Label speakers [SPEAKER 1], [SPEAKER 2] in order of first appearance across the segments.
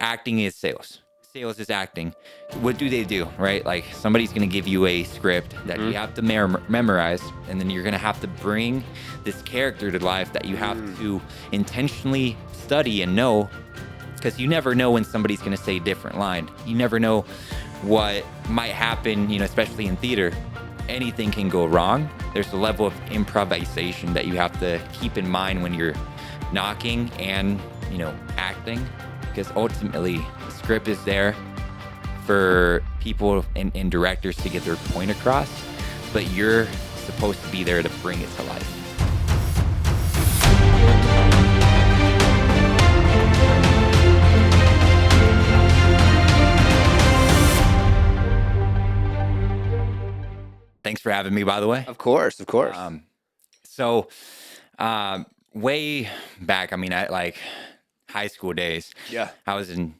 [SPEAKER 1] acting is sales. Sales is acting. What do, right? Like somebody's going to give you a script that you have to memorize, and then you're going to have to bring this character to life that you have to intentionally study and know, because you never know when somebody's going to say a different line. You never know what might happen, especially in theater. Anything can go wrong. There's a level of improvisation that you have to keep in mind when you're knocking and, acting, because ultimately the script is there for people and directors to get their point across, but you're supposed to be there to bring it to life. Thanks for having me, by the way.
[SPEAKER 2] Of course.
[SPEAKER 1] So, way back, I like high school days.
[SPEAKER 2] Yeah.
[SPEAKER 1] I was in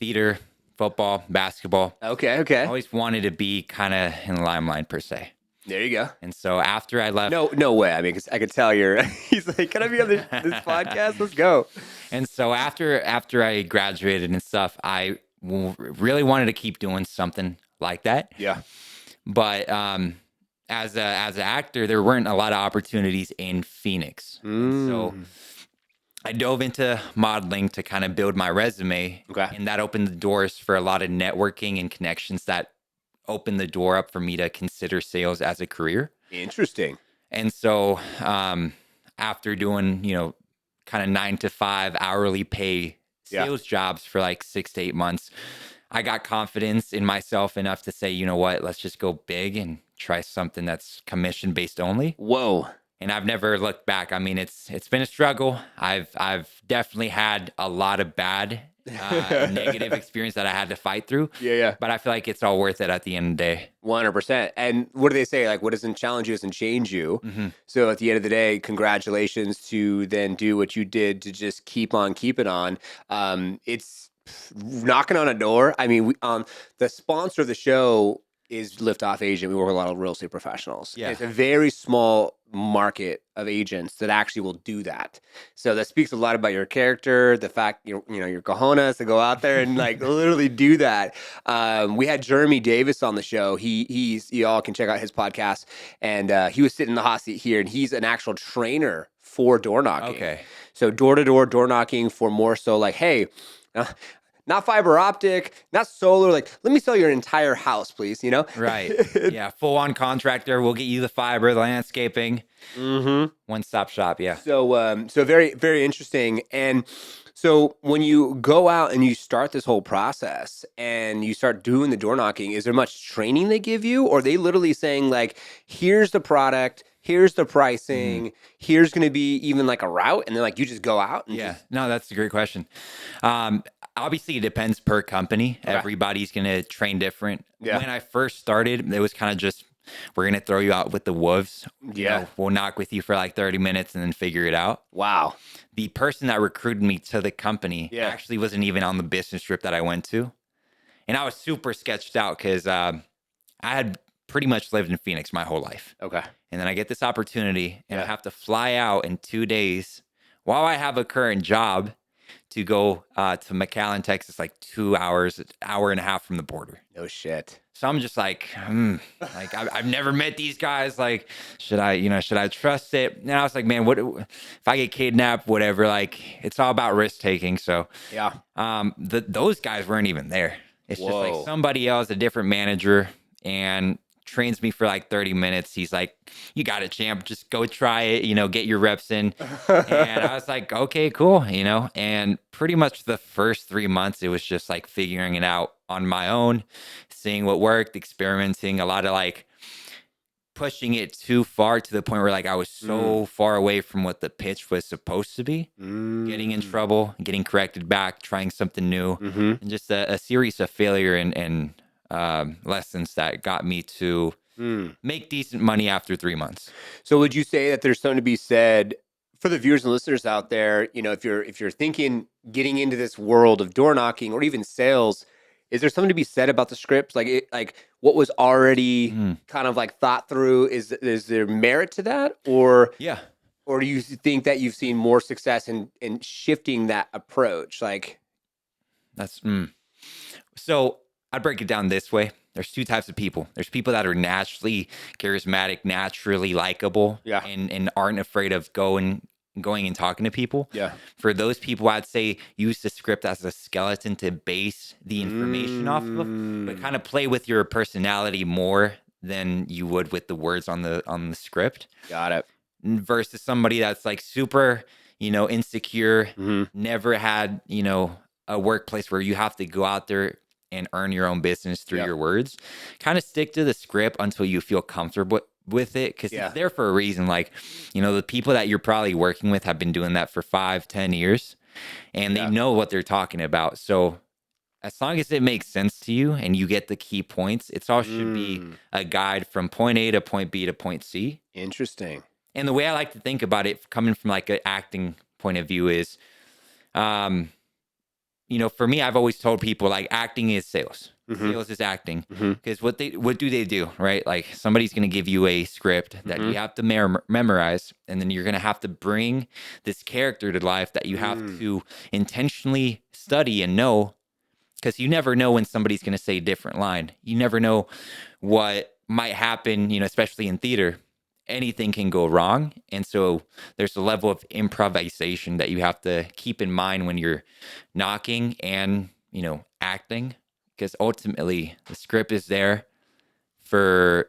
[SPEAKER 1] theater, football, basketball.
[SPEAKER 2] Okay.
[SPEAKER 1] I always wanted to be kind of in the limelight per se.
[SPEAKER 2] There you go.
[SPEAKER 1] And so after I left,
[SPEAKER 2] no way. I mean, 'cause I could tell he's like, can I be on this podcast? Let's go.
[SPEAKER 1] And so after I graduated and stuff, I really wanted to keep doing something like that.
[SPEAKER 2] Yeah.
[SPEAKER 1] But as an actor, there weren't a lot of opportunities in Phoenix. And so I dove into modeling to kind of build my resume.
[SPEAKER 2] Okay.
[SPEAKER 1] And that opened the doors for a lot of networking and connections that opened the door up for me to consider sales as a career.
[SPEAKER 2] Interesting.
[SPEAKER 1] And so after doing, kind of 9 to 5 hourly pay sales jobs for like 6 to 8 months, I got confidence in myself enough to say, you know what, let's just go big and try something that's commission based only.
[SPEAKER 2] Whoa.
[SPEAKER 1] And I've never looked back. I mean, it's been a struggle. I've definitely had a lot of bad negative experience that I had to fight through.
[SPEAKER 2] Yeah.
[SPEAKER 1] But I feel like it's all worth it at the end of the day.
[SPEAKER 2] 100%. And what do they say? Like, what doesn't challenge you doesn't change you.
[SPEAKER 1] Mm-hmm.
[SPEAKER 2] So at the end of the day, congratulations to then do what you did to just keep on keeping on. It's knocking on a door. I mean, the sponsor of the show is Liftoff Agent. We work with a lot of real estate professionals.
[SPEAKER 1] Yeah.
[SPEAKER 2] It's a very small market of agents that actually will do that. So that speaks a lot about your character, the fact your cojones to go out there and like literally do that. We had Jeremy Davis on the show. He's y'all can check out his podcast, and he was sitting in the hot seat here, and he's an actual trainer for door knocking.
[SPEAKER 1] Okay.
[SPEAKER 2] So door-to-door door knocking for more so like, hey, not fiber optic, not solar. Like, let me sell your entire house, please.
[SPEAKER 1] Right. Yeah. Full on contractor. We'll get you the fiber, the landscaping.
[SPEAKER 2] Mm-hmm.
[SPEAKER 1] One stop shop. Yeah.
[SPEAKER 2] So, so very, very interesting. And so when you go out and you start this whole process and you start doing the door knocking, is there much training they give you? Or are they literally saying like, here's the product, here's the pricing, here's going to be even like a route, and then like you just go out? And
[SPEAKER 1] No, that's a great question. Obviously, it depends per company. Okay. Everybody's going to train different. Yeah. When I first started, it was kind of just, we're going to throw you out with the wolves.
[SPEAKER 2] Yeah.
[SPEAKER 1] We'll knock with you for like 30 minutes and then figure it out.
[SPEAKER 2] Wow.
[SPEAKER 1] The person that recruited me to the company actually wasn't even on the business trip that I went to. And I was super sketched out because I had pretty much lived in Phoenix my whole life.
[SPEAKER 2] Okay.
[SPEAKER 1] And then I get this opportunity and I have to fly out in 2 days while I have a current job to go to McAllen, Texas, like 2 hours, hour and a half from the border.
[SPEAKER 2] No shit.
[SPEAKER 1] So I'm just like, like I've never met these guys. Like, should I trust it? And I was like, man, what if I get kidnapped, whatever, like it's all about risk taking. So
[SPEAKER 2] yeah,
[SPEAKER 1] those guys weren't even there. It's just like somebody else, a different manager, and trains me for like 30 minutes. He's like, you got it, champ. Just go try it, get your reps in. And I was like, okay, cool. And pretty much the first 3 months, it was just like figuring it out on my own, seeing what worked, experimenting, a lot of like pushing it too far to the point where like I was so far away from what the pitch was supposed to be, getting in trouble, getting corrected back, trying something new, and just a series of failure and lessons that got me to make decent money after 3 months.
[SPEAKER 2] So would you say that there's something to be said for the viewers and listeners out there? If you're thinking getting into this world of door knocking or even sales, is there something to be said about the script? Like what was already kind of like thought through? Is there merit to that? Or do you think that you've seen more success in shifting that approach? Like,
[SPEAKER 1] That's So I'd break it down this way. There's two types of people. There's people that are naturally charismatic, naturally likable,
[SPEAKER 2] Yeah.
[SPEAKER 1] and aren't afraid of going and talking to people.
[SPEAKER 2] Yeah.
[SPEAKER 1] For those people, I'd say use the script as a skeleton to base the information off of, but kind of play with your personality more than you would with the words on the script.
[SPEAKER 2] Got it.
[SPEAKER 1] Versus somebody that's like super, insecure,
[SPEAKER 2] Mhm.
[SPEAKER 1] never had, a workplace where you have to go out there and earn your own business through
[SPEAKER 2] Yep.
[SPEAKER 1] your words. Kind of stick to the script until you feel comfortable with it, because
[SPEAKER 2] Yeah.
[SPEAKER 1] it's there for a reason. Like, the people that you're probably working with have been doing that for 5-10 years, and they
[SPEAKER 2] Yeah.
[SPEAKER 1] know what they're talking about. So as long as it makes sense to you and you get the key points, it's all should be a guide from point A to point B to point C.
[SPEAKER 2] Interesting.
[SPEAKER 1] And the way I like to think about it, coming from like an acting point of view, is, for me, I've always told people like acting is sales. Sales is acting, because what do they do, right? Like somebody's going to give you a script that you have to memorize, and then you're going to have to bring this character to life that you have to intentionally study and know, because you never know when somebody's going to say a different line. You never know what might happen, especially in theater. Anything can go wrong. And so there's a level of improvisation that you have to keep in mind when you're knocking and, acting, because ultimately the script is there for,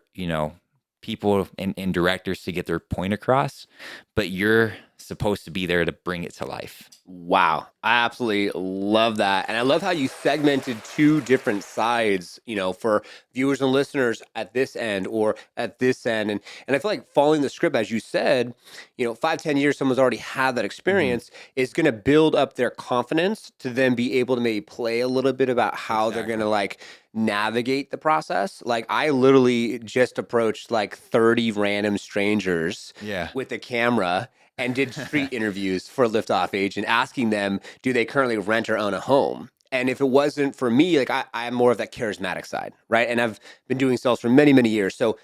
[SPEAKER 1] people and directors to get their point across, but you're supposed to be there to bring it to life.
[SPEAKER 2] Wow. I absolutely love that. And I love how you segmented two different sides, for viewers and listeners at this end or at this end. And I feel like following the script, as you said, 5-10 years, someone's already had that experience, is going to build up their confidence to then be able to maybe play a little bit about how they're going to like navigate the process. Like I literally just approached like 30 random strangers
[SPEAKER 1] Yeah.
[SPEAKER 2] with a camera and did street interviews for Liftoff Agent, asking them, do they currently rent or own a home? And if it wasn't for me, like I'm more of that charismatic side, right? And I've been doing sales for many, many years. So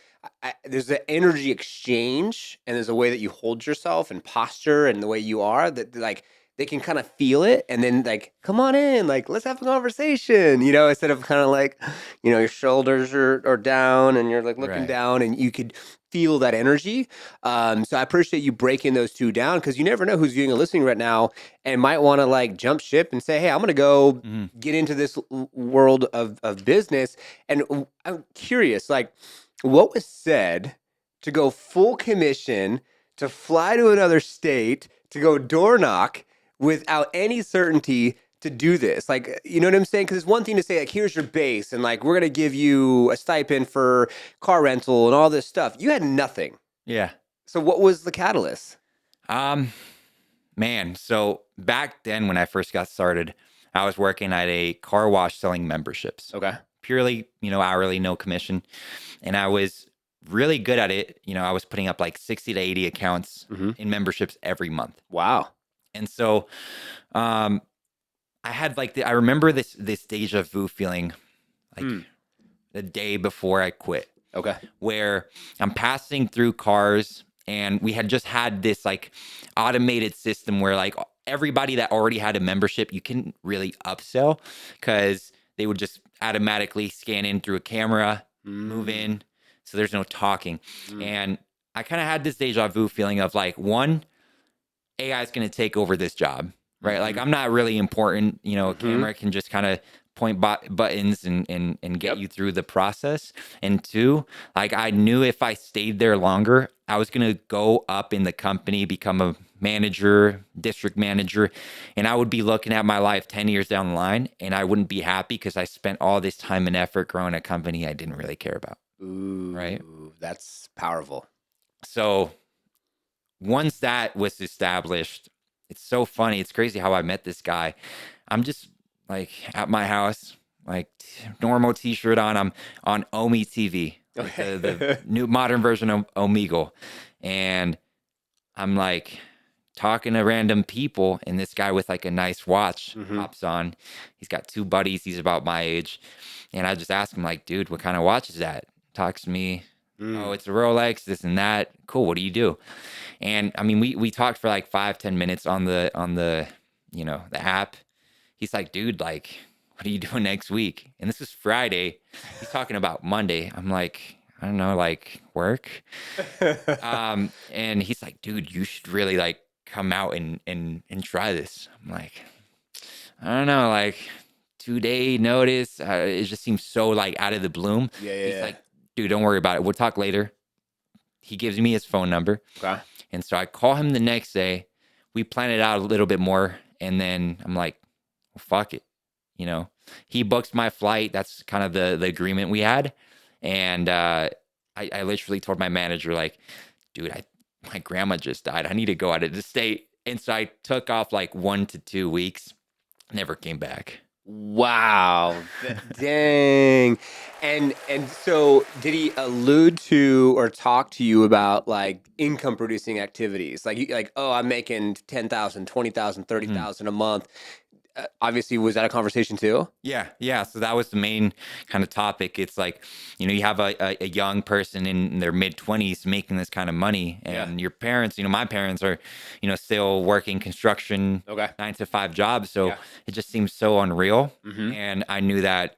[SPEAKER 2] there's an energy exchange, and there's a way that you hold yourself and posture and the way you are that like they can kind of feel it, and then like, come on in, like let's have a conversation, instead of kind of like, your shoulders are down and you're like looking
[SPEAKER 1] Right.
[SPEAKER 2] down, and you could feel that energy. So I appreciate you breaking those two down, because you never know who's viewing and listening right now and might want to like jump ship and say, hey, I'm going to go get into this world of business. And I'm curious, like what was said to go full commission, to fly to another state, to go door knock without any certainty to do this? Like, you know what I'm saying? Because it's one thing to say, like, here's your base, and like, we're going to give you a stipend for car rental and all this stuff. You had nothing.
[SPEAKER 1] Yeah.
[SPEAKER 2] So what was the catalyst?
[SPEAKER 1] Man, so back then when I first got started, I was working at a car wash selling memberships.
[SPEAKER 2] Okay.
[SPEAKER 1] Purely, hourly, no commission. And I was really good at it. I was putting up like 60 to 80 accounts in memberships every month.
[SPEAKER 2] Wow.
[SPEAKER 1] And so I had like I remember this deja vu feeling like the day before I quit.
[SPEAKER 2] Okay.
[SPEAKER 1] Where I'm passing through cars, and we had just had this like automated system where like everybody that already had a membership, you couldn't really upsell, because they would just automatically scan in through a camera, move in. So there's no talking. And I kind of had this deja vu feeling of like, one, AI is going to take over this job, right? Like I'm not really important. A camera can just kind of point buttons and get you through the process. And two, like I knew if I stayed there longer, I was going to go up in the company, become a manager, district manager, and I would be looking at my life 10 years down the line, and I wouldn't be happy because I spent all this time and effort growing a company I didn't really care about.
[SPEAKER 2] Ooh,
[SPEAKER 1] right?
[SPEAKER 2] That's powerful.
[SPEAKER 1] So once that was established, it's so funny. It's crazy how I met this guy. I'm just like at my house, like normal t-shirt on. I'm on Omi TV, like the new modern version of Omegle. And I'm like talking to random people, and this guy with like a nice watch hops on. He's got two buddies. He's about my age. And I just ask him like, dude, what kind of watch is that? Talks to me. Oh, it's a Rolex, this and that. Cool. What do you do? And I mean, we talked for like 5-10 minutes on the the app. He's like, dude, like what are you doing next week? And this is Friday. He's talking about Monday. I'm like, I don't know, like work. And he's like, dude, you should really like come out and try this. I'm like, I don't know, like 2-day notice. It just seems so like out of the bloom. He's like, dude, don't worry about it. We'll talk later. He gives me his phone number.
[SPEAKER 2] Okay.
[SPEAKER 1] And so I call him the next day. We plan it out a little bit more. And then I'm like, well, fuck it. You know, he books my flight. That's kind of the agreement we had. And I literally told my manager, like, dude, my grandma just died. I need to go out of the state. And so I took off like 1 to 2 weeks, never came back.
[SPEAKER 2] Wow. Dang. And so did he allude to or talk to you about like income producing activities? Like, oh, I'm making 10,000, 20,000, 30,000 a month. Obviously, was that a conversation too?
[SPEAKER 1] Yeah. So that was the main kind of topic. It's like, you know, you have a young person in their mid 20s making this kind of money, and your parents, you know, my parents are, you know, still working construction,
[SPEAKER 2] Okay.
[SPEAKER 1] 9 to 5 jobs. So it just seems so unreal. And I knew that,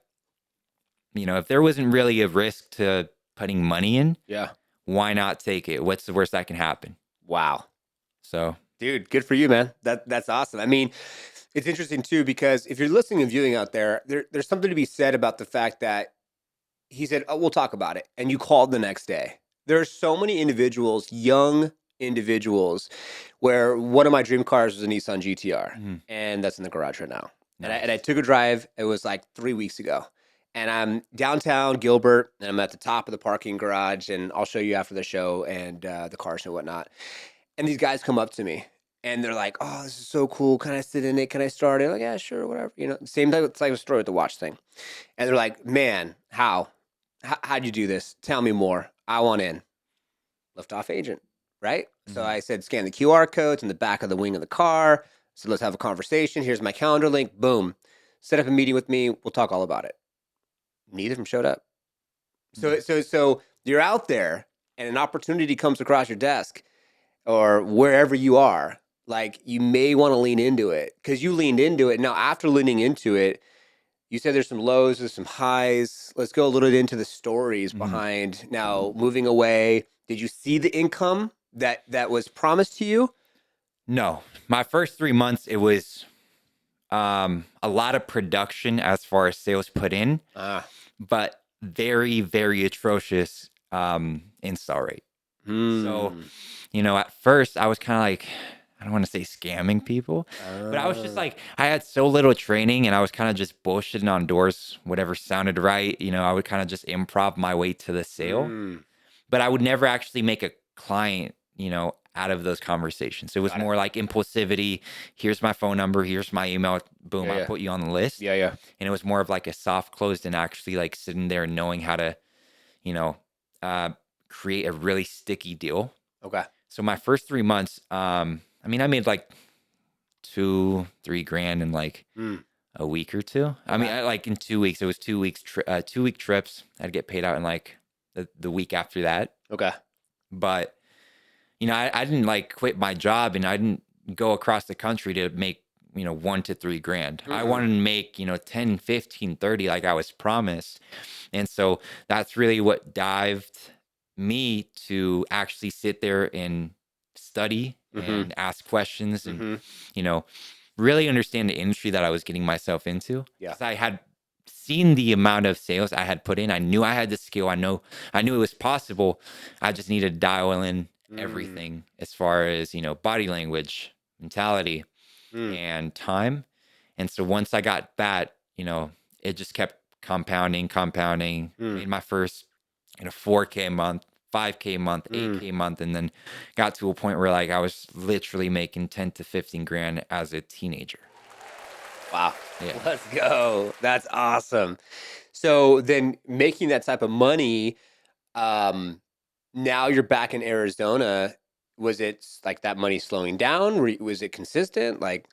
[SPEAKER 1] you know, if there wasn't really a risk to putting money in, why not take it? What's the worst that can happen?
[SPEAKER 2] Wow.
[SPEAKER 1] So,
[SPEAKER 2] dude, good for you, man. That's awesome. I mean, it's interesting too, because if you're listening and viewing out there's something to be said about the fact that he said, "Oh, we'll talk about it," and you called the next day. There are so many individuals, young individuals, where one of my dream cars was a Nissan GTR, and that's in the garage right now.
[SPEAKER 1] nice.
[SPEAKER 2] And I took a drive. It was like 3 weeks ago, and I'm downtown Gilbert, and I'm at the top of the parking garage, and I'll show you after the show and the cars and whatnot. And these guys come up to me and they're like, "Oh, this is so cool. Can I sit in it? Can I start it?" I'm like, "Yeah, sure, whatever." You know, same type of story with the watch thing. And they're like, "Man, how'd you do this? Tell me more. I want in." Liftoff Agent, right? So I said, scan the QR codes in the back of the wing of the car. So let's have a conversation. Here's my calendar link. Boom. Set up a meeting with me. We'll talk all about it. Neither of them showed up. So you're out there and an opportunity comes across your desk or wherever you are, like you may want to lean into it because you leaned into it. Now, after leaning into it, you said there's some lows, there's some highs. Let's go a little bit into the stories behind now moving away. Did you see the income that was promised to you?
[SPEAKER 1] No, my first 3 months, it was a lot of production as far as sales put in, but very, very atrocious install rate. So, you know, at first I was kind of like, I don't want to say scamming people, but I was just like, I had so little training and I was kind of just bullshitting on doors, whatever sounded right. You know, I would kind of just improv my way to the sale, but I would never actually make a client, you know, out of those conversations. It was more like impulsivity. Here's my phone number. Here's my email. Boom, I'll put you on the list.
[SPEAKER 2] Yeah.
[SPEAKER 1] And it was more of like a soft close than actually like sitting there and knowing how to, you know, create a really sticky deal.
[SPEAKER 2] Okay.
[SPEAKER 1] So my first 3 months, I mean, I made like 2-3 grand in like a week or two. I mean, like in 2 weeks, it was 2 weeks, 2 week trips. I'd get paid out in like the week after that.
[SPEAKER 2] Okay.
[SPEAKER 1] But, you know, I didn't like quit my job and I didn't go across the country to make, you know, 1 to 3 grand. I wanted to make, you know, 10, 15, 30 like I was promised. And so that's really what dived me to actually sit there and study and ask questions and, you know, really understand the industry that I was getting myself into.
[SPEAKER 2] Yeah.
[SPEAKER 1] 'Cause I had seen the amount of sales I had put in. I knew I had the skill. I knew it was possible. I just needed to dial in everything as far as, you know, body language, mentality, and time. And so once I got that, you know, it just kept compounding. Made my first, you know, 4K a month, 5K a month, 8K a month, and then got to a point where like I was literally making 10 to 15 grand as a teenager.
[SPEAKER 2] Wow.
[SPEAKER 1] Yeah.
[SPEAKER 2] Let's go. That's awesome. So then making that type of money, now you're back in Arizona. Was it like that money slowing down? Was it consistent? Like,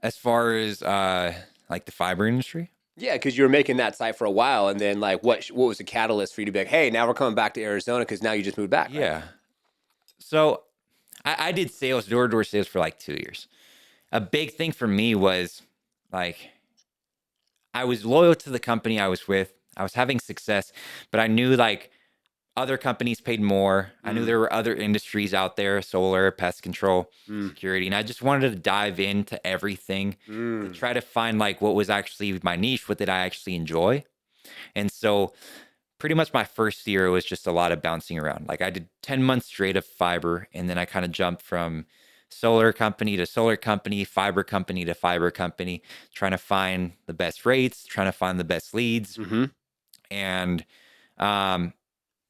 [SPEAKER 1] As far as like the fiber industry?
[SPEAKER 2] yeah, because you were making that site for a while, and then like, what was the catalyst for you to be like, hey, now we're coming back to Arizona because now you just moved back, right?
[SPEAKER 1] Yeah. So I did sales, door-to-door sales for like 2 years. A big thing for me was like I was loyal to the company I was with. I was having success, but I knew like other companies paid more. I knew there were other industries out there, solar, pest control, security, and I just wanted to dive into everything to try to find like what was actually my niche, what did I actually enjoy. And so pretty much my first year was just a lot of bouncing around. Like I did 10 months straight of fiber, and then I kind of jumped from solar company to solar company, fiber company to fiber company, trying to find the best rates, trying to find the best leads. And um,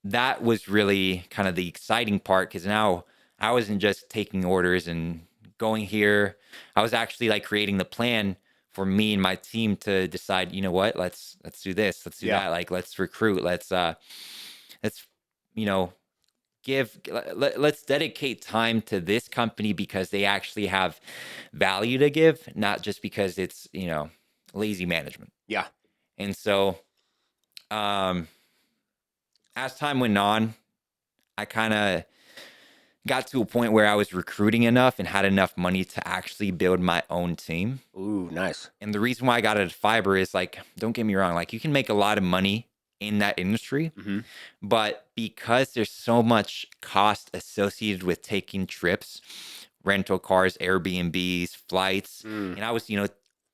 [SPEAKER 1] that was really kind of the exciting part, because now I wasn't just taking orders and going here. I was actually like creating the plan for me and my team to decide, you know what, let's do this, let's do that. Like, let's recruit, let's, you know, let's dedicate time to this company because they actually have value to give, not just because it's, you know, lazy management.
[SPEAKER 2] Yeah.
[SPEAKER 1] And so, as time went on, I kind of got to a point where I was recruiting enough and had enough money to actually build my own team.
[SPEAKER 2] Ooh, nice.
[SPEAKER 1] And the reason why I got into fiber is like, don't get me wrong, like you can make a lot of money in that industry, but because there's so much cost associated with taking trips, rental cars, Airbnbs, flights, and I was, you know,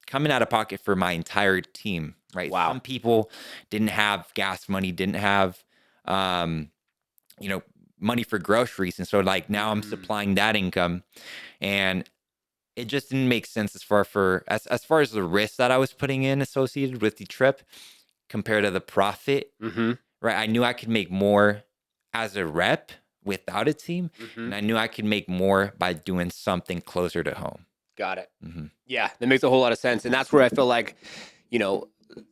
[SPEAKER 1] coming out of pocket for my entire team, right?
[SPEAKER 2] Wow.
[SPEAKER 1] Some people didn't have gas money, didn't have, you know, money for groceries. And so like now I'm supplying that income, and it just didn't make sense as far as the risk that I was putting in associated with the trip compared to the profit. Right. I knew I could make more as a rep without a team. And I knew I could make more by doing something closer to home.
[SPEAKER 2] Got it. Yeah, that makes a whole lot of sense. And that's where I feel like, you know,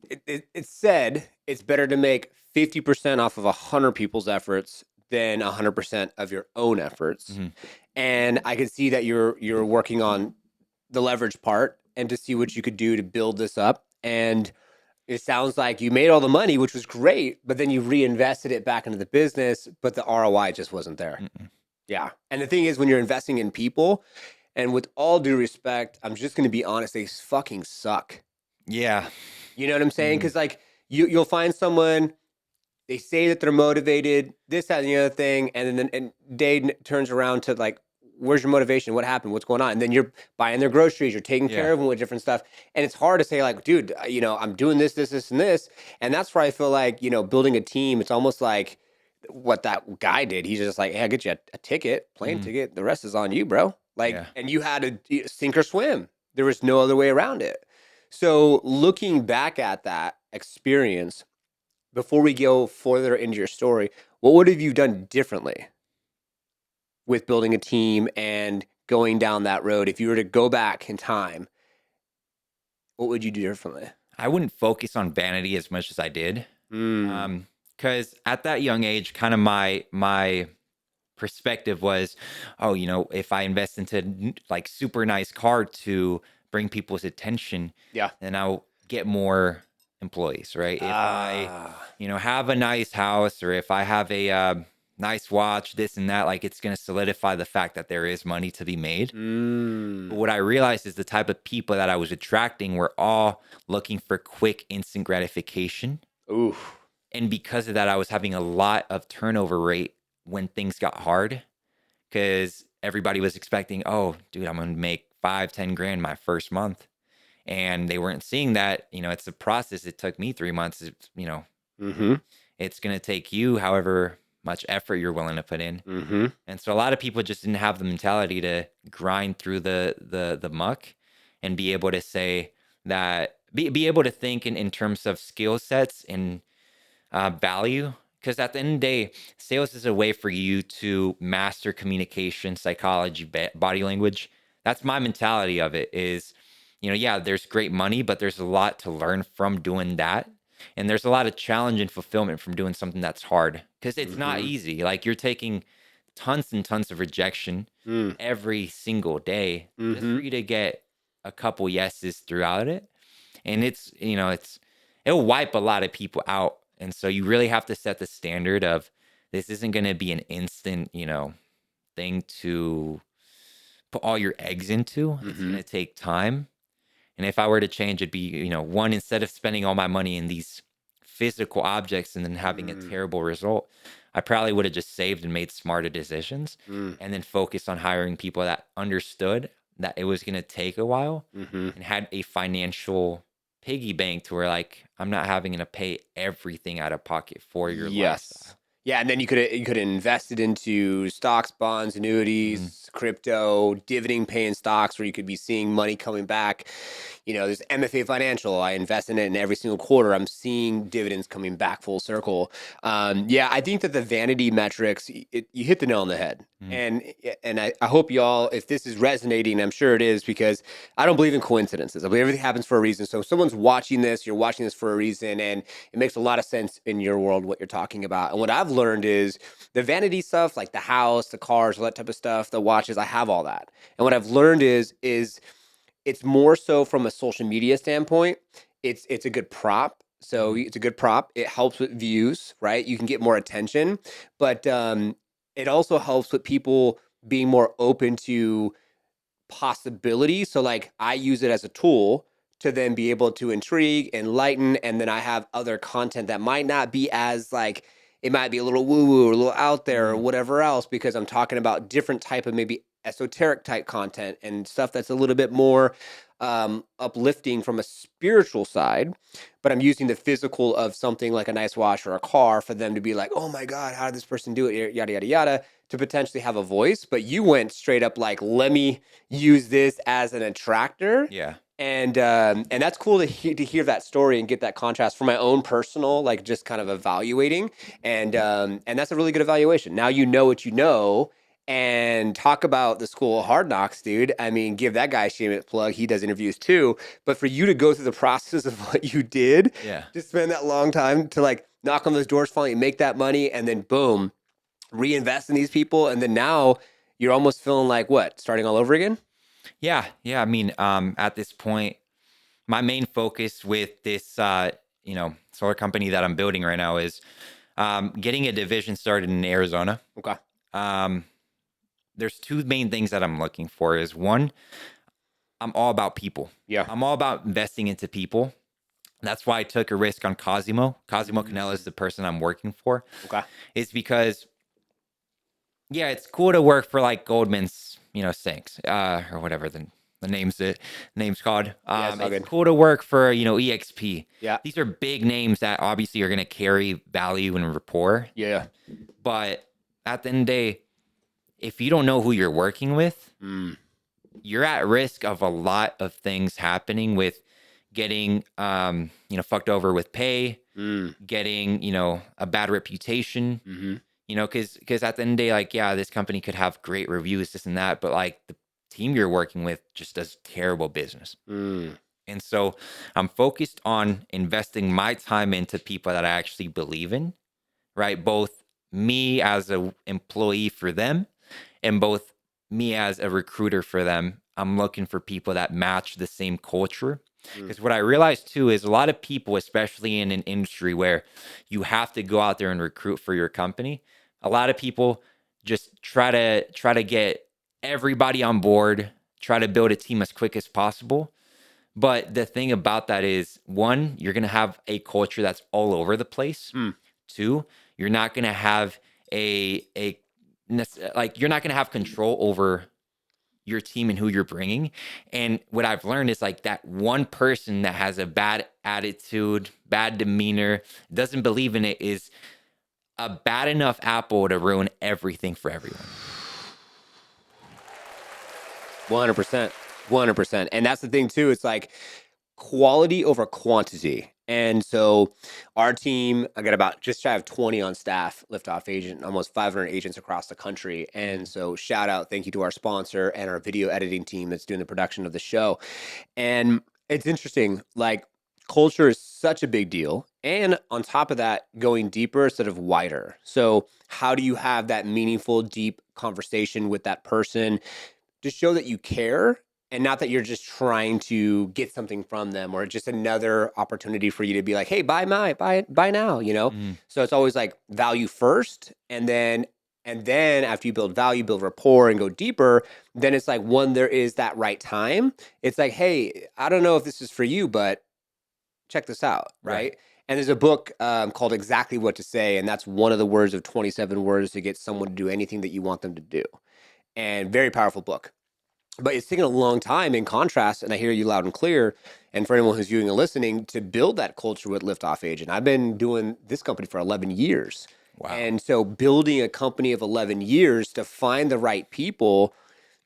[SPEAKER 2] it's said it's better to make 50% off of 100 people's efforts than 100% of your own efforts. And I can see that you're working on the leverage part and to see what you could do to build this up. And it sounds like you made all the money, which was great, but then you reinvested it back into the business, but the ROI just wasn't there. Yeah. And the thing is, when you're investing in people, and with all due respect, I'm just going to be honest, they fucking suck.
[SPEAKER 1] Yeah.
[SPEAKER 2] You know what I'm saying? Because like you'll find someone, they say that they're motivated, this, that, and the other thing, and then Dave turns around to like, where's your motivation? What happened? What's going on? And then you're buying their groceries, you're taking care of them with different stuff, and it's hard to say like, dude, you know, I'm doing this, and this, and that's where I feel like, you know, building a team, it's almost like what that guy did. He's just like, hey, I'll get you a ticket, plane ticket. The rest is on you, bro. Like, and you had to sink or swim. There was no other way around it. So looking back at that experience, before we go further into your story, what would have you done differently with building a team and going down that road? If you were to go back in time, what would you do differently?
[SPEAKER 1] I wouldn't focus on vanity as much as I did. Because at that young age, kind of my perspective was, oh, you know, if I invest into like super nice car to bring people's attention, then I'll get more employees, right? If I, you know, have a nice house, or if I have a nice watch, this and that, like it's going to solidify the fact that there is money to be made. But what I realized is the type of people that I was attracting were all looking for quick, instant gratification. And because of that, I was having a lot of turnover rate when things got hard, because everybody was expecting, oh, dude, I'm going to make 5-10 grand my first month. And they weren't seeing that, you know, it's a process. It took me 3 months, you know, it's going to take you however much effort you're willing to put in. And so a lot of people just didn't have the mentality to grind through the muck and be able to say that, be able to think in terms of skill sets and value. Because at the end of the day, sales is a way for you to master communication, psychology, body language. That's my mentality of it is, you know, yeah, there's great money, but there's a lot to learn from doing that. And there's a lot of challenge and fulfillment from doing something that's hard, because it's not easy. Like you're taking tons and tons of rejection every single day just for you to get a couple yeses throughout it. And it's, you know, it'll wipe a lot of people out. And so you really have to set the standard of, this isn't going to be an instant, you know, thing to put all your eggs into. It's going to take time. And if I were to change, it'd be, one, instead of spending all my money in these physical objects and then having a
[SPEAKER 2] Mm,
[SPEAKER 1] terrible result, I probably would have just saved and made smarter decisions
[SPEAKER 2] mm,
[SPEAKER 1] and then focused on hiring people that understood that it was going to take a while
[SPEAKER 2] mm-hmm.
[SPEAKER 1] and had a financial piggy bank to where like I'm not having to pay everything out of pocket for your
[SPEAKER 2] Yes.
[SPEAKER 1] lifestyle.
[SPEAKER 2] Yeah, and then you could invest it into stocks, bonds,
[SPEAKER 1] Mhm.
[SPEAKER 2] annuities, crypto, dividend paying stocks where you could be seeing money coming back. There's MFA Financial. I invest in it, and every single quarter I'm seeing dividends coming back full circle. Yeah, I think that the vanity metrics, you hit the nail on the head.
[SPEAKER 1] Mhm.
[SPEAKER 2] And I hope y'all, if this is resonating, I'm sure it is, because I don't believe in coincidences. I believe everything happens for a reason. So if someone's watching this, you're watching this for a reason, and it makes a lot of sense in your world what you're talking about. And what I've learned is the vanity stuff, like the house, the cars, all that type of stuff, the watches, I have all that. And what I've learned is it's more so from a social media standpoint. It's a good prop. So
[SPEAKER 1] Mhm.
[SPEAKER 2] it's a good prop. It helps with views, right? You can get more attention, but it also helps with people being more open to possibility. So like I use it as a tool to then be able to intrigue, enlighten, and then I have other content that might not be as like it might be a little woo woo or a little out there or
[SPEAKER 1] Mhm.
[SPEAKER 2] whatever else, because I'm talking about different type of maybe esoteric type content and stuff that's a little bit more uplifting from a spiritual side. But I'm using the physical of something like a nice watch or a car for them to be like, oh my God, how did this person do it? Yada, yada, yada, to potentially have a voice. But you went straight up like, let me use this as an attractor.
[SPEAKER 1] Yeah.
[SPEAKER 2] And that's cool to hear that story and get that contrast for my own personal, like just kind of evaluating. And that's a really good evaluation. Now you know what you know. And talk about the school of hard knocks, dude. I mean, give that guy a shameless plug. He does interviews too. But for you to go through the process of what you did,
[SPEAKER 1] Yeah.
[SPEAKER 2] to spend that long time to like knock on those doors, finally make that money, and then boom, reinvest in these people, and then now you're almost feeling like what, starting all over again?
[SPEAKER 1] Yeah. Yeah. I mean, at this point, my main focus with this, solar company that I'm building right now is getting a division started in Arizona.
[SPEAKER 2] Okay.
[SPEAKER 1] Um, there's two main things that I'm looking for. Is one, I'm all about people.
[SPEAKER 2] Yeah.
[SPEAKER 1] I'm all about investing into people. That's why I took a risk on Cosimo. Cosimo Canella is
[SPEAKER 2] Mm,
[SPEAKER 1] the person I'm working for.
[SPEAKER 2] okay.
[SPEAKER 1] It's because, yeah, it's cool to work for like Goldman's, Sinks, or whatever the name's called.
[SPEAKER 2] Yeah, it's all
[SPEAKER 1] It's
[SPEAKER 2] good.
[SPEAKER 1] cool to work for, EXP.
[SPEAKER 2] Yeah.
[SPEAKER 1] These are big names that obviously are going to carry value and rapport.
[SPEAKER 2] Yeah.
[SPEAKER 1] But at the end of the day, if you don't know who you're working with,
[SPEAKER 2] Mm,
[SPEAKER 1] you're at risk of a lot of things happening with getting, fucked over with pay,
[SPEAKER 2] mm,
[SPEAKER 1] getting, a bad reputation,
[SPEAKER 2] mm-hmm.
[SPEAKER 1] because at the end of the day, like, yeah, this company could have great reviews, this and that, but like the team you're working with just does terrible business.
[SPEAKER 2] Mm,
[SPEAKER 1] And so I'm focused on investing my time into people that I actually believe in, right? Both me as a employee for them and both me as a recruiter for them. I'm looking for people that match the same culture.
[SPEAKER 2] mm,
[SPEAKER 1] Because what I realized too is a lot of people, especially in an industry where you have to go out there and recruit for your company, a lot of people just try to get everybody on board, try to build a team as quick as possible. But the thing about that is, one, you're gonna have a culture that's all over the place.
[SPEAKER 2] mm.
[SPEAKER 1] Two, you're not gonna have like you're not gonna have control over your team and who you're bringing. And what I've learned is like that one person that has a bad attitude, bad demeanor, doesn't believe in it is a bad enough apple to ruin everything for everyone.
[SPEAKER 2] 100%. 100%. And that's the thing too. It's like quality over quantity. And so our team, I got about just shy of 20 on staff, Liftoff Agent, almost 500 agents across the country. And
[SPEAKER 1] Mhm.
[SPEAKER 2] so shout out, thank you to our sponsor and our video editing team that's doing the production of the show. And it's interesting, like culture is such a big deal. And on top of that, going deeper instead of wider. So how do you have that meaningful, deep conversation with that person to show that you care, and not that you're just trying to get something from them or just another opportunity for you to be like, hey, buy now,
[SPEAKER 1] Mhm.
[SPEAKER 2] So it's always like value first, and then And then after you build value, build rapport, and go deeper, then it's like when there is that right time, it's like, hey, I don't know if this is for you, but check this out,
[SPEAKER 1] Right.
[SPEAKER 2] right? And there's a book called Exactly What to Say, and that's one of the words of 27 words to get someone to do anything that you want them to do. And very powerful book. But it's taken a long time in contrast, and I hear you loud and clear. And for anyone who's viewing and listening, to build that culture with Liftoff Agent, I've been doing this company for 11 years.
[SPEAKER 1] Wow.
[SPEAKER 2] And so building a company of 11 years to find the right people,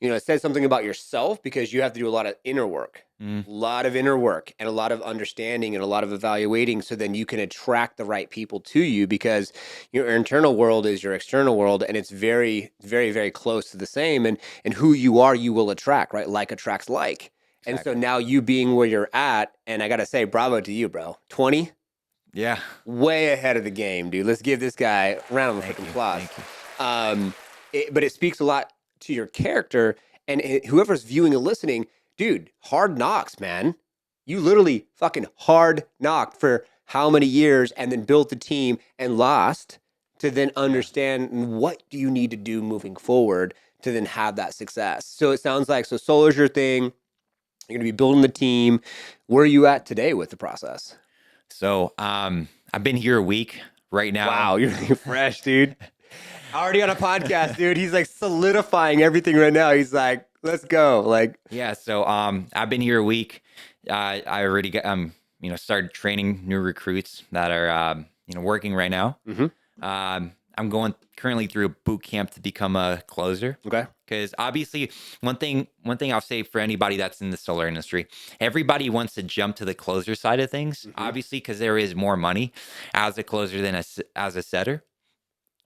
[SPEAKER 2] it says something about yourself because you have to do a lot of inner work,
[SPEAKER 1] Mm,
[SPEAKER 2] a lot of inner work and a lot of understanding and a lot of evaluating. So then you can attract the right people to you because your internal world is your external world. And it's very, very, very close to the same. And who you are, you will attract, right? Like attracts like. And so
[SPEAKER 1] exactly.
[SPEAKER 2] now you being where you're at, and I got to say, bravo to you, bro. 20,
[SPEAKER 1] Yeah.
[SPEAKER 2] way ahead of the game, dude. Let's give this guy a round of
[SPEAKER 1] Thank
[SPEAKER 2] freaking
[SPEAKER 1] you.
[SPEAKER 2] applause.
[SPEAKER 1] Thank you.
[SPEAKER 2] But it speaks a lot to your character, and whoever's viewing and listening, dude, hard knocks, man. You literally fucking hard knocked for how many years and then built the team and lost to then
[SPEAKER 1] Yeah.
[SPEAKER 2] understand what do you need to do moving forward to then have that success. So it sounds like, so solar's your thing. You're going to be building the team. Where are you at today with the process?
[SPEAKER 1] So, I've been here a week right now.
[SPEAKER 2] Wow, you're fresh, dude. Already on a podcast, dude. He's like solidifying everything right now. He's like, let's go. Like,
[SPEAKER 1] Yeah. So, I've been here a week. I already got, started training new recruits that are, working right now.
[SPEAKER 2] mhm.
[SPEAKER 1] I'm going currently through a boot camp to become a closer.
[SPEAKER 2] Okay.
[SPEAKER 1] Because obviously, one thing I'll say for anybody that's in the solar industry, everybody wants to jump to the closer side of things.
[SPEAKER 2] Mhm.
[SPEAKER 1] Obviously, because there is more money as a closer than as a setter.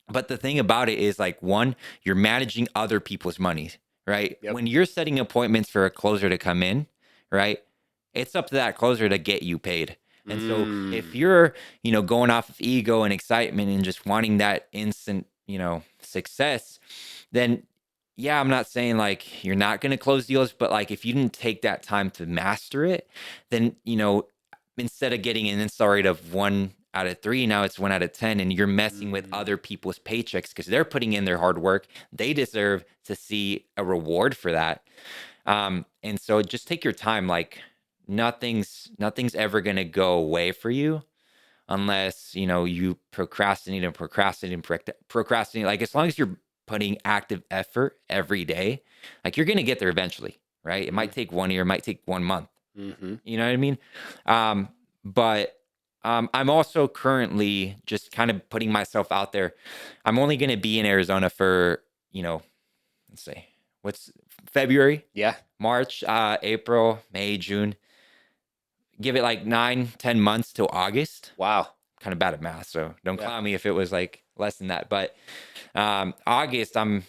[SPEAKER 1] But the thing about it is, like, one, you're managing other people's money, right?
[SPEAKER 2] Yep.
[SPEAKER 1] When you're setting appointments for a closer to come in, right? It's up to that closer to get you paid. And so if
[SPEAKER 2] Mm.
[SPEAKER 1] you're, going off of ego and excitement and just wanting that instant, success, then yeah, I'm not saying like you're not going to close deals, but like if you didn't take that time to master it, then, instead of getting an install rate of 1 out of 3, now it's 1 out of 10, and you're messing with
[SPEAKER 2] Mm.
[SPEAKER 1] other people's paychecks because they're putting in their hard work. They deserve to see a reward for that. And so just take your time. Like nothing's ever gonna go away for you unless you procrastinate and procrastinate and procrastinate. Like as long as you're putting active effort every day, like you're gonna get there eventually, right? It might take 1 year, it might take 1 month.
[SPEAKER 2] Mm-hmm.
[SPEAKER 1] You know what I mean? But I'm also currently just kind of putting myself out there. I'm only going to be in Arizona for, let's say, what's February,
[SPEAKER 2] Yeah.
[SPEAKER 1] March, April, May, June. Give it like 9, 10 months till August.
[SPEAKER 2] Wow.
[SPEAKER 1] Kind of bad at math, so don't
[SPEAKER 2] Yeah.
[SPEAKER 1] clown me if it was like less than that. But August, I'm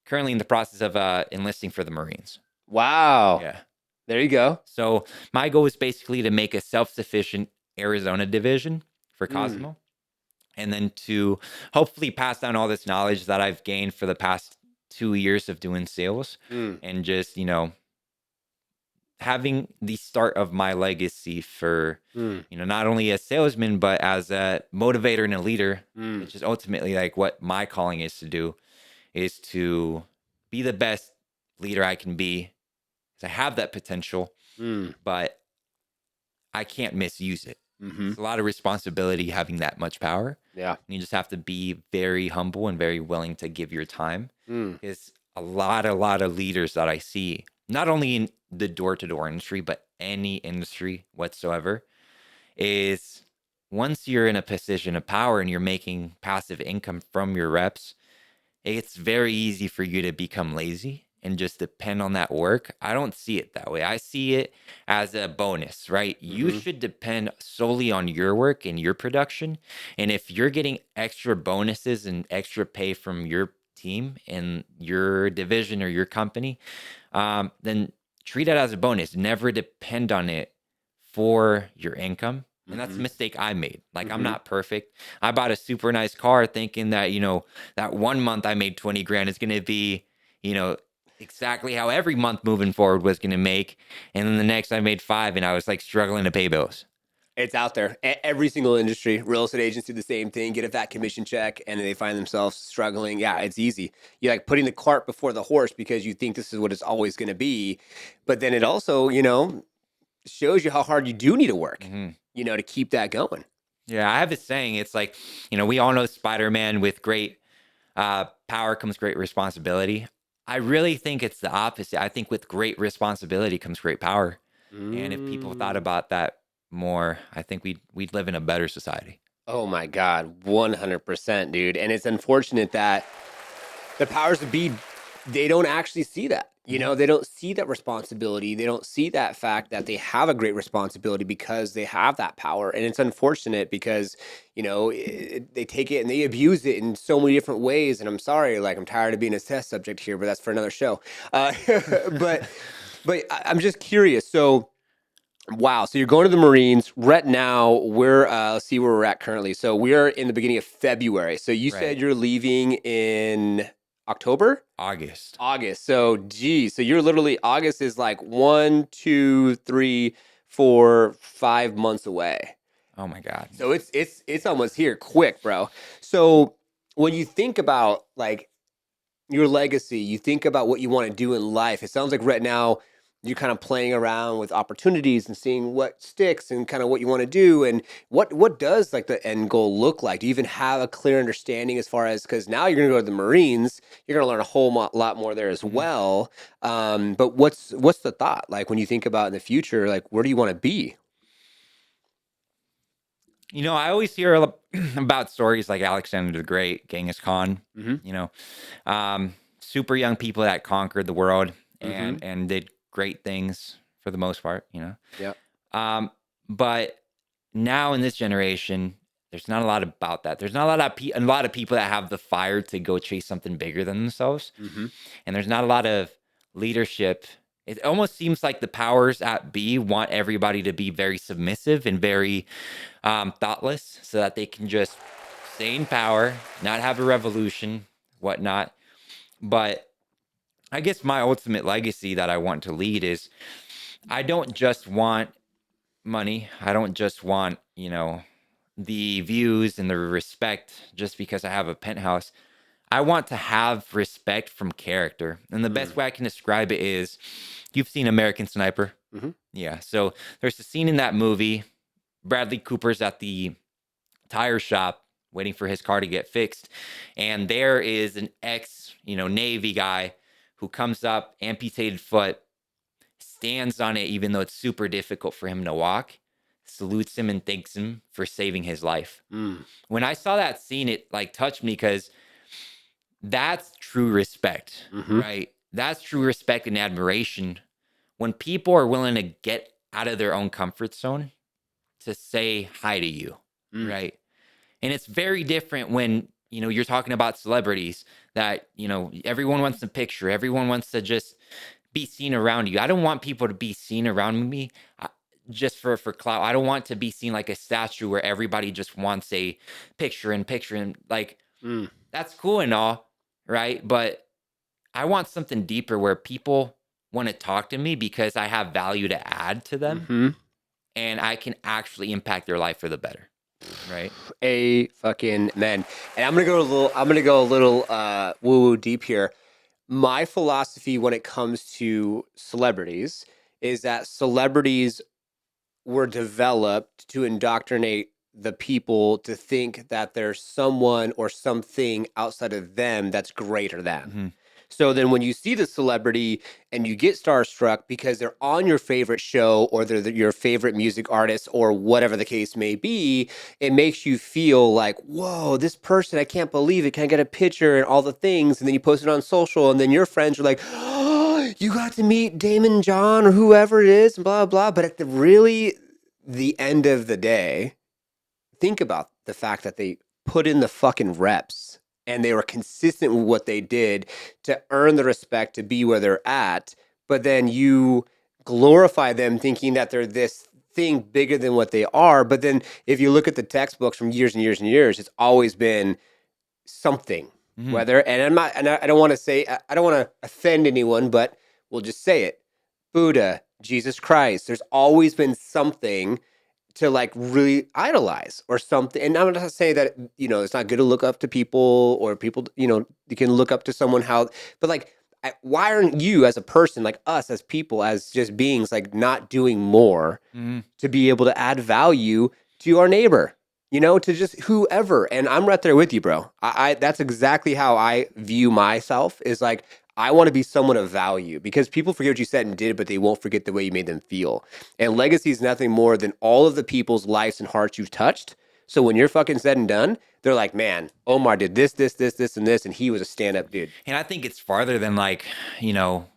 [SPEAKER 1] currently in the process of enlisting for the Marines.
[SPEAKER 2] Wow.
[SPEAKER 1] Yeah.
[SPEAKER 2] There you go.
[SPEAKER 1] So my goal is basically to make a self-sufficient Arizona division for
[SPEAKER 2] Mm.
[SPEAKER 1] Cosmo, and then to hopefully pass down all this knowledge that I've gained for the past 2 years of doing sales,
[SPEAKER 2] Mm.
[SPEAKER 1] and just having the start of my legacy for
[SPEAKER 2] Mm.
[SPEAKER 1] not only as salesman but as a motivator and a leader,
[SPEAKER 2] Mm.
[SPEAKER 1] which is ultimately like what my calling is to do, is to be the best leader I can be. 'Cause I have that potential,
[SPEAKER 2] Mm.
[SPEAKER 1] but I can't misuse it.
[SPEAKER 2] Mm-hmm.
[SPEAKER 1] It's a lot of responsibility having that much power.
[SPEAKER 2] Yeah.
[SPEAKER 1] And you just have to be very humble and very willing to give your time.
[SPEAKER 2] Mm.
[SPEAKER 1] Because a lot of leaders that I see, not only in the door-to-door industry, but any industry whatsoever, is once you're in a position of power and you're making passive income from your reps, it's very easy for you to become lazy and just depend on that work. I don't see it that way. I see it as a bonus, right? You
[SPEAKER 2] Mm-hmm.
[SPEAKER 1] should depend solely on your work and your production. And if you're getting extra bonuses and extra pay from your team and your division or your company, then treat it as a bonus. Never depend on it for your income. And that's a
[SPEAKER 2] Mm-hmm.
[SPEAKER 1] mistake I made. Like, I'm
[SPEAKER 2] Mm-hmm.
[SPEAKER 1] not perfect. I bought a super nice car thinking that, that 1 month I made 20 grand is going to be, exactly how every month moving forward was going to make. And then the next I made 5 and I was like struggling to pay bills.
[SPEAKER 2] It's out there. Every single industry, real estate agents do the same thing. Get a fat commission check, and then they find themselves struggling. Yeah, it's easy. You're like putting the cart before the horse because you think this is what it's always going to be, but then it also, shows you how hard you do need to work,
[SPEAKER 1] Hmm.
[SPEAKER 2] to keep that going.
[SPEAKER 1] Yeah, I have this saying. It's like, we all know Spider-Man, with great power comes great responsibility. I really think it's the opposite. I think with great responsibility comes great power. And if people thought
[SPEAKER 2] Mm.
[SPEAKER 1] about that more, I think we'd live in a better society.
[SPEAKER 2] Oh my God, 100%, dude. And it's unfortunate that the powers that be, they don't actually see that.
[SPEAKER 1] Mhm.
[SPEAKER 2] They don't see that responsibility. They don't see that fact that they have a great responsibility because they have that power. And it's unfortunate because, they take it and they abuse it in so many different ways. And I'm sorry, like, I'm tired of being a test subject here, but that's for another show. But, I'm just curious. So, wow. So you're going to the Marines right now. Let's see where we're at currently. So we're in the beginning of February. So you said
[SPEAKER 1] Right.
[SPEAKER 2] you're leaving in October?
[SPEAKER 1] August.
[SPEAKER 2] August. So, geez. So you're literally, August is like 1, 2, 3, 4, 5 months away.
[SPEAKER 1] Oh my God.
[SPEAKER 2] So it's almost here quick, bro. So when you think about like your legacy, you think about what you want to do in life. It sounds like right now you're kind of playing around with opportunities and seeing what sticks and kind of what you want to do. And what does like the end goal look like? Do you even have a clear understanding as far as, because now you're going to go to the Marines, you're going to learn a whole lot more there as
[SPEAKER 1] Mhm.
[SPEAKER 2] well. But what's the thought like when you think about in the future? Like, where do you want to be?
[SPEAKER 1] I always hear about stories like Alexander the Great, Genghis Khan,
[SPEAKER 2] Mm-hmm.
[SPEAKER 1] you know, super young people that conquered the world
[SPEAKER 2] Mm-hmm.
[SPEAKER 1] and did great things for the most part.
[SPEAKER 2] Yeah.
[SPEAKER 1] Um, but now in this generation, there's not a lot about that. There's not a lot of people that have the fire to go chase something bigger than themselves,
[SPEAKER 2] Mm-hmm.
[SPEAKER 1] and there's not a lot of leadership. It almost seems like the powers at be want everybody to be very submissive and very thoughtless, so that they can just stay in power, not have a revolution, whatnot. But I guess my ultimate legacy that I want to lead is, I don't just want money. I don't just want, the views and the respect just because I have a penthouse. I want to have respect from character. And the best way I can describe it is, you've seen American Sniper.
[SPEAKER 2] Mm-hmm.
[SPEAKER 1] Yeah. So there's a scene in that movie. Bradley Cooper's at the tire shop waiting for his car to get fixed. And there is an ex, Navy guy who comes up, amputated foot, stands on it, even though it's super difficult for him to walk, salutes him and thanks him for saving his life.
[SPEAKER 2] Mm.
[SPEAKER 1] When I saw that scene, it like touched me, because that's true respect,
[SPEAKER 2] Mm-hmm.
[SPEAKER 1] right? That's true respect and admiration. When people are willing to get out of their own comfort zone to say hi to you,
[SPEAKER 2] Mm.
[SPEAKER 1] right? And it's very different when, you're talking about celebrities that, everyone wants a picture, everyone wants to just be seen around you. I don't want people to be seen around me just for clout. I don't want to be seen like a statue where everybody just wants a picture and like,
[SPEAKER 2] Mm.
[SPEAKER 1] that's cool and all, right? But I want something deeper where people want to talk to me because I have value to add to them,
[SPEAKER 2] Mm-hmm.
[SPEAKER 1] and I can actually impact their life for the better, right?
[SPEAKER 2] A fucking man. And I'm gonna go a little woo woo deep here. My philosophy when it comes to celebrities is that celebrities were developed to indoctrinate the people to think that there's someone or something outside of them that's greater than.
[SPEAKER 1] Hmm.
[SPEAKER 2] So then when you see the celebrity and you get starstruck because they're on your favorite show or they're your favorite music artist or whatever the case may be, it makes you feel like, whoa, this person, I can't believe it. Can I get a picture and all the things? And then you post it on social and then your friends are like, oh, you got to meet Damon John or whoever it is and blah, blah. But at the end of the day, think about the fact that they put in the fucking reps and they were consistent with what they did to earn the respect to be where they're at. But then you glorify them thinking that they're this thing bigger than what they are. But then if you look at the textbooks from years and years and years, it's always been something.
[SPEAKER 1] Hmm.
[SPEAKER 2] Whether, and I'm not, and I don't want to say, I don't want to offend anyone, but we'll just say it. Buddha, Jesus Christ, there's always been something to like really idolize or something. And I'm not saying that, you know, it's not good to look up to people or people, you know, you can look up to someone how, but like, why aren't you as a person, like us as people, as just beings, like not doing more to be able to add value to our neighbor, you know, to just whoever. And I'm right there with you, bro. I that's exactly how I view myself is like, I want to be someone of value because people forget what you said and did, but they won't forget the way you made them feel. And legacy is nothing more than all of the people's lives and hearts you've touched. So when you're fucking said and done, they're like, man, Omar did this, and this, and he was a stand-up dude.
[SPEAKER 1] And I think it's farther than like, you know,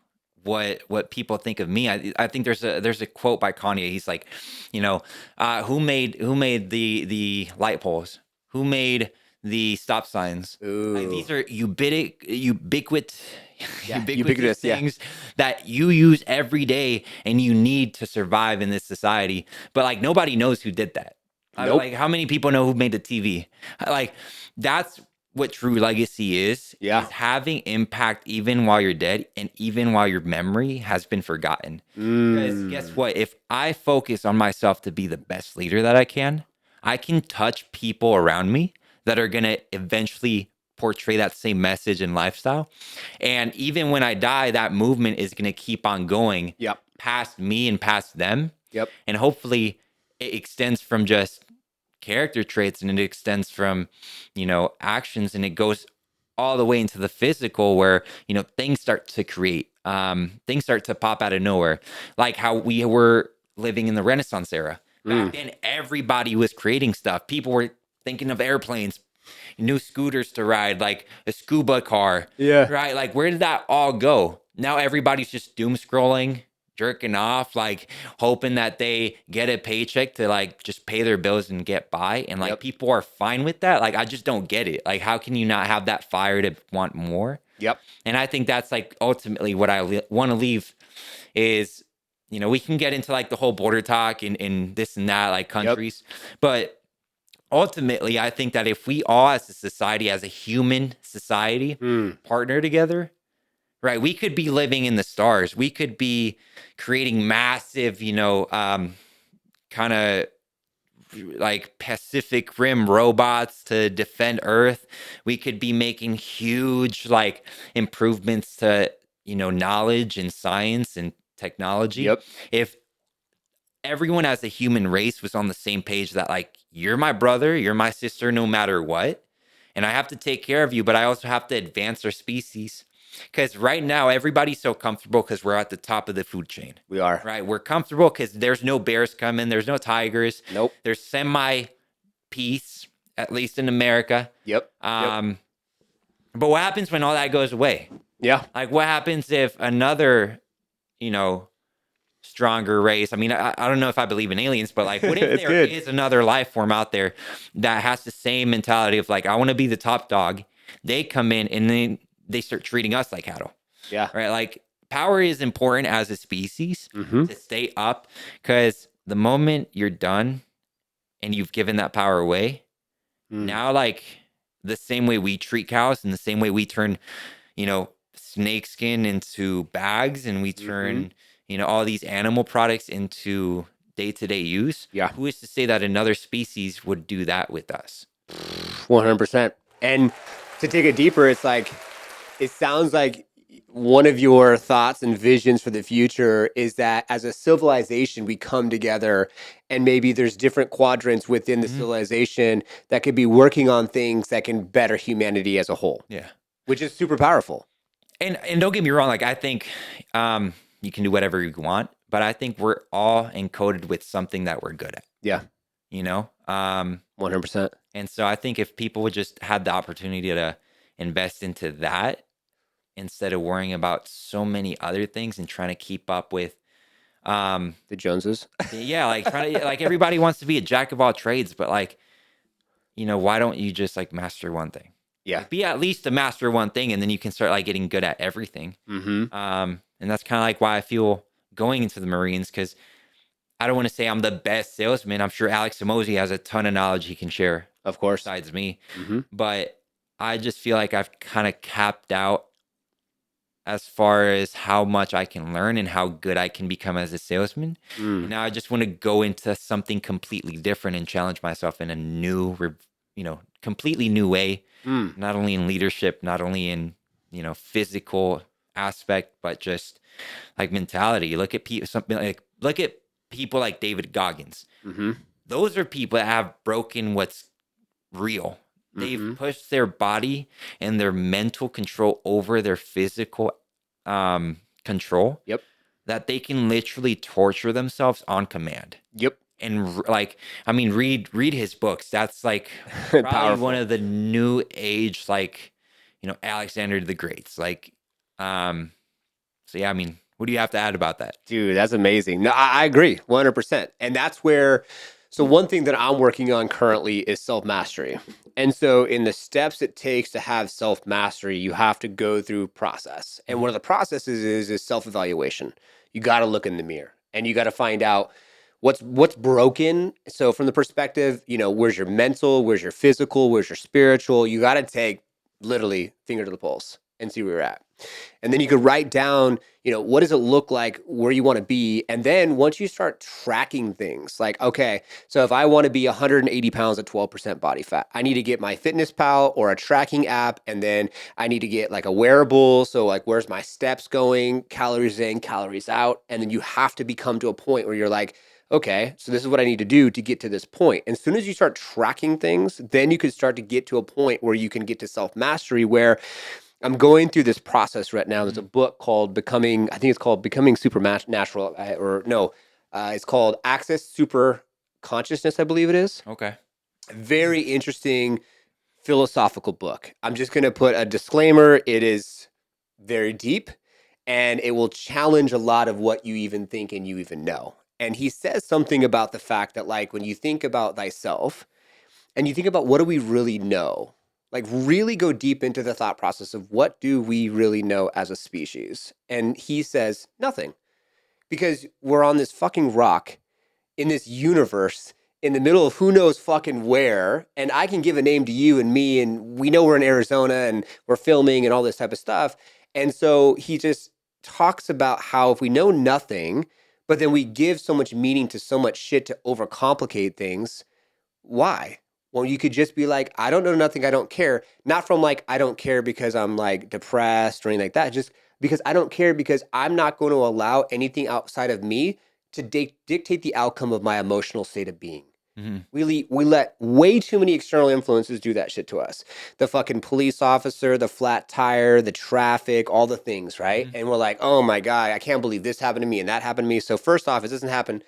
[SPEAKER 1] what people think of me. I think there's a quote by Kanye. He's like, you know, who made the light poles? Who made the stop signs? Like, these
[SPEAKER 2] Ooh.
[SPEAKER 1] are ubiquitous
[SPEAKER 2] Yeah, ubiquitous, yeah.
[SPEAKER 1] things that you use every day and you need to survive in this society. But like nobody knows who did that.
[SPEAKER 2] Nope.
[SPEAKER 1] Like how many people know who made the TV? Like that's what true legacy is having impact even while you're dead and even while your memory has been forgotten. Because guess what? If I focus on myself to be the best leader that I can touch people around me that are going to eventually portray that same message and lifestyle. And even when I die, that movement is going to keep on going past me and past them.
[SPEAKER 2] Yep.
[SPEAKER 1] And hopefully it extends from just character traits and it extends from, you know, actions, and it goes all the way into the physical where, you know, things start to create, things start to pop out of nowhere, like how we were living in the Renaissance era. Back then, everybody was creating stuff. People were thinking of airplanes, new scooters to ride, like a scuba car.
[SPEAKER 2] Yeah.
[SPEAKER 1] Right? Like, where did that all go? Now everybody's just doom scrolling, jerking off, like hoping that they get a paycheck to like just pay their bills and get by. And like people are fine with that. Like, I just don't get it. Like, how can you not have that fire to want more?
[SPEAKER 2] Yep.
[SPEAKER 1] And I think that's like ultimately what I want to leave is, you know, we can get into like the whole border talk and this and that, like countries, but ultimately, I think that if we all as a society, as a human society, partner together, right, we could be living in the stars. We could be creating massive, you know, kind of like Pacific Rim robots to defend Earth. We could be making huge like improvements to, you know, knowledge and science and technology.
[SPEAKER 2] Yep.
[SPEAKER 1] If everyone as a human race was on the same page that like, you're my brother, you're my sister, no matter what. And I have to take care of you, but I also have to advance our species. Because right now, everybody's so comfortable because we're at the top of the food chain.
[SPEAKER 2] We are.
[SPEAKER 1] Right? We're comfortable because there's no bears coming. There's no tigers.
[SPEAKER 2] Nope.
[SPEAKER 1] There's semi-peace, at least in America.
[SPEAKER 2] Yep.
[SPEAKER 1] But what happens when all that goes away?
[SPEAKER 2] Yeah.
[SPEAKER 1] Like, what happens if another, you know, stronger race? I mean, I don't know if I believe in aliens, but like, what if there is another life form out there that has the same mentality of like, I want to be the top dog. They come in and then they start treating us like cattle.
[SPEAKER 2] Yeah.
[SPEAKER 1] Right. Like, power is important as a species to stay up, because the moment you're done and you've given that power away, now like the same way we treat cows and the same way we turn, you know, snake skin into bags and we turn, you know, all these animal products into day-to-day use.
[SPEAKER 2] Yeah.
[SPEAKER 1] Who is to say that another species would do that with us?
[SPEAKER 2] 100%. And to take it deeper, it's like, it sounds like one of your thoughts and visions for the future is that as a civilization, we come together and maybe there's different quadrants within the civilization that could be working on things that can better humanity as a whole.
[SPEAKER 1] Yeah.
[SPEAKER 2] Which is super powerful.
[SPEAKER 1] And don't get me wrong, like, I think you can do whatever you want, but I think we're all encoded with something that we're good at.
[SPEAKER 2] Yeah.
[SPEAKER 1] You know?
[SPEAKER 2] 100%.
[SPEAKER 1] And so I think if people would just have the opportunity to invest into that instead of worrying about so many other things and trying to keep up with
[SPEAKER 2] the Joneses.
[SPEAKER 1] Yeah, like trying to, like, everybody wants to be a jack of all trades, but like, you know, why don't you just like master one thing?
[SPEAKER 2] Yeah.
[SPEAKER 1] Like, be at least a master of one thing, and then you can start like getting good at everything. And that's kind of like why I feel going into the Marines, because I don't want to say I'm the best salesman. I'm sure Alex Samosi has a ton of knowledge he can share,
[SPEAKER 2] of course,
[SPEAKER 1] besides me. But I just feel like I've kind of capped out as far as how much I can learn and how good I can become as a salesman. And
[SPEAKER 2] Mm.
[SPEAKER 1] now I just want to go into something completely different and challenge myself in a new, completely new way,
[SPEAKER 2] Mm.
[SPEAKER 1] not only in leadership, not only in, physical aspect, but just like mentality. Look at people, something like, look at people like David Goggins.
[SPEAKER 2] Mm-hmm.
[SPEAKER 1] Those are people that have broken what's real. They've
[SPEAKER 2] Mm-hmm.
[SPEAKER 1] pushed their body and their mental control over their physical control,
[SPEAKER 2] Yep.
[SPEAKER 1] that they can literally torture themselves on command.
[SPEAKER 2] Yep.
[SPEAKER 1] And like, I mean, read his books. That's like probably one
[SPEAKER 2] Powerful.
[SPEAKER 1] of the new age, like, Alexander the Greats. Like, so yeah, I mean, what do you have to add about that?
[SPEAKER 2] Dude, that's amazing. No, I agree 100%. And that's where, so one thing that I'm working on currently is self mastery. And so, in the steps it takes to have self mastery, you have to go through process. And one of the processes is self evaluation. You got to look in the mirror and you got to find out what's broken. So, from the perspective, where's your mental, where's your physical, where's your spiritual, you got to take literally finger to the pulse and see where you're at. And then you could write down, what does it look like where you want to be? And then once you start tracking things like, okay, so if I want to be 180 pounds at 12% body fat, I need to get my Fitness Pal or a tracking app. And then I need to get like a wearable. So like, where's my steps going, calories in, calories out. And then you have to become to a point where you're like, okay, so this is what I need to do to get to this point. And as soon as you start tracking things, then you can start to get to a point where you can get to self-mastery, where I'm going through this process right now. There's a book called Becoming, I think it's called Becoming Supernatural, or no, it's called Access Super Consciousness, I believe it is.
[SPEAKER 1] Okay.
[SPEAKER 2] Very interesting philosophical book. I'm just going to put a disclaimer. It is very deep and it will challenge a lot of what you even think and you even know. And he says something about the fact that, like, when you think about thyself and you think about what do we really know, like really go deep into the thought process of what do we really know as a species. And he says nothing, because we're on this fucking rock in this universe in the middle of who knows fucking where. And I can give a name to you and me, and we know we're in Arizona and we're filming and all this type of stuff. And so he just talks about how if we know nothing, but then we give so much meaning to so much shit to overcomplicate things, why? Well, you could just be like, I don't know nothing, I don't care. Not from like, I don't care because I'm like depressed or anything like that. Just because I don't care, because I'm not going to allow anything outside of me to dictate the outcome of my emotional state of being.
[SPEAKER 1] Mm-hmm.
[SPEAKER 2] We let way too many external influences do that shit to us. The fucking police officer, the flat tire, the traffic, all the things, right?
[SPEAKER 1] Mm-hmm.
[SPEAKER 2] And we're like, oh my God, I can't believe this happened to me and that happened to me. So first off, it doesn't happen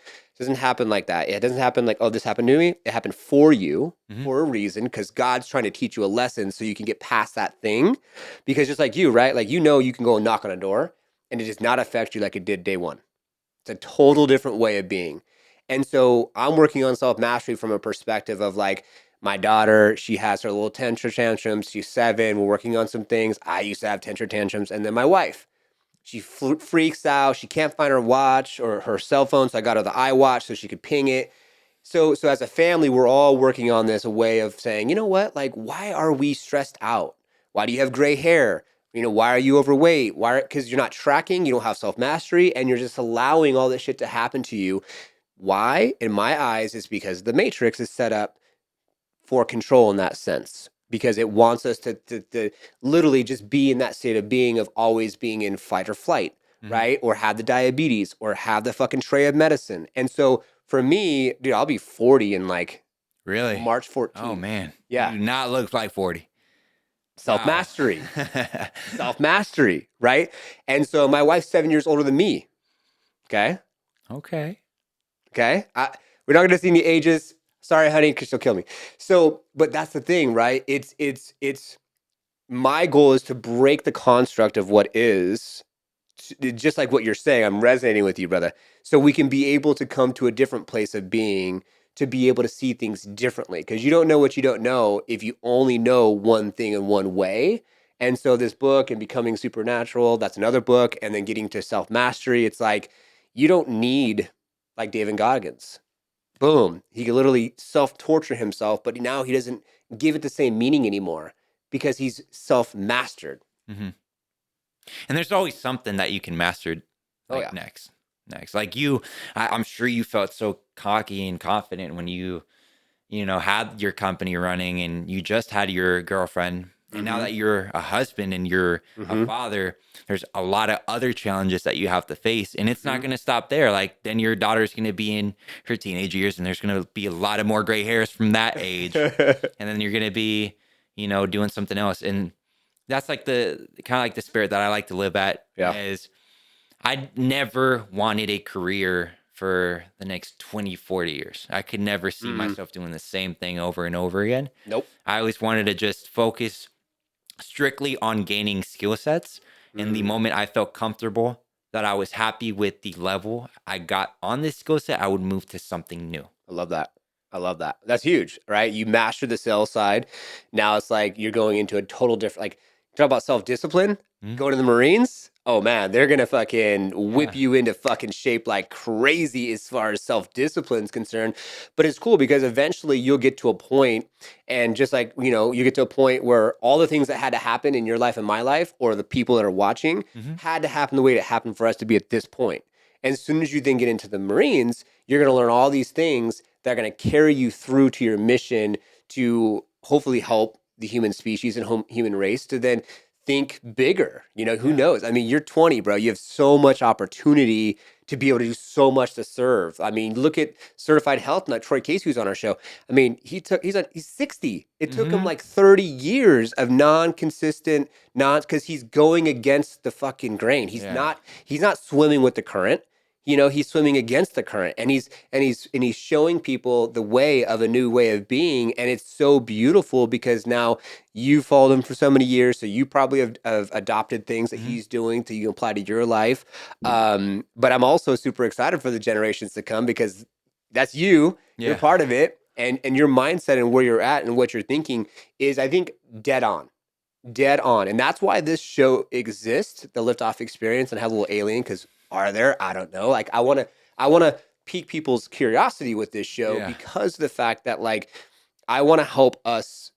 [SPEAKER 2] like that. It doesn't happen like, oh, this happened to me. It happened for you for a reason, because God's trying to teach you a lesson so you can get past that thing. Because just like you, right? Like, you can go and knock on a door and it does not affect you like it did day one. It's a total different way of being. And so I'm working on self-mastery from a perspective of like, my daughter, she has her little tantrum tantrums. She's 7. We're working on some things. I used to have tantrum tantrums. And then my wife, she freaks out. She can't find her watch or her cell phone. So I got her the iWatch so she could ping it. So as a family, we're all working on this, a way of saying, you know what? Like, why are we stressed out? Why do you have gray hair? Why are you overweight? Why? Because you're not tracking, you don't have self-mastery, and you're just allowing all this shit to happen to you. Why? In my eyes, is because the Matrix is set up for control in that sense, because it wants us to literally just be in that state of being, of always being in fight or flight, right? Or have the diabetes or have the fucking tray of medicine. And so for me, dude, I'll be 40 in like
[SPEAKER 1] Really?
[SPEAKER 2] March 14th.
[SPEAKER 1] Oh man.
[SPEAKER 2] Yeah.
[SPEAKER 1] You do not look like 40.
[SPEAKER 2] Self-mastery.
[SPEAKER 1] Wow.
[SPEAKER 2] Self-mastery, right? And so my wife's 7 years older than me. Okay.
[SPEAKER 1] Okay.
[SPEAKER 2] Okay. We're not going to see any ages. Sorry, honey, because she'll kill me. So, but that's the thing, right? It's my goal is to break the construct of what is, just like what you're saying. I'm resonating with you, brother. So we can be able to come to a different place of being, to be able to see things differently. Because you don't know what you don't know if you only know one thing in one way. And so this book and Becoming Supernatural, that's another book. And then getting to self-mastery, it's like, you don't need like David Goggins. Boom. He can literally self-torture himself, but now he doesn't give it the same meaning anymore because he's self-mastered.
[SPEAKER 1] Mm-hmm. And there's always something that you can master,
[SPEAKER 2] Oh
[SPEAKER 1] like
[SPEAKER 2] yeah.
[SPEAKER 1] next. Like I'm sure you felt so cocky and confident when you had your company running and you just had your girlfriend. And now
[SPEAKER 2] Mm-hmm.
[SPEAKER 1] that you're a husband and you're a
[SPEAKER 2] Mm-hmm.
[SPEAKER 1] father, there's a lot of other challenges that you have to face. And it's not
[SPEAKER 2] Mm-hmm.
[SPEAKER 1] going to stop there. Like, then your daughter's going to be in her teenage years and there's going to be a lot of more gray hairs from that age. And then you're going to be, doing something else. And that's like the kind of like the spirit that I like to live at.
[SPEAKER 2] Yeah.
[SPEAKER 1] Is I never wanted a career for the next 20, 40 years. I could never see
[SPEAKER 2] Mm.
[SPEAKER 1] myself doing the same thing over and over again.
[SPEAKER 2] Nope.
[SPEAKER 1] I always wanted to just focus strictly on gaining skill sets. And the
[SPEAKER 2] Mm.
[SPEAKER 1] moment I felt comfortable, that I was happy with the level I got on this skill set, I would move to something new.
[SPEAKER 2] I love that. I love that. That's huge, right? You master the sales side. Now it's like you're going into a total different, like, talk about self discipline,
[SPEAKER 1] Mhm.
[SPEAKER 2] going to the Marines. Oh man, they're going to fucking whip
[SPEAKER 1] Yeah.
[SPEAKER 2] you into fucking shape like crazy as far as self discipline is concerned. But it's cool because eventually you'll get to a point, and just like, you get to a point where all the things that had to happen in your life and my life, or the people that are watching,
[SPEAKER 1] Mhm.
[SPEAKER 2] had to happen the way it happened for us to be at this point. And as soon as you then get into the Marines, you're going to learn all these things that are going to carry you through to your mission to hopefully help the human species and human race to then think bigger. Who
[SPEAKER 1] Yeah.
[SPEAKER 2] knows? I mean, you're 20, bro. You have so much opportunity to be able to do so much to serve. I mean, look at Certified Health Nut, Troy Casey, who's on our show. I mean, he's 60. It took him
[SPEAKER 1] Mhm.
[SPEAKER 2] like 30 years of non-consistent, because he's going against the fucking grain.
[SPEAKER 1] Yeah.
[SPEAKER 2] He's not swimming with the current. He's swimming against the current, and he's showing people the way of a new way of being. And it's so beautiful because now you followed him for so many years, so you probably have adopted things that
[SPEAKER 1] Mhm.
[SPEAKER 2] he's doing to you apply to your life. But I'm also super excited for the generations to come, because that's you're
[SPEAKER 1] Yeah.
[SPEAKER 2] part of it, and your mindset and where you're at and what you're thinking is, I think, dead on. Dead on. And that's why this show exists, the Liftoff Experience, and have a little alien, because are there? I don't know. Like, I wanna pique people's curiosity with this show,
[SPEAKER 1] Yeah.
[SPEAKER 2] because of the fact that, like, I want to help us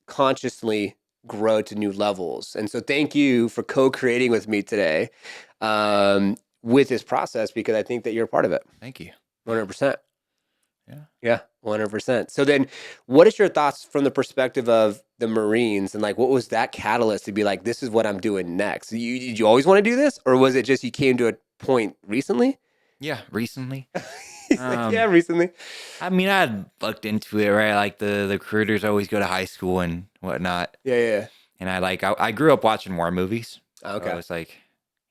[SPEAKER 2] consciously grow to new levels. And so thank you for co-creating with me today, with this process, because I think that you're a part of it.
[SPEAKER 1] Thank you.
[SPEAKER 2] 100%.
[SPEAKER 1] Yeah.
[SPEAKER 2] Yeah, 100%. So then, what is your thoughts from the perspective of the Marines, and like, what was that catalyst to be like, this is what I'm doing next? Did you always want to do this, or was it just you came to a point recently?
[SPEAKER 1] Yeah. Recently.
[SPEAKER 2] He's like, yeah, recently.
[SPEAKER 1] I mean, I had looked into it, right? Like the recruiters always go to high school and whatnot.
[SPEAKER 2] Yeah, yeah.
[SPEAKER 1] And I grew up watching war movies. So
[SPEAKER 2] Okay.
[SPEAKER 1] it was like,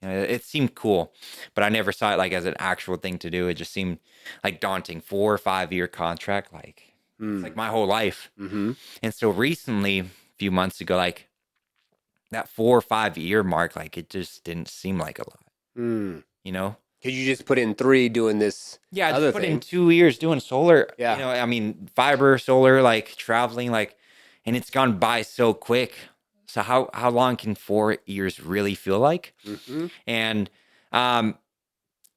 [SPEAKER 1] it seemed cool, but I never saw it like as an actual thing to do. It just seemed like daunting. 4 or 5 year contract, like it's like my whole life.
[SPEAKER 2] Mm-hmm.
[SPEAKER 1] And so recently, a few months ago, like that 4 or 5 year mark, like it just didn't seem like a lot, you know?
[SPEAKER 2] Because you just put in 3 doing this
[SPEAKER 1] Yeah, I
[SPEAKER 2] other
[SPEAKER 1] just put in
[SPEAKER 2] thing.
[SPEAKER 1] 2 years doing solar.
[SPEAKER 2] Yeah.
[SPEAKER 1] I mean, fiber, solar, like traveling, like, and it's gone by so quick. So how long can 4 years really feel like?
[SPEAKER 2] Mm-hmm.
[SPEAKER 1] And um,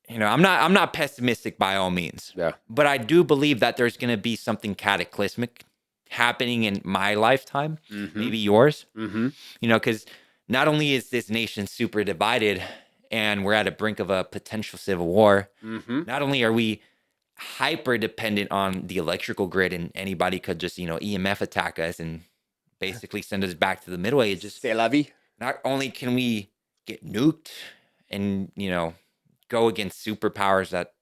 [SPEAKER 1] I'm not pessimistic by all means,
[SPEAKER 2] Yeah.
[SPEAKER 1] but I do believe that there's gonna be something cataclysmic happening in my lifetime,
[SPEAKER 2] Mm-hmm.
[SPEAKER 1] maybe yours.
[SPEAKER 2] Mm-hmm.
[SPEAKER 1] Because not only is this nation super divided and we're at a brink of a potential civil war,
[SPEAKER 2] Mm-hmm.
[SPEAKER 1] not only are we hyper dependent on the electrical grid and anybody could just, EMF attack us and basically send us back to the Middle Ages.
[SPEAKER 2] C'est la vie.
[SPEAKER 1] Not only can we get nuked and, go against superpowers that,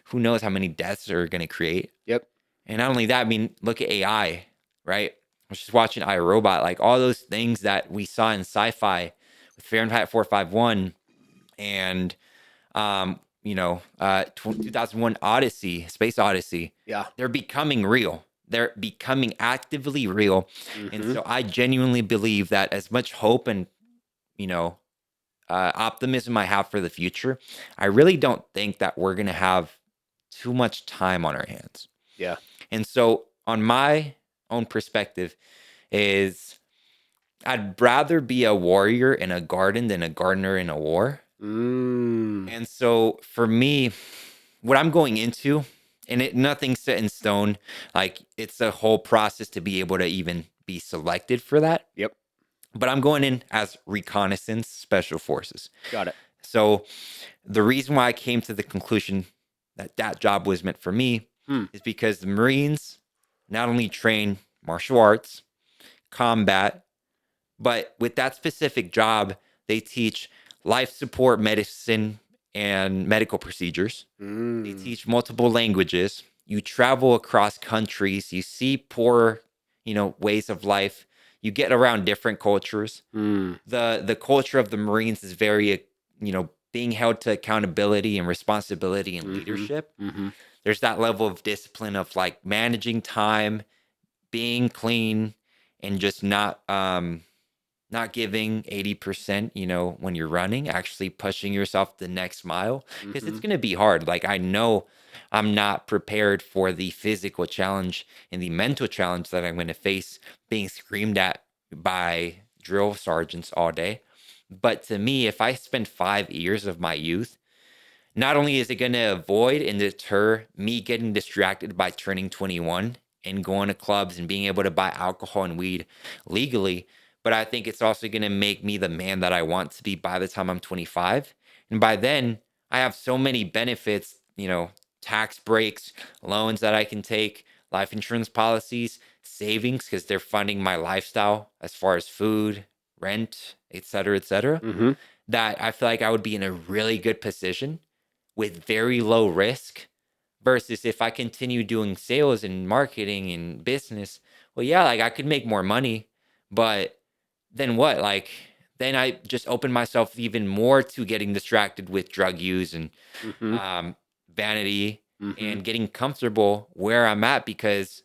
[SPEAKER 1] who knows how many deaths are going to create.
[SPEAKER 2] Yep.
[SPEAKER 1] And not only that, I mean, look at AI, right? I was just watching iRobot, like all those things that we saw in sci-fi with Fahrenheit 451 and 2001 Odyssey, Space Odyssey.
[SPEAKER 2] Yeah.
[SPEAKER 1] They're becoming real. They're becoming actively real. And
[SPEAKER 2] Mm-hmm.
[SPEAKER 1] so I genuinely believe that as much hope and, optimism I have for the future, I really don't think that we're going to have too much time on our hands.
[SPEAKER 2] Yeah.
[SPEAKER 1] And so on my own perspective is I'd rather be a warrior in a garden than a gardener in a war. And so for me, what I'm going into, and nothing's set in stone, like it's a whole process to be able to even be selected for that.
[SPEAKER 2] Yep.
[SPEAKER 1] but I'm going in as reconnaissance special forces.
[SPEAKER 2] Got it.
[SPEAKER 1] So the reason why I came to the conclusion that that job was meant for me
[SPEAKER 2] Hmm.
[SPEAKER 1] is because the Marines not only train martial arts, combat, but with that specific job, they teach life support medicine and medical procedures. They
[SPEAKER 2] Mm.
[SPEAKER 1] teach multiple languages. You travel across countries. You see poor, ways of life. You get around different cultures.
[SPEAKER 2] Mm.
[SPEAKER 1] The culture of the Marines is very, being held to accountability and responsibility and
[SPEAKER 2] Mm-hmm.
[SPEAKER 1] leadership.
[SPEAKER 2] Mm-hmm.
[SPEAKER 1] There's that level of discipline of like managing time, being clean, and just not giving 80%, when you're running, actually pushing yourself the next mile, because
[SPEAKER 2] Mm-hmm.
[SPEAKER 1] it's going to be hard. Like, I know I'm not prepared for the physical challenge and the mental challenge that I'm going to face being screamed at by drill sergeants all day. But to me, if I spend 5 years of my youth, not only is it going to avoid and deter me getting distracted by turning 21 and going to clubs and being able to buy alcohol and weed legally, but I think it's also going to make me the man that I want to be by the time I'm 25. And by then, I have so many benefits, tax breaks, loans that I can take, life insurance policies, savings because they're funding my lifestyle as far as food, rent, et cetera,
[SPEAKER 2] Mm-hmm.
[SPEAKER 1] that I feel like I would be in a really good position with very low risk versus if I continue doing sales and marketing and business, well, yeah, like I could make more money, but then what? Like, then I just open myself even more to getting distracted with drug use and
[SPEAKER 2] Mm-hmm.
[SPEAKER 1] um, vanity
[SPEAKER 2] Mm-hmm.
[SPEAKER 1] and getting comfortable where I'm at because,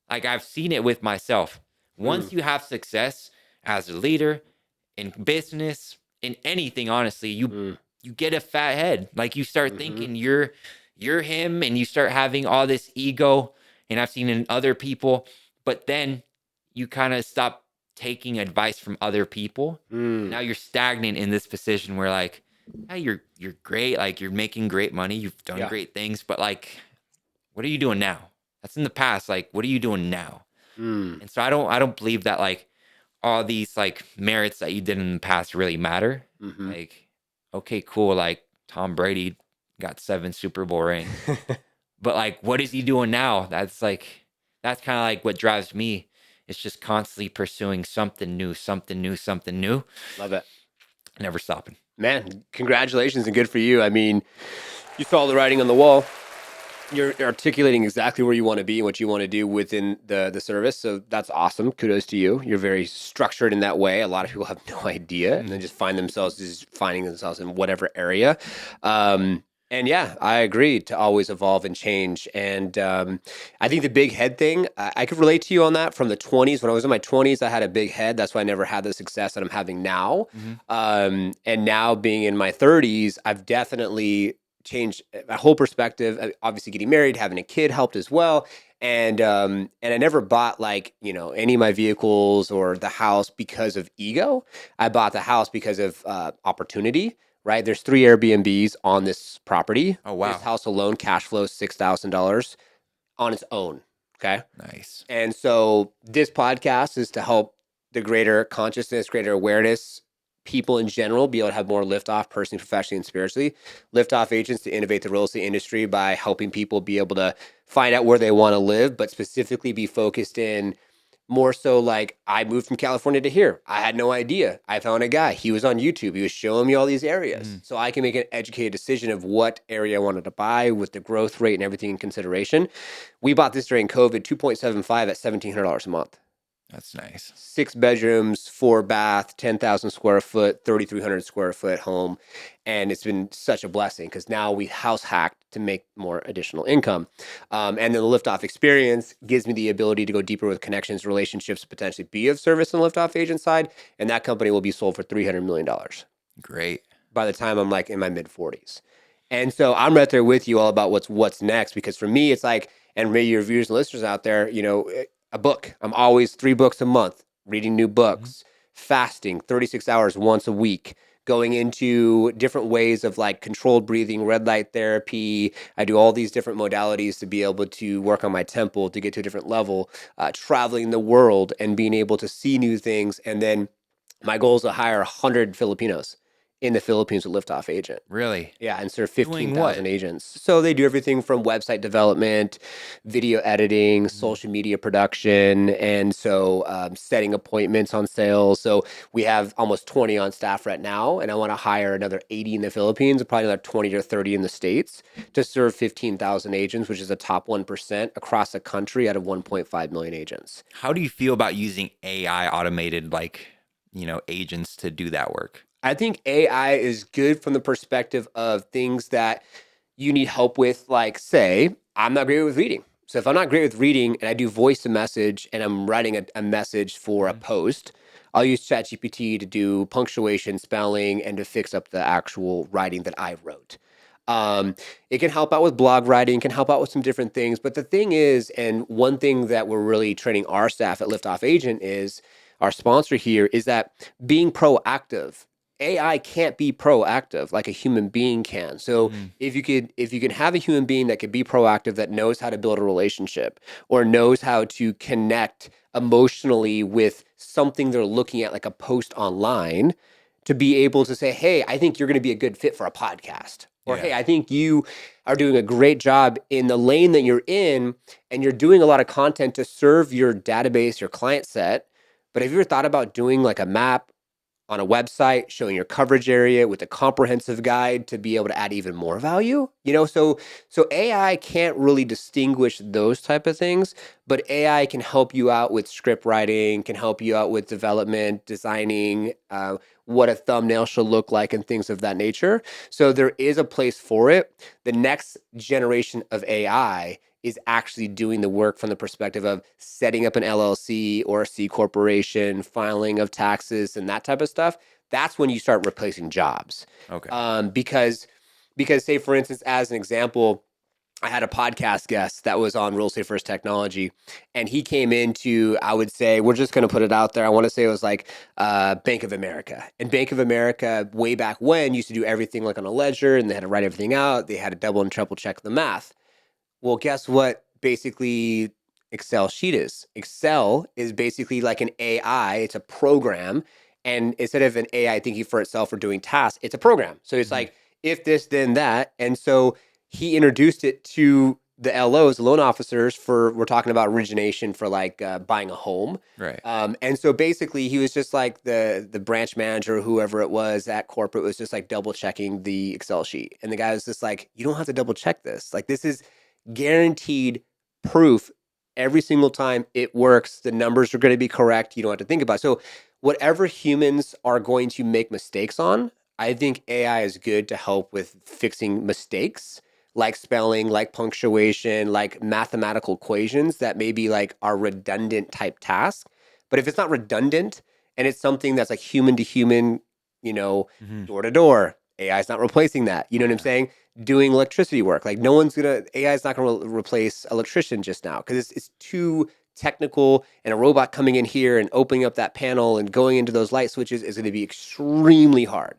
[SPEAKER 1] like, I've seen it with myself.
[SPEAKER 2] Mm.
[SPEAKER 1] Once you have success as a leader in business, in anything, honestly,
[SPEAKER 2] Mm.
[SPEAKER 1] you get a fat head. Like you start
[SPEAKER 2] Mm-hmm.
[SPEAKER 1] thinking you're him and you start having all this ego. And I've seen in other people, but then you kind of stop taking advice from other people. And
[SPEAKER 2] Mm.
[SPEAKER 1] now you're stagnant in this position where like, hey, you're great, like you're making great money, you've done
[SPEAKER 2] Yeah.
[SPEAKER 1] great things, but like, what are you doing now? That's in the past. Like, what are you doing now?
[SPEAKER 2] Mm.
[SPEAKER 1] And so I don't believe that like all these like merits that you did in the past really matter.
[SPEAKER 2] Mm-hmm.
[SPEAKER 1] Like, okay, cool. Like Tom Brady got 7 Super Bowl rings, but like, what is he doing now? That's kind of like what drives me. It's just constantly pursuing something new, something new, something new,
[SPEAKER 2] Love it.
[SPEAKER 1] never stopping.
[SPEAKER 2] Man, congratulations and good for you. I mean, you saw the writing on the wall. You're articulating exactly where you want to be and what you want to do within the service. So that's awesome. Kudos to you. You're very structured in that way. A lot of people have no idea and then just find themselves just finding themselves in whatever area. And yeah, I agree to always evolve and change. And I think the big head thing, I could relate to you on that from the 20s. When I was in my 20s, I had a big head. That's why I never had the success that I'm having now.
[SPEAKER 1] Mm-hmm.
[SPEAKER 2] And now being in my 30s, I've definitely changed my whole perspective. Obviously, getting married, having a kid helped as well. And I never bought like any of my vehicles or the house because of ego. I bought the house because of opportunity. Right, there's 3 Airbnbs on this property.
[SPEAKER 1] Oh,
[SPEAKER 2] This
[SPEAKER 1] wow.
[SPEAKER 2] house alone cash flows $6,000 on its own. Okay,
[SPEAKER 1] Nice.
[SPEAKER 2] and so this podcast is to help the greater consciousness, greater awareness, people in general be able to have more liftoff personally, professionally, and spiritually. Liftoff agents to innovate the real estate industry by helping people be able to find out where they want to live, but specifically be focused in more so like I moved from California to here. I had no idea. I found a guy. He was on YouTube. He was showing me all these areas.
[SPEAKER 1] Mm.
[SPEAKER 2] So I can make an educated decision of what area I wanted to buy with the growth rate and everything in consideration. We bought this during COVID, 2.75 at $1,700 a month.
[SPEAKER 1] That's nice.
[SPEAKER 2] 6 bedrooms, 4 bath, 10,000 square foot, 3,300 square foot home. And it's been such a blessing because now we house hacked to make more additional income. And then the liftoff experience gives me the ability to go deeper with connections, relationships, potentially be of service on the liftoff agent side. And that company will be sold for $300 million
[SPEAKER 1] Great.
[SPEAKER 2] by the time I'm like in my mid 40s. And so I'm right there with you all about what's next, because for me, it's like, and maybe your viewers and listeners out there, a book. I'm always 3 books a month, reading new
[SPEAKER 1] Mm-hmm.
[SPEAKER 2] books, fasting 36 hours once a week, going into different ways of like controlled breathing, red light therapy. I do all these different modalities to be able to work on my tempo to get to a different level, traveling the world and being able to see new things. And then My goal is to hire 100 Filipinos in the Philippines with Liftoff Agent.
[SPEAKER 1] Really?
[SPEAKER 2] Yeah, and serve
[SPEAKER 1] Doing
[SPEAKER 2] 15,000
[SPEAKER 1] what?
[SPEAKER 2] agents. So they do everything from website development, video editing,
[SPEAKER 1] Mhm.
[SPEAKER 2] social media production, and so setting appointments on sales. So we have almost 20 on staff right now, and I want to hire another 80 in the Philippines, and probably another 20 or 30 in the States to serve 15,000 agents, which is the top 1% across the country out of 1.5 million agents.
[SPEAKER 1] How do you feel about using AI automated agents to do that work?
[SPEAKER 2] I think AI is good from the perspective of things that you need help with, like, say, I'm not great with reading. So if I'm not great with reading and I do voice to message and I'm writing a message for a
[SPEAKER 1] Mhm.
[SPEAKER 2] post, I'll use ChatGPT to do punctuation, spelling, and to fix up the actual writing that I wrote. Um, it can help out with blog writing, can help out with some different things. But the thing is, and one thing that we're really training our staff at Liftoff Agent is our sponsor here is that being proactive. AI can't be proactive like a human being can. So
[SPEAKER 1] Mm.
[SPEAKER 2] if you could have a human being that could be proactive, that knows how to build a relationship or knows how to connect emotionally with something they're looking at, like a post online, to be able to say, hey, I think you're going to be a good fit for a podcast. Or,
[SPEAKER 1] Yeah.
[SPEAKER 2] hey, I think you are doing a great job in the lane that you're in, and you're doing a lot of content to serve your database, your client set. But have you ever thought about doing like a map on a website showing your coverage area with a comprehensive guide to be able to add even more value? So AI can't really distinguish those type of things, but AI can help you out with script writing, can help you out with development, designing, what a thumbnail should look like, and things of that nature. So there is a place for it. The next generation of AI is actually doing the work from the perspective of setting up an LLC or a C corporation, filing of taxes, and that type of stuff. That's when you start replacing jobs.
[SPEAKER 1] Okay.
[SPEAKER 2] Because say, for instance, as an example, I had a podcast guest that was on Real Estate First Technology, and he came into, I would say, we're just going to put it out there. I want to say it was like Bank of America. And Bank of America, way back when, used to do everything like on a ledger, and they had to write everything out. They had to double and triple check the math. Well, guess what? Basically, Excel sheet is. Excel is basically like an AI. It's a program, and instead of an AI thinking for itself or doing tasks, it's a program. So it's
[SPEAKER 1] Mhm.
[SPEAKER 2] like if this, then that. And so he introduced it to the LOs, loan officers, for we're talking about origination for like buying a home.
[SPEAKER 1] Right.
[SPEAKER 2] And so basically, he was just like the branch manager, or whoever it was at corporate, was just like double checking the Excel sheet, and the guy was just like, "You don't have to double check this. Like this is guaranteed proof every single time it works. The numbers are going to be correct. You don't have to think about it." So whatever humans are going to make mistakes on, I think AI is good to help with fixing mistakes like spelling, like punctuation, like mathematical equations that maybe like are redundant type tasks. But if it's not redundant and it's something that's like human to human, you know,
[SPEAKER 1] Mhm.
[SPEAKER 2] door to door, AI is not replacing that. You know what I'm
[SPEAKER 1] Yeah.
[SPEAKER 2] saying? Doing electricity work. Like no one's gonna AI is not gonna replace electrician just now because it's too technical, and a robot coming in here and opening up that panel and going into those light switches is going to be extremely hard.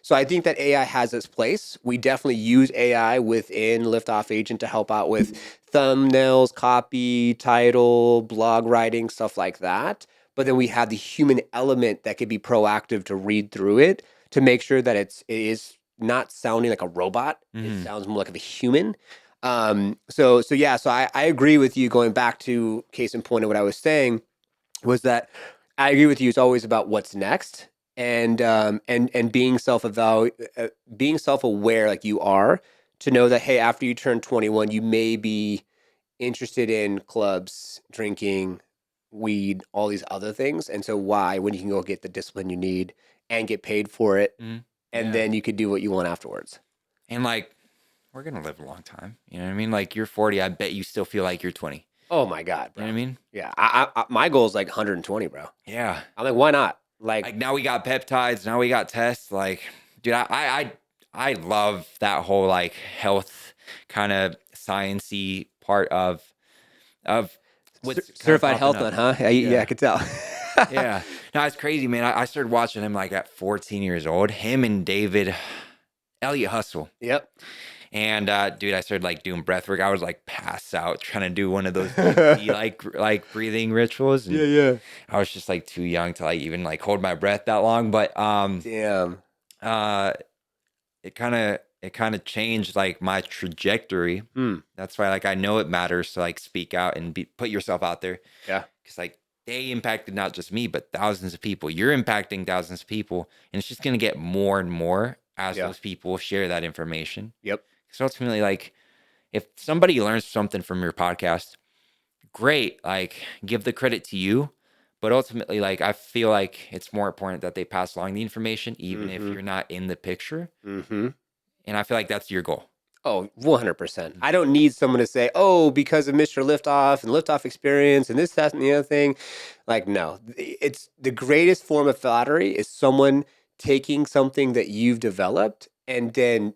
[SPEAKER 2] So I think that AI has its place. We definitely use AI within Liftoff Agent to help out with thumbnails, copy, title, blog writing, stuff like that. But then we have the human element that could be proactive to read through it to make sure that it is not sounding like a robot. It
[SPEAKER 1] Mhm.
[SPEAKER 2] sounds more like a human. So I agree with you. Going back to case in point of what I was saying was that I agree with you. It's always about what's next, and being self aware like you are, to know that, hey, after you turn 21, you may be interested in clubs, drinking, weed, all these other things. And so why, when you can go get the discipline you need and get paid for it,
[SPEAKER 1] Mhm.
[SPEAKER 2] and
[SPEAKER 1] Yeah.
[SPEAKER 2] then you could do what you want afterwards.
[SPEAKER 1] And like, we're gonna live a long time. You know what I mean? Like, you're 40. I bet you still feel like you're 20.
[SPEAKER 2] Oh my God,
[SPEAKER 1] You
[SPEAKER 2] bro.
[SPEAKER 1] know what I mean?
[SPEAKER 2] Yeah. My goal is like 120, bro.
[SPEAKER 1] Yeah.
[SPEAKER 2] I'm like, why not? Like,
[SPEAKER 1] Like now we got peptides. Now we got tests. Like, dude, I love that whole like health kind of sciencey part of what's kind of
[SPEAKER 2] certified
[SPEAKER 1] popping
[SPEAKER 2] health
[SPEAKER 1] up.
[SPEAKER 2] nut, huh? Yeah, I
[SPEAKER 1] Yeah.
[SPEAKER 2] could tell.
[SPEAKER 1] Yeah. No, it's crazy, man. I started watching him like at 14 years old. Him and David Elliot Hustle.
[SPEAKER 2] Yep.
[SPEAKER 1] And dude, I started like doing breath work. I was like pass out trying to do one of those DMT like breathing rituals, and
[SPEAKER 2] Yeah.
[SPEAKER 1] I was just like too young to like even like hold my breath that long. But
[SPEAKER 2] Damn.
[SPEAKER 1] uh it kind of changed like my trajectory.
[SPEAKER 2] Hmm.
[SPEAKER 1] That's why like I know it matters to like speak out and put yourself out there,
[SPEAKER 2] Yeah.
[SPEAKER 1] because like they impacted not just me but thousands of people. You're impacting thousands of people, and it's just going to get more and more as
[SPEAKER 2] Yeah.
[SPEAKER 1] those people share that information.
[SPEAKER 2] Yep.
[SPEAKER 1] So ultimately, like, if somebody learns something from your podcast, great, like give the credit to you. But ultimately, like, I feel like it's more important that they pass along the information even if
[SPEAKER 2] Mm-hmm.
[SPEAKER 1] you're not in the picture.
[SPEAKER 2] Mm-hmm.
[SPEAKER 1] And I feel like that's your goal.
[SPEAKER 2] Oh, 100%. I don't need someone to say, oh, because of Mr. Liftoff and Liftoff experience and this, that, and the other thing. Like, no, it's the greatest form of flattery is someone taking something that you've developed and then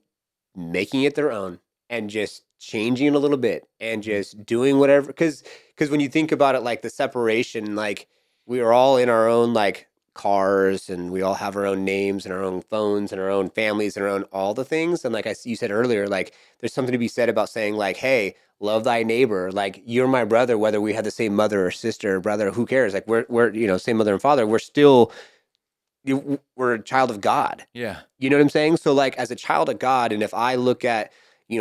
[SPEAKER 2] making it their own and just changing it a little bit and just doing whatever. Because when you think about it, like the separation, like we are all in our own like cars and we all have our own names and our own phones and our own families and our own all the things. And like you said earlier, like there's something to be said about saying like, hey, love thy neighbor. Like you're my brother, whether we had the same mother or sister or brother, who cares? Like we're same mother and father. We're still we're a child of God.
[SPEAKER 1] Yeah.
[SPEAKER 2] You know what I'm saying? So like as a child of God, and if I look at,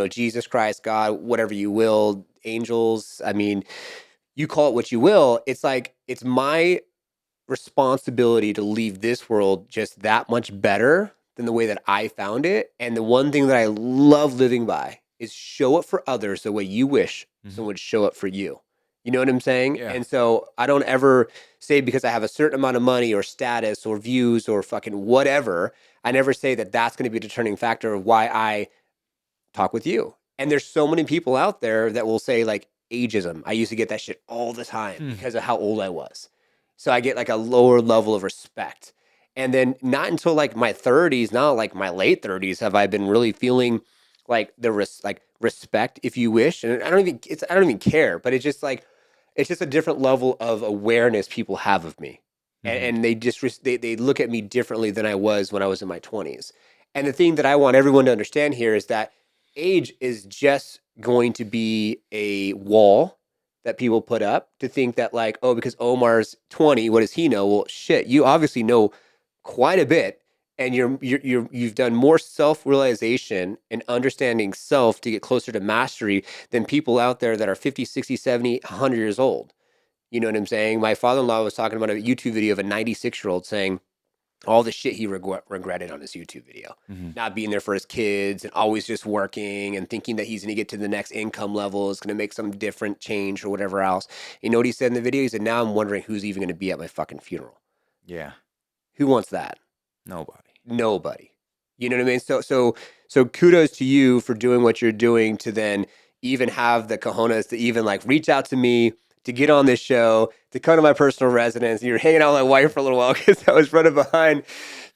[SPEAKER 2] Jesus Christ, God, whatever you will, angels, I mean, you call it what you will, it's like it's my responsibility to leave this world just that much better than the way that I found it. And the one thing that I love living by is show it for others the way you wish someone would show it for you. You know what I'm saying?
[SPEAKER 1] Yeah.
[SPEAKER 2] And so I don't ever say because I have a certain amount of money or status or views or fucking whatever, I never say that that's going to be a determining factor of why I talk with you. And there's so many people out there that will say like ageism. I used to get that shit all the time because of how old I was. So I get like a lower level of respect. And then not until like my 30s, now like my late 30s, have I been really feeling like respect, if you wish. And I don't even care, but it's just a different level of awareness people have of me. And they just they look at me differently than I was when I was in my 20s. And the thing that I want everyone to understand here is that age is just going to be a wall that people put up to think that like, oh, because Omar's 20, what does he know? Well, shit, you obviously know quite a bit, and you've done more self-realization and understanding self to get closer to mastery than people out there that are 50, 60, 70, 100 years old. You know what I'm saying? My father-in-law was talking about a YouTube video of a 96-year-old saying all the shit he regretted on his YouTube video. Not being there for his kids and always just working and thinking that he's going to get to the next income level, is going to make some different change or whatever else. You know what he said in the video? He said, now I'm wondering who's even going to be at my fucking funeral.
[SPEAKER 1] Yeah.
[SPEAKER 2] Who wants that?
[SPEAKER 1] Nobody.
[SPEAKER 2] Nobody. You know what I mean? So kudos to you for doing what you're doing to then even have the cojones to even like reach out to me to get on this show, to come to my personal residence. You're hanging out with my wife for a little while because I was running behind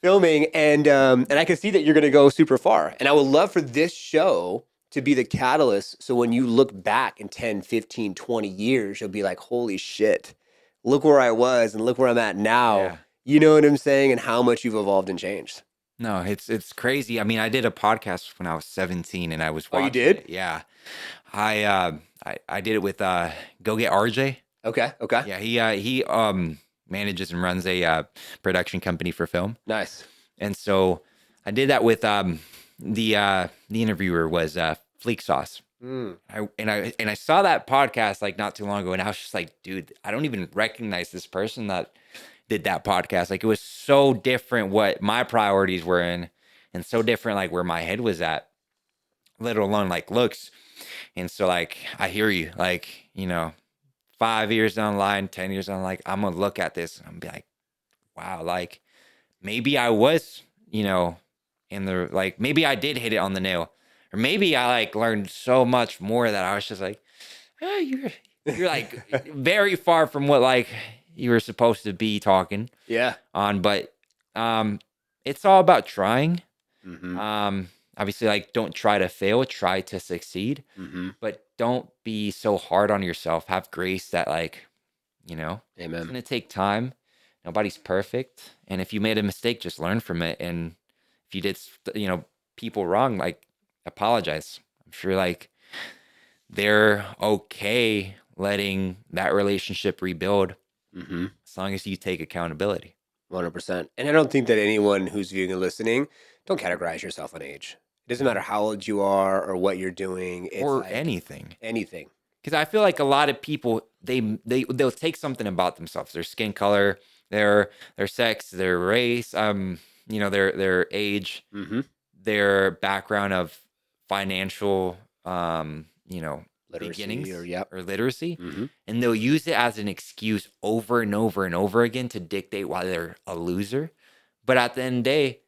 [SPEAKER 2] filming, and I can see that you're going to go super far. And I would love for this show to be the catalyst. So when you look back in 10, 15, 20 years, you'll be like, holy shit, look where I was and look where I'm at now.
[SPEAKER 1] Yeah.
[SPEAKER 2] You know what I'm saying? And how much you've evolved and changed.
[SPEAKER 1] No, it's crazy. I mean, I did a podcast when I was 17 and I was
[SPEAKER 2] Oh, you
[SPEAKER 1] watching
[SPEAKER 2] did?
[SPEAKER 1] it. Yeah. I did it with Go Get RJ.
[SPEAKER 2] Okay. Okay.
[SPEAKER 1] Yeah, he manages and runs a production company for film.
[SPEAKER 2] Nice.
[SPEAKER 1] And so I did that with the interviewer was Fleek Sauce.
[SPEAKER 2] Mm.
[SPEAKER 1] I saw that podcast like not too long ago, and I was just like, dude, I don't even recognize this person that did that podcast. Like, it was so different what my priorities were in, and so different like where my head was at, let alone like looks. And so like I hear you, like, 5 years down the line, 10 years down, like I'm gonna look at this and I'm be like, wow, like maybe I was, in the like maybe I did hit it on the nail. Or maybe I like learned so much more that I was just like, oh, you're like very far from what like you were supposed to be talking
[SPEAKER 2] Yeah.
[SPEAKER 1] on. But it's all about trying.
[SPEAKER 2] Mm-hmm.
[SPEAKER 1] Obviously, like, don't try to fail, try to succeed,
[SPEAKER 2] Mm-hmm.
[SPEAKER 1] but don't be so hard on yourself. Have grace that like, it's
[SPEAKER 2] Amen.
[SPEAKER 1] gonna take time. Nobody's perfect, and if you made a mistake, just learn from it. And if you did, people wrong, like, apologize. I'm sure like they're okay letting that relationship rebuild
[SPEAKER 2] Mm-hmm.
[SPEAKER 1] as long as you take accountability.
[SPEAKER 2] 100%. And I don't think that anyone who's viewing and listening, don't categorize yourself on age. It doesn't matter how old you are or what you're doing. It's
[SPEAKER 1] Or
[SPEAKER 2] like
[SPEAKER 1] anything.
[SPEAKER 2] anything.
[SPEAKER 1] Because I feel like a lot of people they'll take something about themselves, their skin color, their sex, their race, their age,
[SPEAKER 2] Mm-hmm.
[SPEAKER 1] their background of financial you know
[SPEAKER 2] Literacy
[SPEAKER 1] beginnings
[SPEAKER 2] or yep.
[SPEAKER 1] or literacy,
[SPEAKER 2] Mm-hmm.
[SPEAKER 1] and they'll use it as an excuse over and over and over again to dictate why they're a loser. But at the end of the day,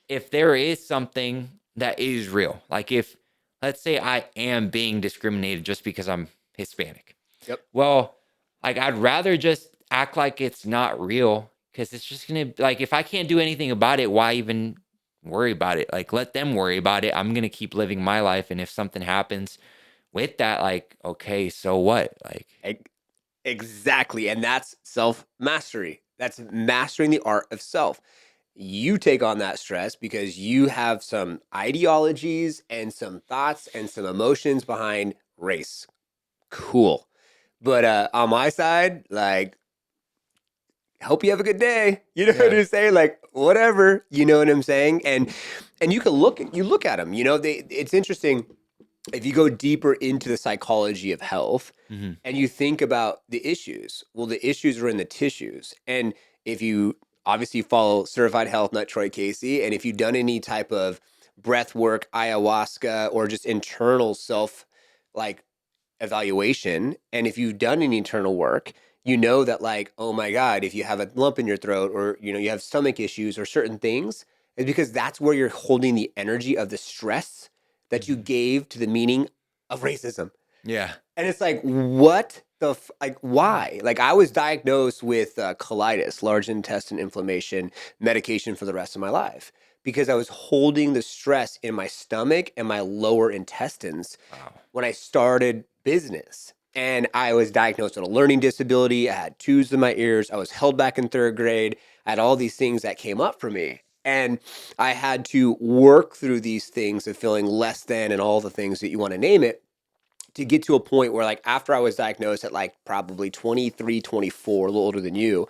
[SPEAKER 1] if there is something that is real, like if let's say I am being discriminated just because I'm Hispanic,
[SPEAKER 2] Yep.
[SPEAKER 1] well, like I'd rather just act like it's not real, because it's just gonna, like, if I can't do anything about it, why even worry about it? Like, let them worry about it. I'm gonna keep living my life, and if something happens with that, like, okay, so what? Like,
[SPEAKER 2] Exactly. And that's self mastery. That's mastering the art of self. You take on that stress because you have some ideologies and some thoughts and some emotions behind race. Cool. But on my side, like, hope you have a good day. You know what
[SPEAKER 1] Yeah.
[SPEAKER 2] I'm saying? Like, whatever. You know what I'm saying? And you can look at them. You know, it's interesting if you go deeper into the psychology of health
[SPEAKER 1] Mm-hmm.
[SPEAKER 2] and you think about the issues. Well, the issues are in the tissues. And if you obviously follow certified health nut Troy Casey, and if you've done any type of breath work, ayahuasca, or just internal self like evaluation, and if you've done any internal work, you know that, like, oh my God, if you have a lump in your throat, or you have stomach issues or certain things, it's because that's where you're holding the energy of the stress that you
[SPEAKER 1] Mm-hmm.
[SPEAKER 2] gave to the meaning of racism.
[SPEAKER 1] Yeah.
[SPEAKER 2] And it's like, what the like, why? Like, I was diagnosed with colitis, large intestine inflammation, medication for the rest of my life because I was holding the stress in my stomach and my lower intestines
[SPEAKER 1] Wow.
[SPEAKER 2] when I started business. And I was diagnosed with a learning disability. I had tubes in my ears. I was held back in third grade. I had all these things that came up for me. And I had to work through these things of feeling less than and all the things that you want to name it, to get to a point where, like, after I was diagnosed at like probably 23, 24, a little older than you,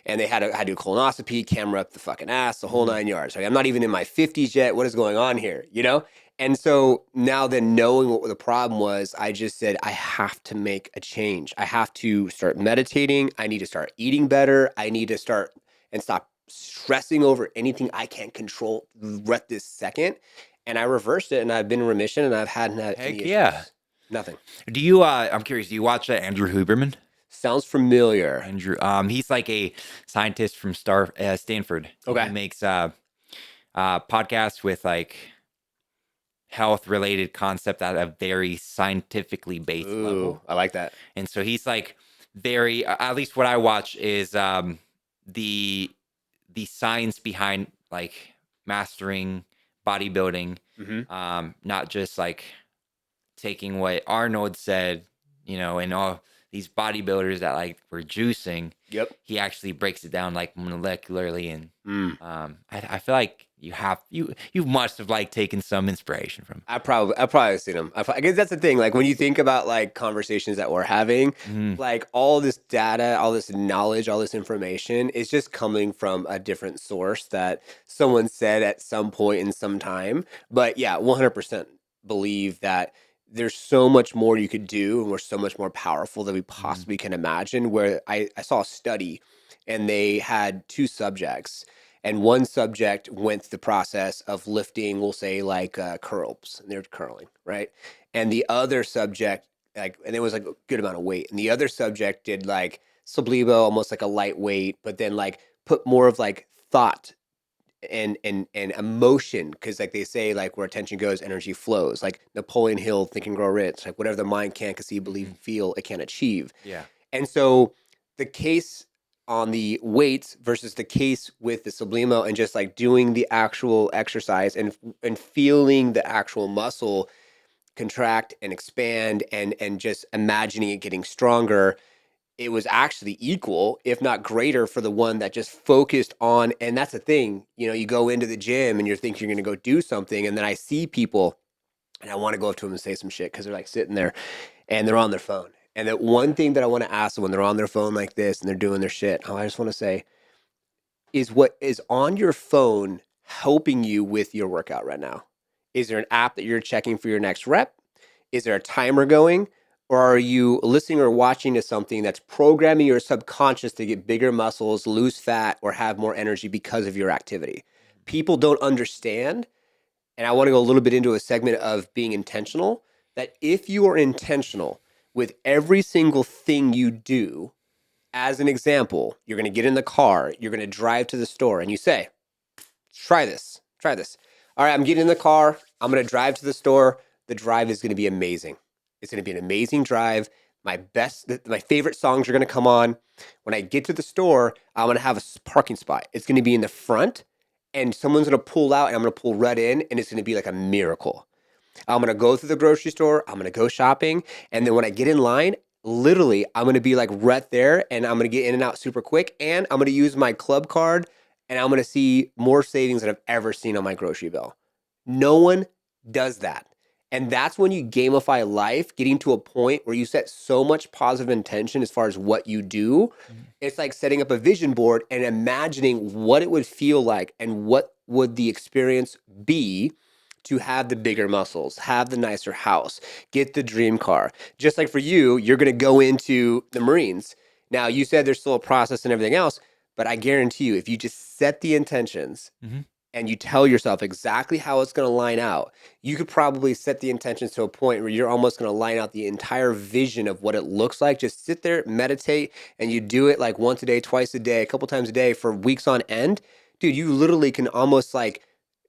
[SPEAKER 2] and they had to do a colonoscopy, camera up the fucking ass, the whole
[SPEAKER 1] Mm-hmm.
[SPEAKER 2] 9 yards. Like, I'm not even in my 50s yet. What is going on here? You know? And so now, then, knowing what the problem was, I just said, I have to make a change. I have to start meditating. I need to start eating better. I need to start and stop stressing over anything I can't control right this second. And I reversed it, and I've been in remission, and I've hadn't had any
[SPEAKER 1] Heck yeah.
[SPEAKER 2] issues. Nothing.
[SPEAKER 1] Do you? I'm curious. Do you watch Andrew Huberman?
[SPEAKER 2] Sounds familiar.
[SPEAKER 1] Andrew. He's like a scientist from Stanford, and he
[SPEAKER 2] Okay.
[SPEAKER 1] makes podcasts with like health related concept at a very scientifically based
[SPEAKER 2] Ooh,
[SPEAKER 1] level.
[SPEAKER 2] I like that.
[SPEAKER 1] And so he's like very, at least what I watch is the science behind like mastering bodybuilding,
[SPEAKER 2] Mm-hmm.
[SPEAKER 1] not just like taking what Arnold said, and all these bodybuilders that like were juicing.
[SPEAKER 2] Yep.
[SPEAKER 1] He actually breaks it down like molecularly, and
[SPEAKER 2] Mm.
[SPEAKER 1] I feel like you must have like taken some inspiration from.
[SPEAKER 2] I've probably seen them. I guess that's the thing. Like, when you think about like conversations that we're having,
[SPEAKER 1] Mhm.
[SPEAKER 2] like, all this data, all this knowledge, all this information is just coming from a different source that someone said at some point in some time. But yeah, 100% believe that there's so much more you could do, and we're so much more powerful than we
[SPEAKER 1] Mhm.
[SPEAKER 2] possibly can imagine. Where I saw a study, and they had two subjects, and one subject went through the process of lifting, we'll say, like, curls, and they're curling, right? And the other subject, like, and it was like a good amount of weight, and the other subject did like sublibo, almost like a lightweight, but then like put more of like thought and emotion, because, like, they say, like, where attention goes, energy flows. Like Napoleon Hill, Think and Grow Rich, like, whatever the mind can't conceive, believe,
[SPEAKER 1] Mhm.
[SPEAKER 2] and feel, it can achieve.
[SPEAKER 1] Yeah.
[SPEAKER 2] And so the case on the weights versus the case with the sublimo, and just like doing the actual exercise and feeling the actual muscle contract and expand, and just imagining it getting stronger, it was actually equal, if not greater, for the one that just focused on. And that's the thing, you go into the gym and you're thinking you're going to go do something, and then I see people and I want to go up to them and say some shit because they're like sitting there and they're on their phone. And that one thing that I want to ask them when they're on their phone like this and they're doing their shit, I just want to say, is what is on your phone helping you with your workout right now? Is there an app that you're checking for your next rep? Is there a timer going? Or are you listening or watching to something that's programming your subconscious to get bigger muscles, lose fat, or have more energy because of your activity? People don't understand, and I want to go a little bit into a segment of being intentional, that if you are intentional with every single thing you do, as an example, you're going to get in the car, you're going to drive to the store, and you say, try this, try this. All right, I'm getting in the car, I'm going to drive to the store. The drive is going to be amazing. It's going to be an amazing drive. My favorite songs are going to come on. When I get to the store, I'm going to have a parking spot. It's going to be in the front, and someone's going to pull out, and I'm going to pull right in, and it's going to be like a miracle. I'm going to go through the grocery store. I'm going to go shopping. And then when I get in line, literally, I'm going to be like right there and I'm going to get in and out super quick. And I'm going to use my club card and I'm going to see more savings than I've ever seen on my grocery bill. No one does that. And that's when you gamify life, getting to a point where you set so much positive intention as far as what you do. It's like setting up a vision board and imagining what it would feel like and what would the experience be to have the bigger muscles, have the nicer house, get the dream car. Just like for you, you're going to go into the Marines. Now, you said there's still a process and everything else, but I guarantee you, if you just set the intentions and you tell yourself exactly how it's going to line out, you could probably set the intentions to a point where you're almost going to line out the entire vision of what it looks like. Just sit there, meditate, and you do it like once a day, twice a day, a couple times a day for weeks on end. Dude, you literally can almost like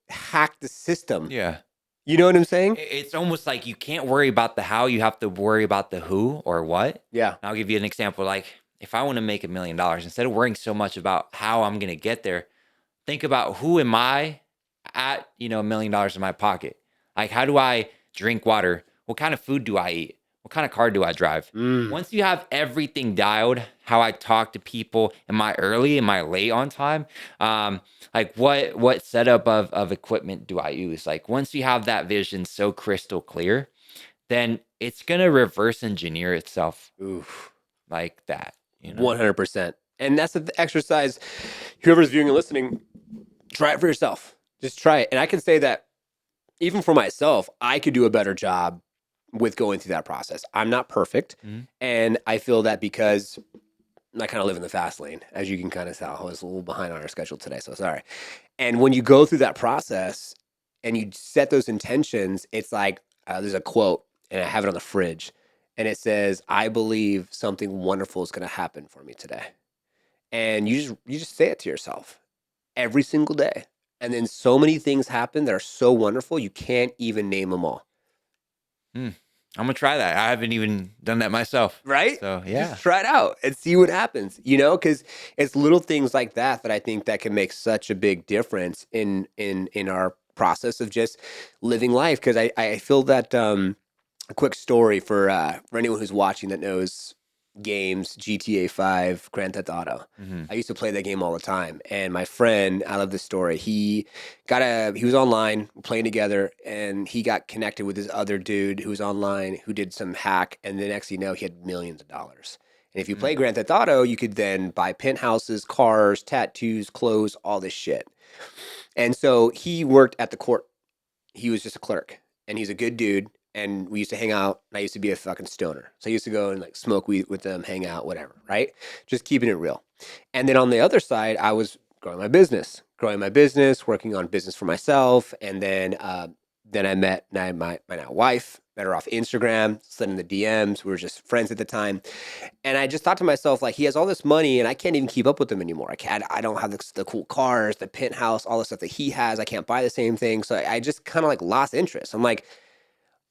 [SPEAKER 2] hack the system.
[SPEAKER 1] Yeah.
[SPEAKER 2] You know what I'm saying?
[SPEAKER 1] It's almost like you can't worry about the how, you have to worry about the who or what.
[SPEAKER 2] Yeah.
[SPEAKER 1] I'll give you an example. Like if I want to make $1 million, instead of worrying so much about how I'm going to get there, think about who am I at, $1 million in my pocket? Like, how do I drink water? What kind of food do I eat? What kind of car do I drive? Once you have everything dialed, how I talk to people, am I early? Am I late on time? Like what setup of equipment do I use? Like once you have that vision so crystal clear, then it's gonna reverse engineer itself.
[SPEAKER 2] Oof.
[SPEAKER 1] Like that.
[SPEAKER 2] 100%. And that's the exercise. Whoever's viewing and listening, try it for yourself. Just try it. And I can say that even for myself, I could do a better job with going through that process. I'm not perfect. And I feel that because I kind of live in the fast lane, as you can kind of tell. I was a little behind on our schedule today, so sorry. And when you go through that process and you set those intentions, it's like there's a quote, and I have it on the fridge, and it says, "I believe something wonderful is going to happen for me today." And you just say it to yourself every single day, and then so many things happen that are so wonderful you can't even name them all.
[SPEAKER 1] I'm gonna try that. I haven't even done that myself.
[SPEAKER 2] Right?
[SPEAKER 1] So yeah.
[SPEAKER 2] Just try it out and see what happens, because it's little things like that that I think that can make such a big difference in our process of just living life. Because I feel that a quick story for anyone who's watching that knows games, GTA 5, Grand Theft Auto. I used to play that game all the time. And my friend, I love this story. He was online playing together and he got connected with this other dude who was online who did some hack. And the next thing you know, he had millions of dollars. And if you play Grand Theft Auto, you could then buy penthouses, cars, tattoos, clothes, all this shit. And so he worked at the court. He was just a clerk and he's a good dude. And we used to hang out. And I used to be a fucking stoner. So I used to go and like smoke weed with them, hang out, whatever, right? Just keeping it real. And then on the other side, I was growing my business, working on business for myself. And then I met my now wife, met her off Instagram, slid in the DMs. We were just friends at the time. And I just thought to myself, like, he has all this money and I can't even keep up with him anymore. I don't have the cool cars, the penthouse, all the stuff that he has. I can't buy the same thing. So I just kind of like lost interest. I'm like,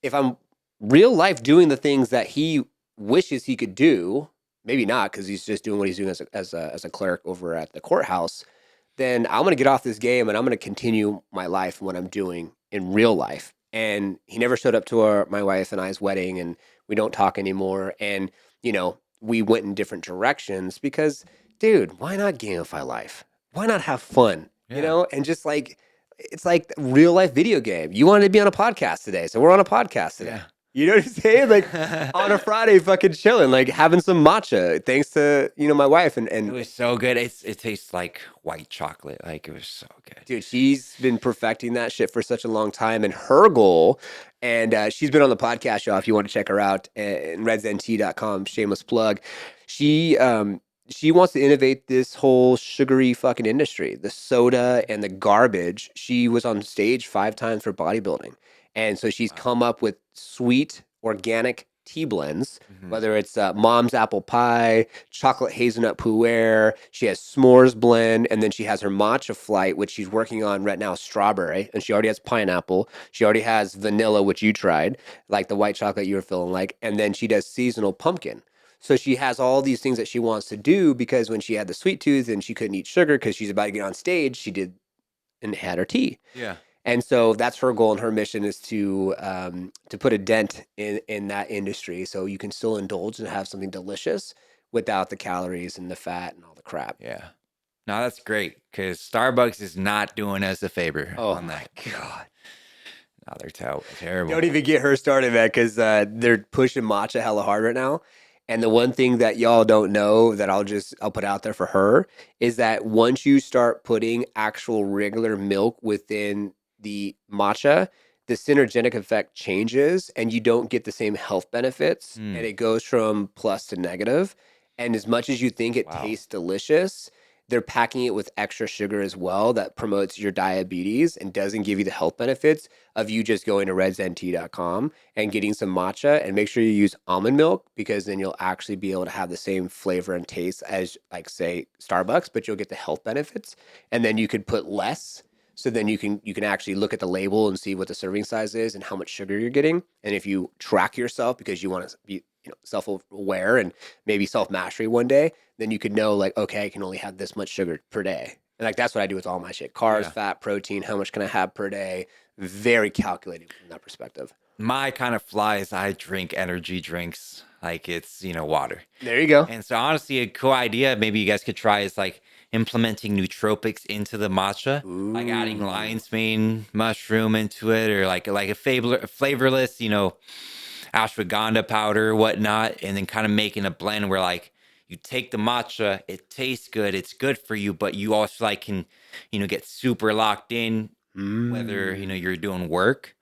[SPEAKER 2] if I'm real life doing the things that he wishes he could do, maybe not because he's just doing what he's doing as a clerk over at the courthouse, then I'm going to get off this game and I'm going to continue my life and what I'm doing in real life. And he never showed up to my wife and I's wedding and we don't talk anymore. And, we went in different directions because, dude, why not gamify life? Why not have fun?
[SPEAKER 1] Yeah.
[SPEAKER 2] And just like it's like real life video game. You wanted to be on a podcast today, so we're on a podcast today.
[SPEAKER 1] Yeah.
[SPEAKER 2] You know what I'm saying? Like on a Friday, fucking chilling, like having some matcha, thanks to my wife
[SPEAKER 1] It
[SPEAKER 2] and
[SPEAKER 1] was so good. It tastes like white chocolate. Like it was so good.
[SPEAKER 2] dude, she's been perfecting that shit for such a long time. And her goal, and she's been on the podcast show if you want to check her out, and redsnt.com, shameless plug. She she wants to innovate this whole sugary fucking industry, the soda and the garbage. She was on stage 5 times for bodybuilding. And so she's
[SPEAKER 1] Wow.
[SPEAKER 2] come up with sweet organic tea blends,
[SPEAKER 1] Mhm.
[SPEAKER 2] whether it's mom's apple pie, chocolate hazelnut pu'er. She has s'mores blend, and then she has her matcha flight, which she's working on right now, strawberry, and she already has pineapple. She already has vanilla, which you tried, like the white chocolate you were feeling like, and then she does seasonal pumpkin. So she has all these things that she wants to do because when she had the sweet tooth and she couldn't eat sugar because she's about to get on stage, she did and had her tea.
[SPEAKER 1] Yeah.
[SPEAKER 2] And so that's her goal and her mission is to put a dent in that industry so you can still indulge and have something delicious without the calories and the fat and all the crap.
[SPEAKER 1] Yeah. No, that's great because Starbucks is not doing us a favor
[SPEAKER 2] Oh
[SPEAKER 1] on
[SPEAKER 2] my
[SPEAKER 1] that.
[SPEAKER 2] God.
[SPEAKER 1] No, they're terrible.
[SPEAKER 2] Don't even get her started, man, because they're pushing matcha hella hard right now. And the one thing that y'all don't know that I'll put out there for her is that once you start putting actual regular milk within the matcha, the synergetic effect changes and you don't get the same health benefits
[SPEAKER 1] Mm.
[SPEAKER 2] and it goes from plus to negative. And as much as you think it
[SPEAKER 1] Wow.
[SPEAKER 2] tastes delicious, they're packing it with extra sugar as well that promotes your diabetes and doesn't give you the health benefits of you just going to redsnt.com and getting some matcha, and make sure you use almond milk because then you'll actually be able to have the same flavor and taste as like say Starbucks, but you'll get the health benefits. And then you could put less. So then you can actually look at the label and see what the serving size is and how much sugar you're getting. And if you track yourself because you want to be self-aware and maybe self-mastery one day, then you could know like, okay, I can only have this much sugar per day. And like that's what I do with all my shit. Carbs,
[SPEAKER 1] Yeah.
[SPEAKER 2] fat, protein, how much can I have per day? Very calculated from that perspective.
[SPEAKER 1] My kind of fly is I drink energy drinks like it's, water.
[SPEAKER 2] There you go.
[SPEAKER 1] And so honestly, a cool idea maybe you guys could try is like implementing nootropics into the matcha, like adding
[SPEAKER 2] Ooh.
[SPEAKER 1] lion's mane mushroom into it, or like a flavorless, ashwagandha powder or whatnot, and then kind of making a blend where like you take the matcha, it tastes good, it's good for you, but you also like can, get super locked in whether you're doing work,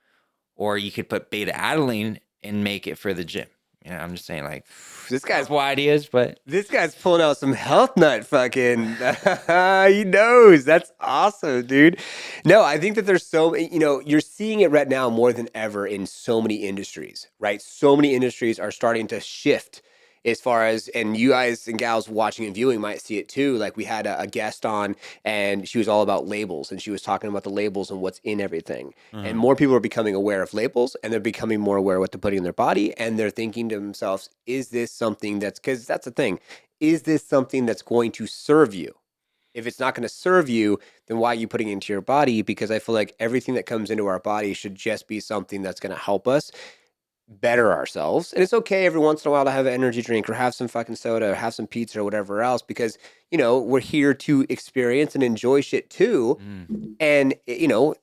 [SPEAKER 1] or you could put beta adenine and make it for the gym. I'm just saying like
[SPEAKER 2] This guy's
[SPEAKER 1] couple ideas, but
[SPEAKER 2] This guy's pulling out some health nut fucking. He knows. That's awesome, dude. No, I think that there's you're seeing it right now more than ever in so many industries, right? So many industries are starting to shift as far as, and you guys and gals watching and viewing might see it too. Like we had a guest on and she was all about labels and she was talking about the labels and what's in everything. And more people are becoming aware of labels and they're becoming more aware of what they're putting in their body. And they're thinking to themselves, is this something because that's the thing, is this something that's going to serve you? If it's not going to serve you, then why are you putting it into your body? Because I feel like everything that comes into our body should just be something that's going to help us better ourselves. And it's okay every once in a while to have an energy drink or have some fucking soda or have some pizza or whatever else because, we're here to experience and enjoy shit too. And,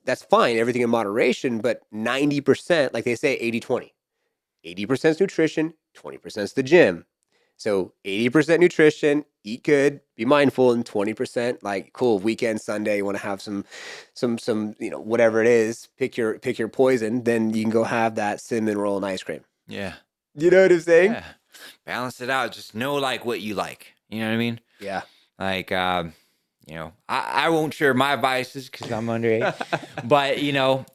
[SPEAKER 2] that's fine, everything in moderation, but 90%, like they say, 80-20. 80% is nutrition, 20% is the gym. So 80% nutrition, eat good, be mindful, and 20% like cool weekend Sunday. You want to have some, whatever it is. Pick your poison. Then you can go have that cinnamon roll and ice cream.
[SPEAKER 1] yeah.
[SPEAKER 2] You know what I'm saying?
[SPEAKER 1] Yeah. Balance it out. Just know like what you like. You know what I mean?
[SPEAKER 2] Yeah.
[SPEAKER 1] Like, I won't share my vices because I'm underage, but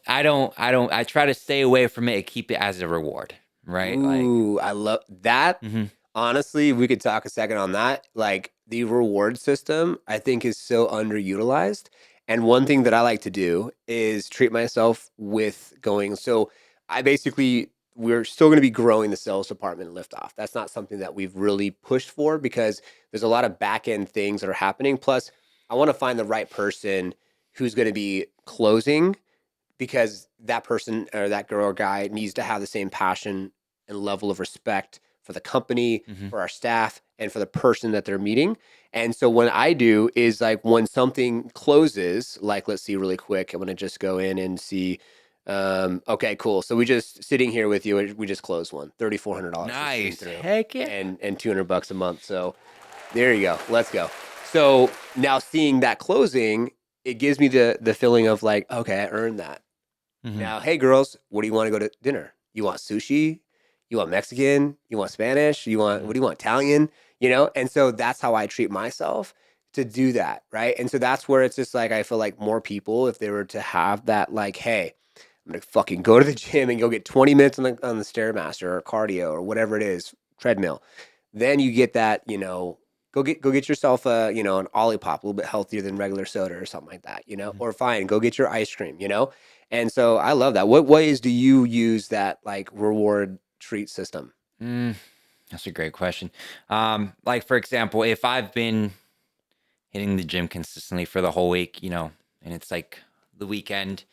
[SPEAKER 1] I try to stay away from it and keep it as a reward. Right.
[SPEAKER 2] Ooh, I love that.
[SPEAKER 1] Mhm.
[SPEAKER 2] Honestly, we could talk a second on that. Like the reward system, I think is so underutilized. And one thing that I like to do is treat myself with going. So I basically, we're still going to be growing the sales department at Liftoff. That's not something that we've really pushed for because there's a lot of back end things that are happening. Plus, I want to find the right person who's going to be closing because that person or that girl or guy needs to have the same passion and level of respect for the company,
[SPEAKER 1] Mhm.
[SPEAKER 2] for our staff, and for the person that they're meeting. And so what I do is like when something closes, like let's see really quick, I'm gonna just go in and see. Okay, cool. So we just sitting here with you, we just closed one, $3,400 just came
[SPEAKER 1] Nice.
[SPEAKER 2] through,
[SPEAKER 1] Heck yeah.
[SPEAKER 2] and $200 a month. So there you go. Let's go. So now seeing that closing, it gives me the feeling of like, okay, I earned that.
[SPEAKER 1] Mhm.
[SPEAKER 2] Now, hey girls, what do you want to go to dinner? You want sushi? You want Mexican? You want Spanish? You want
[SPEAKER 1] Mhm.
[SPEAKER 2] what do you want? Italian? You know? And so that's how I treat myself to do that, right? And so that's where it's just like I feel like more people, if they were to have that, like, hey, I'm gonna fucking go to the gym and go get 20 minutes on the stairmaster or cardio or whatever it is, treadmill. Then you get that, go get yourself an Olipop, a little bit healthier than regular soda or something like that,
[SPEAKER 1] Mhm.
[SPEAKER 2] or fine, go get your ice cream. And so I love that. What ways do you use that like reward treat system?
[SPEAKER 1] Mm, that's a great question. Like for example, if I've been hitting the gym consistently for the whole week, and it's like the weekend,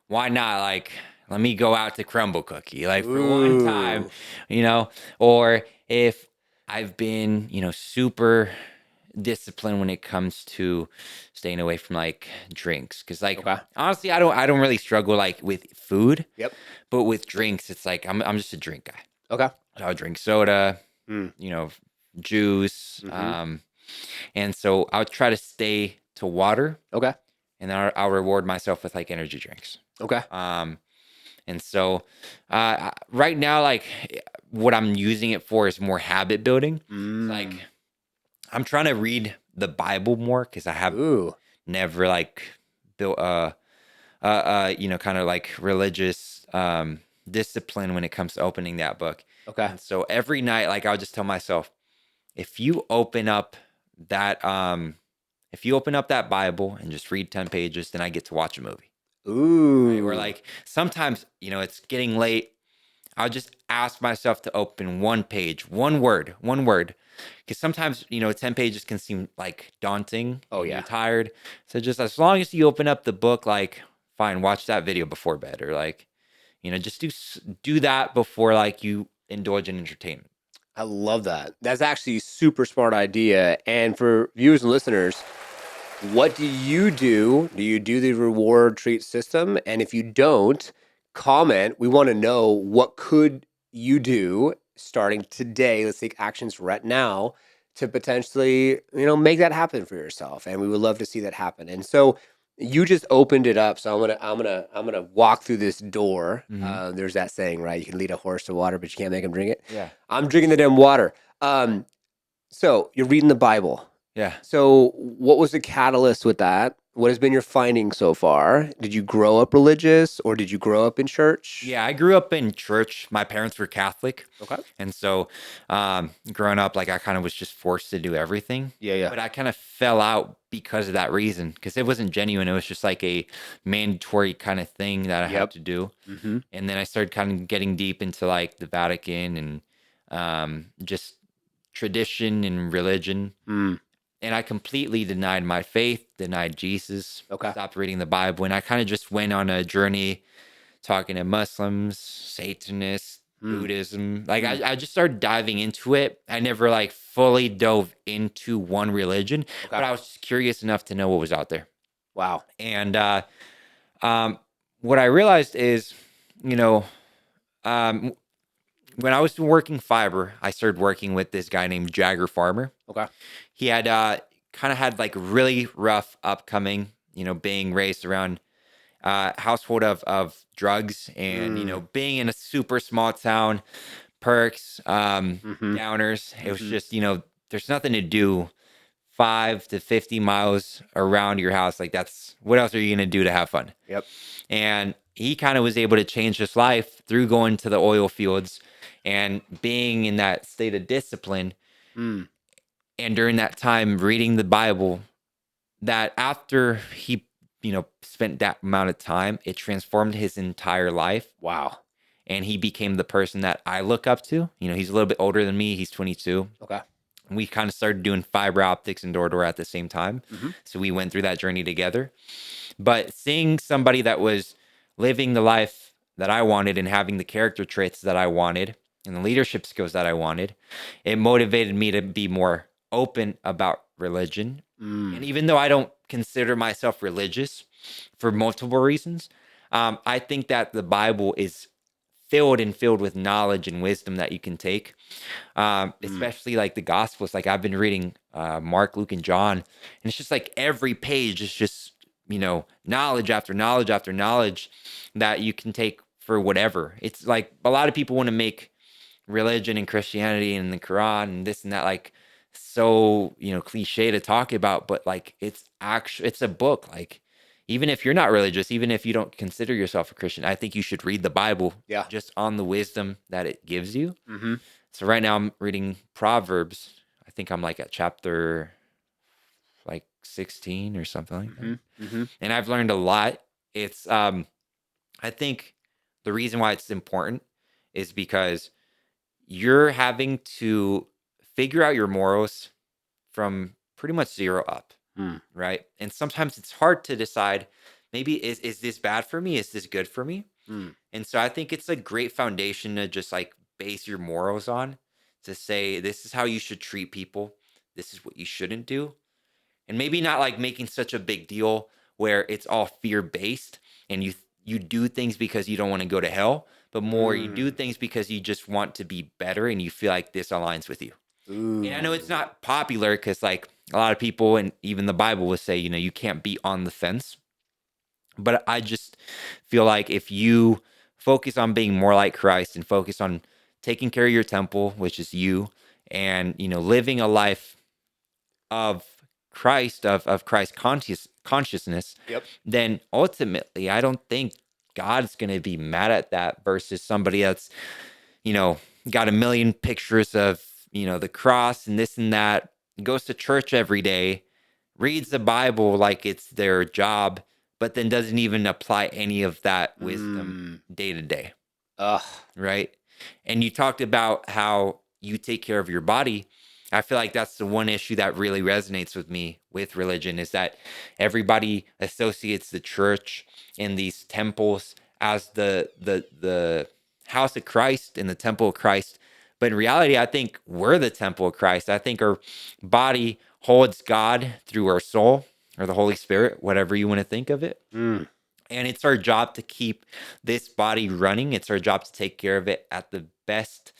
[SPEAKER 1] why not like let me go out to Crumble Cookie like for one time,
[SPEAKER 2] Ooh.
[SPEAKER 1] you know? Or if I've been, super disciplined when it comes to staying away from like drinks cuz like
[SPEAKER 2] Okay.
[SPEAKER 1] honestly I don't really struggle like with food,
[SPEAKER 2] Yep.
[SPEAKER 1] but with drinks it's like I'm just a drink guy.
[SPEAKER 2] Okay.
[SPEAKER 1] I'll drink soda,
[SPEAKER 2] Mm.
[SPEAKER 1] you know, juice,
[SPEAKER 2] Mm-hmm.
[SPEAKER 1] and so I'll try to stay to water,
[SPEAKER 2] Okay.
[SPEAKER 1] and then I'll reward myself with like energy drinks.
[SPEAKER 2] Okay.
[SPEAKER 1] Um, and so right now, like what I'm using it for is more habit building. It's like
[SPEAKER 2] Mm.
[SPEAKER 1] I'm trying to read the Bible more because I have
[SPEAKER 2] Ooh.
[SPEAKER 1] never like built kind of like religious discipline when it comes to opening that book.
[SPEAKER 2] Okay.
[SPEAKER 1] And so every night, like I'll just tell myself, if you open up that Bible and just read 10 pages, then I get to watch a movie. Right? Or
[SPEAKER 2] Ooh.
[SPEAKER 1] like sometimes, it's getting late. I'll just ask myself to open one page, one word, one word. Because sometimes, 10 pages can seem like daunting
[SPEAKER 2] Oh
[SPEAKER 1] and you're
[SPEAKER 2] yeah.
[SPEAKER 1] tired. So just as long as you open up the book, like, fine, watch that video before bed. Or like, just do that before like you indulge in entertainment.
[SPEAKER 2] I love that. That's actually a super smart idea. And for viewers and listeners, what do you do? Do you do the reward treat system? And if you don't, comment. We want to know what could you do starting today. Let's take actions right now to potentially, make that happen for yourself. And we would love to see that happen. And so you just opened it up. So I'm gonna walk through this door.
[SPEAKER 1] Hmm.
[SPEAKER 2] There's that saying, right? You can lead a horse to water, but you can't make him drink it.
[SPEAKER 1] Yeah.
[SPEAKER 2] I'm drinking the damn water. So you're reading the Bible.
[SPEAKER 1] Yeah.
[SPEAKER 2] So, what was the catalyst with that? What has been your finding so far? Did you grow up religious or did you grow up in church?
[SPEAKER 1] Yeah, I grew up in church. My parents were Catholic.
[SPEAKER 2] Okay.
[SPEAKER 1] And so, growing up, like I kind of was just forced to do everything.
[SPEAKER 2] Yeah, yeah.
[SPEAKER 1] But I kind of fell out because of that reason, because it wasn't genuine. It was just like a mandatory kind of thing that I had
[SPEAKER 2] Yep.
[SPEAKER 1] to do.
[SPEAKER 2] Mm-hmm.
[SPEAKER 1] And then I started kind of getting deep into like the Vatican and just tradition and religion.
[SPEAKER 2] Mm.
[SPEAKER 1] And I completely denied my faith, denied Jesus,
[SPEAKER 2] Okay.
[SPEAKER 1] stopped reading the Bible. And I kind of just went on a journey talking to Muslims, Satanists,
[SPEAKER 2] Mm.
[SPEAKER 1] Buddhism. Like
[SPEAKER 2] Mm.
[SPEAKER 1] I just started diving into it. I never like fully dove into one religion,
[SPEAKER 2] Okay.
[SPEAKER 1] but I was just curious enough to know what was out there.
[SPEAKER 2] Wow.
[SPEAKER 1] And um, what I realized is, you know, um, when I was working fiber, I started working with this guy named Jagger Farmer.
[SPEAKER 2] Okay.
[SPEAKER 1] He had kind of had like really rough upcoming, being raised around household of drugs and
[SPEAKER 2] Mm.
[SPEAKER 1] being in a super small town, perks,
[SPEAKER 2] Mm-hmm.
[SPEAKER 1] downers. It was
[SPEAKER 2] Mm-hmm.
[SPEAKER 1] just there's nothing to do 5 to 50 miles around your house. Like that's what else are you gonna do to have fun?
[SPEAKER 2] Yep.
[SPEAKER 1] And he kind of was able to change his life through going to the oil fields and being in that state of discipline.
[SPEAKER 2] Mm.
[SPEAKER 1] And during that time reading the Bible, that after he spent that amount of time, it transformed his entire life,
[SPEAKER 2] Wow.
[SPEAKER 1] and he became the person that I look up to. He's a little bit older than me. He's 22.
[SPEAKER 2] Okay.
[SPEAKER 1] We kind of started doing fiber optics and door to door at the same time,
[SPEAKER 2] Mm-hmm.
[SPEAKER 1] so we went through that journey together. But seeing somebody that was living the life that I wanted and having the character traits that I wanted, and the leadership skills that I wanted. It motivated me to be more open about religion. And even though I don't consider myself religious for multiple reasons, I think that the Bible is filled with knowledge and wisdom that you can take, especially like the Gospels. Like I've been reading Mark, Luke, and John, and it's just like every page is just, knowledge after knowledge after knowledge that you can take for whatever. It's like a lot of people want to make religion and Christianity and the Quran and this and that like so cliche to talk about, but like it's a book. Like even if you're not religious, even if you don't consider yourself a Christian, I think you should read the Bible
[SPEAKER 2] Yeah.
[SPEAKER 1] just on the wisdom that it gives you.
[SPEAKER 2] Mm-hmm.
[SPEAKER 1] So right now I'm reading Proverbs. I think I'm like at chapter like 16 or something like that.
[SPEAKER 2] Mm-hmm.
[SPEAKER 1] And I've learned a lot. It's I think the reason why it's important is because you're having to figure out your morals from pretty much zero up, right? And sometimes it's hard to decide, maybe is this bad for me? Is this good for me? And so I think it's a great foundation to just like base your morals on, to say this is how you should treat people, this is what you shouldn't do. And maybe not like making such a big deal where it's all fear based and you do things because you don't want to go to hell, but more you do things because you just want to be better and you feel like this aligns with you. And I know it's not popular because like a lot of people and even the Bible will say, you can't be on the fence. But I just feel like if you focus on being more like Christ and focus on taking care of your temple, which is you, and living a life of Christ, of Christ consciousness,
[SPEAKER 2] Yep.
[SPEAKER 1] then ultimately I don't think God's gonna be mad at that versus somebody that's, got a million pictures of, the cross and this and that, goes to church every day, reads the Bible like it's their job, but then doesn't even apply any of that wisdom day to day.
[SPEAKER 2] Ugh.
[SPEAKER 1] Right. And you talked about how you take care of your body. I feel like that's the one issue that really resonates with me with religion, is that everybody associates the church and these temples as the house of Christ and the temple of Christ. But in reality, I think we're the temple of Christ. I think our body holds God through our soul or the Holy Spirit, whatever you want to think of it. And it's our job to keep this body running. It's our job to take care of it at the best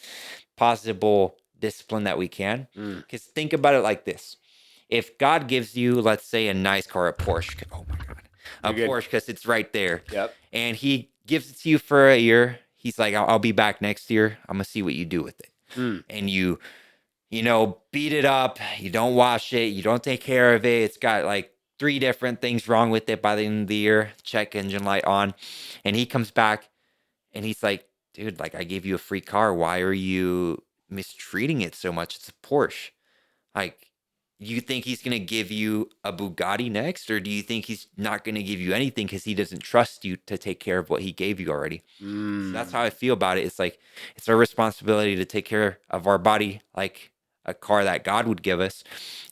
[SPEAKER 1] possible discipline that we can. Because think about it like this. If God gives you, let's say, a nice car, a Porsche. Oh my God. Porsche, because it's right there.
[SPEAKER 2] Yep.
[SPEAKER 1] And he gives it to you for a year. He's like, I'll be back next year. I'm going to see what you do with it. And you beat it up. You don't wash it. You don't take care of it. It's got like 3 different things wrong with it by the end of the year. Check engine light on. And he comes back and he's like, dude, like I gave you a free car. Why are you mistreating it so much? It's a Porsche. Like, you think he's going to give you a Bugatti next? Or do you think he's not going to give you anything because he doesn't trust you to take care of what he gave you already? So that's how I feel about it. It's like, it's our responsibility to take care of our body like a car that God would give us.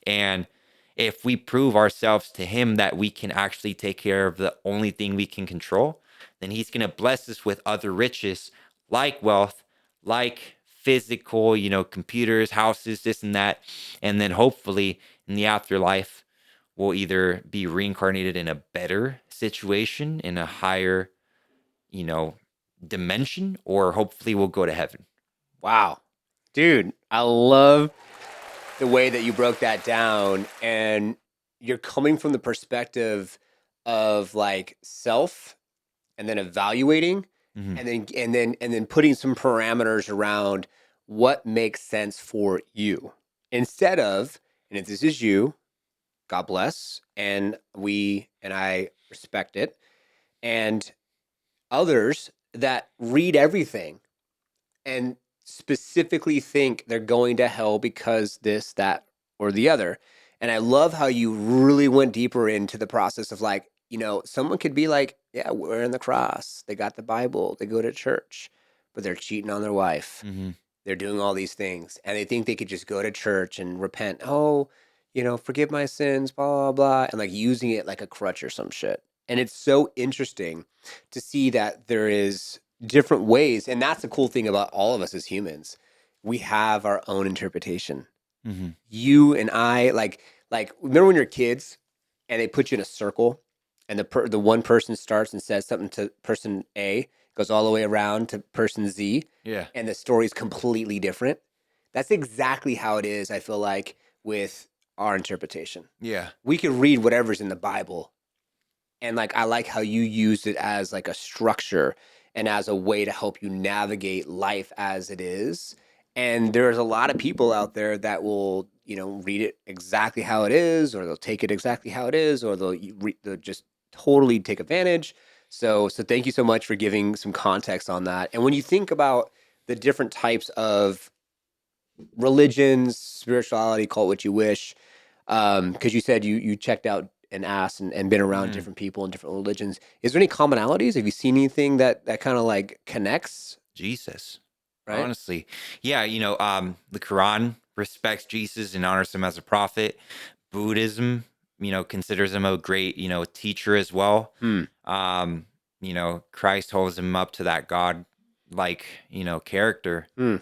[SPEAKER 1] And if we prove ourselves to him that we can actually take care of the only thing we can control, then he's going to bless us with other riches like wealth, like physical, computers, houses, this and that. And then hopefully in the afterlife, we'll either be reincarnated in a better situation, in a higher, dimension, or hopefully we'll go to heaven.
[SPEAKER 2] Wow. Dude, I love the way that you broke that down, and you're coming from the perspective of like self and then evaluating and then putting some parameters around what makes sense for you, instead of, and if this is you, God bless, and I respect it, and others that read everything and specifically think they're going to hell because this, that, or the other. And I love how you really went deeper into the process of like, someone could be like, yeah, wearing the cross, they got the Bible, they go to church, but they're cheating on their wife. They're doing all these things, and they think they could just go to church and repent. Oh, forgive my sins, blah, blah, blah, and like using it like a crutch or some shit. And it's so interesting to see that there is different ways. And that's the cool thing about all of us as humans. We have our own interpretation.
[SPEAKER 1] Mm-hmm.
[SPEAKER 2] You and I, like remember when you're kids and they put you in a circle and the one person starts and says something to person A, goes all the way around to person Z,
[SPEAKER 1] Yeah.
[SPEAKER 2] and the story's completely different. That's exactly how it is, I feel like, with our interpretation.
[SPEAKER 1] Yeah.
[SPEAKER 2] We could read whatever's in the Bible, and like I like how you used it as like a structure and as a way to help you navigate life as it is. And there's a lot of people out there that will, read it exactly how it is, or they'll take it exactly how it is, or they'll just totally take advantage. So thank you so much for giving some context on that. And when you think about the different types of religions, spirituality, call it what you wish, because you said you checked out and asked and been around
[SPEAKER 1] Mm-hmm.
[SPEAKER 2] different people and different religions. Is there any commonalities? Have you seen anything that kind of like connects?
[SPEAKER 1] Jesus.
[SPEAKER 2] Right?
[SPEAKER 1] Honestly. Yeah, the Quran respects Jesus and honors him as a prophet. Buddhism, considers him a great, teacher as well.
[SPEAKER 2] Hmm.
[SPEAKER 1] Um, Christ holds him up to that God like, character.
[SPEAKER 2] Hmm.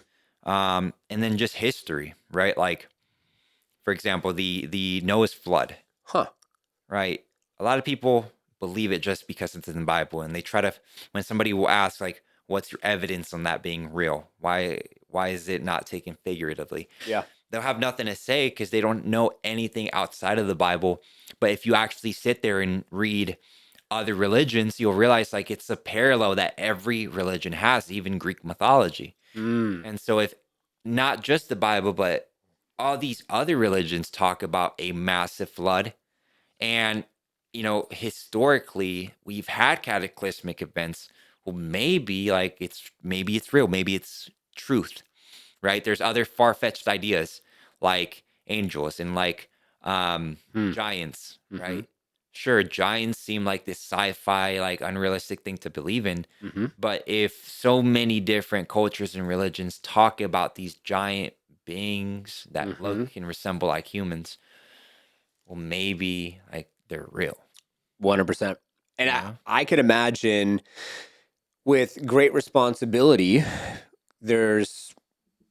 [SPEAKER 1] And then just history, right? Like, for example, the Noah's flood,
[SPEAKER 2] Huh.
[SPEAKER 1] right? A lot of people believe it just because it's in the Bible, and they try to, when somebody will ask, like, what's your evidence on that being real? Why is it not taken figuratively?
[SPEAKER 2] Yeah.
[SPEAKER 1] They'll have nothing to say because they don't know anything outside of the Bible. But if you actually sit there and read other religions, you'll realize like it's a parallel that every religion has, even Greek mythology.
[SPEAKER 2] Hmm.
[SPEAKER 1] And so if not just the Bible, but all these other religions talk about a massive flood, and historically we've had cataclysmic events. Well, maybe it's real, maybe it's truth, right? There's other far-fetched ideas like angels and like
[SPEAKER 2] Hmm.
[SPEAKER 1] giants,
[SPEAKER 2] Mm-hmm.
[SPEAKER 1] right? Sure, giants seem like this sci-fi, like unrealistic thing to believe in,
[SPEAKER 2] Mm-hmm.
[SPEAKER 1] but if so many different cultures and religions talk about these giant beings that
[SPEAKER 2] Mm-hmm.
[SPEAKER 1] look and resemble like humans, well, maybe like they're real,
[SPEAKER 2] 100%. And
[SPEAKER 1] you
[SPEAKER 2] I,
[SPEAKER 1] know?
[SPEAKER 2] I could imagine with great responsibility, there's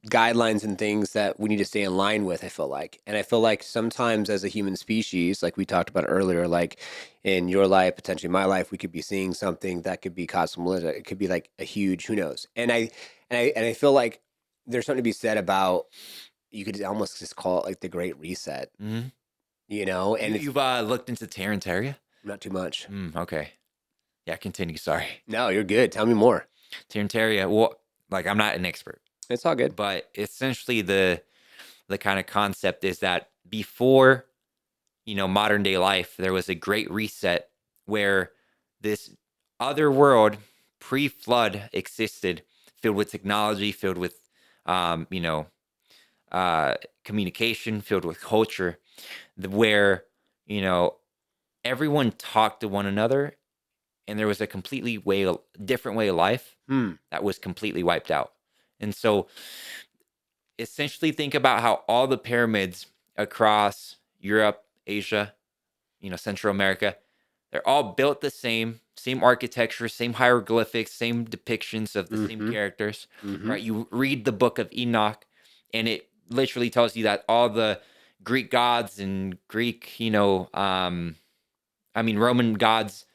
[SPEAKER 2] guidelines and things that we need to stay in line with, I feel like. And I feel like sometimes as a human species, like we talked about earlier, like in your life, potentially my life, we could be seeing something that could be cosmopolitan. It could be like a huge, who knows? And I feel like there's something to be said about, you could almost just call it like the great reset,
[SPEAKER 1] Mm-hmm.
[SPEAKER 2] and it's
[SPEAKER 1] You've looked into Terrantaria?
[SPEAKER 2] not too much.
[SPEAKER 1] Okay. Yeah, continue. Sorry.
[SPEAKER 2] No, you're good. Tell me more.
[SPEAKER 1] Terrantaria. Well, like I'm not an expert,
[SPEAKER 2] It's all good.
[SPEAKER 1] but essentially the kind of concept is that before modern day life, there was a great reset where this other world pre-flood existed, filled with technology, filled with um, you know communication, filled with culture, where you know everyone talked to one another, and there was a different way of life
[SPEAKER 2] Hmm.
[SPEAKER 1] that was completely wiped out. And so essentially think about how all the pyramids across Europe, Asia, Central America, they're all built the same architecture, same hieroglyphics, same depictions of the same
[SPEAKER 2] Mm-hmm.
[SPEAKER 1] characters,
[SPEAKER 2] Mm-hmm.
[SPEAKER 1] right? You read the book of Enoch, and it literally tells you that all the Greek gods and Greek, Roman gods,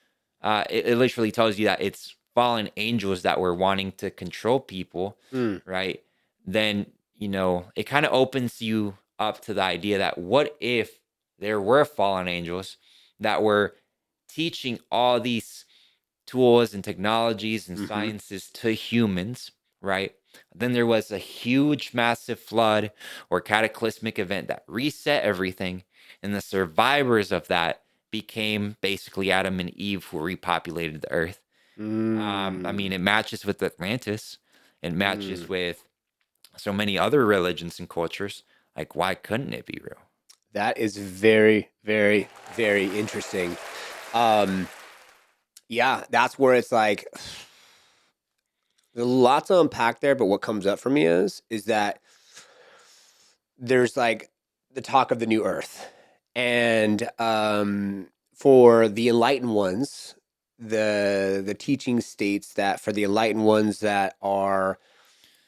[SPEAKER 1] it literally tells you that it's fallen angels that were wanting to control people,
[SPEAKER 2] Hmm.
[SPEAKER 1] right? Then, it kind of opens you up to the idea that what if there were fallen angels that were teaching all these tools and technologies and
[SPEAKER 2] Mm-hmm.
[SPEAKER 1] sciences to humans, right? Then there was a huge, massive flood or cataclysmic event that reset everything. And the survivors of that became basically Adam and Eve who repopulated the earth.
[SPEAKER 2] Mm.
[SPEAKER 1] It matches with Atlantis, it
[SPEAKER 2] Mm.
[SPEAKER 1] matches with so many other religions and cultures. Like, why couldn't it be real?
[SPEAKER 2] That is very, very, very interesting. Um, yeah, that's where it's like there's a lot to unpack there, but what comes up for me is that there's like the talk of the new earth. And for the enlightened ones, the teaching states that for the enlightened ones that are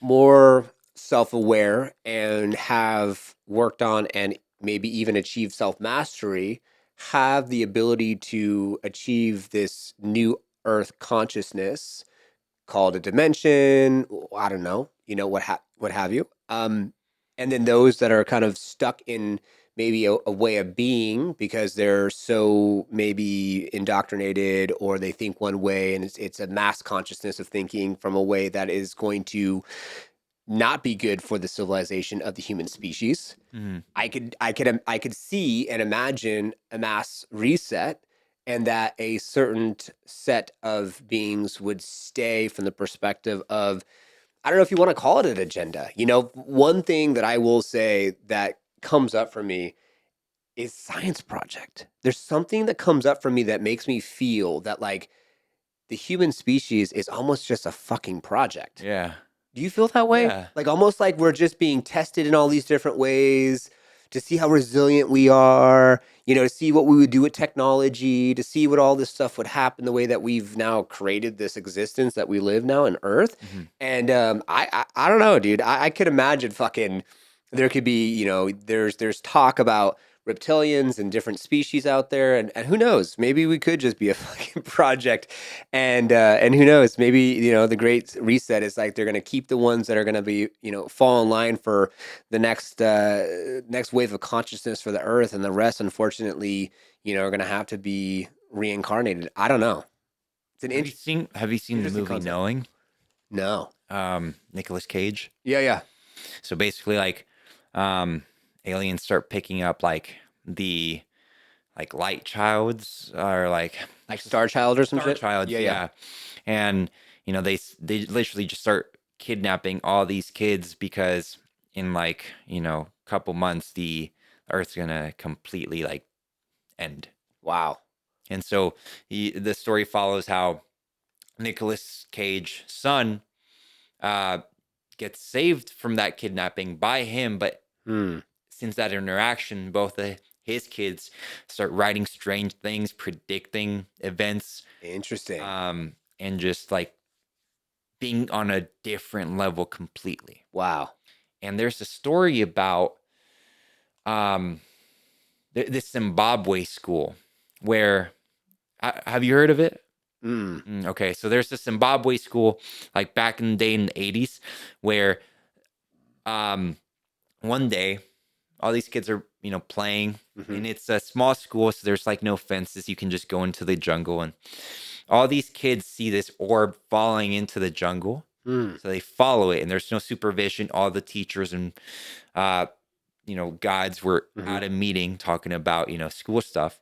[SPEAKER 2] more self-aware and have worked on and maybe even achieved self-mastery have the ability to achieve this new earth consciousness called a dimension. I don't know, what have you. And then those that are kind of stuck in maybe a way of being because they're so maybe indoctrinated or they think one way and it's a mass consciousness of thinking from a way that is going to not be good for the civilization of the human species.
[SPEAKER 1] Mhm.
[SPEAKER 2] I could see and imagine a mass reset and that a certain set of beings would stay from the perspective of, I don't know if you want to call it an agenda. One thing that I will say that comes up for me is science project. There's something that comes up for me that makes me feel that like the human species is almost just a fucking project.
[SPEAKER 1] Yeah.
[SPEAKER 2] Do you feel that way?
[SPEAKER 1] Yeah.
[SPEAKER 2] Like almost like we're just being tested in all these different ways to see how resilient we are, to see what we would do with technology, to see what all this stuff would happen the way that we've now created this existence that we live now in Earth.
[SPEAKER 1] Mhm.
[SPEAKER 2] And I don't know, dude. I could imagine fucking there could be, there's talk about reptilians and different species out there, and who knows? Maybe we could just be a fucking project, and who knows? Maybe the Great Reset is like they're gonna keep the ones that are gonna be fall in line for the next wave of consciousness for the Earth, and the rest, unfortunately, are gonna have to be reincarnated. I don't know. It's an
[SPEAKER 1] Have you seen the
[SPEAKER 2] interesting
[SPEAKER 1] movie
[SPEAKER 2] concept.
[SPEAKER 1] Knowing?
[SPEAKER 2] No.
[SPEAKER 1] Nicolas Cage.
[SPEAKER 2] Yeah, yeah.
[SPEAKER 1] So basically, like, um, aliens start picking up like the light childs or like
[SPEAKER 2] Like Star Child or some
[SPEAKER 1] star
[SPEAKER 2] shit.
[SPEAKER 1] childs,
[SPEAKER 2] Yeah, yeah.
[SPEAKER 1] yeah. And they literally just start kidnapping all these kids because in couple months the Earth's gonna completely like end.
[SPEAKER 2] Wow.
[SPEAKER 1] And so the story follows how Nicolas Cage's son uh, gets saved from that kidnapping by him, but
[SPEAKER 2] Hmm.
[SPEAKER 1] since that interaction, both of his kids start writing strange things, predicting events,
[SPEAKER 2] Interesting.
[SPEAKER 1] and just like being on a different level completely.
[SPEAKER 2] Wow.
[SPEAKER 1] And there's a story about um, this Zimbabwe school where have you heard of it?
[SPEAKER 2] Hmm.
[SPEAKER 1] Okay, so there's this Zimbabwe school like back in the day in the 80s where um, one day all these kids are playing
[SPEAKER 2] Hmm.
[SPEAKER 1] and it's a small school, so there's like no fences. You can just go into the jungle and all these kids see this orb falling into the jungle,
[SPEAKER 2] Hmm.
[SPEAKER 1] so they follow it and there's no supervision. All the teachers and uh guides were
[SPEAKER 2] Hmm.
[SPEAKER 1] at a meeting talking about school stuff,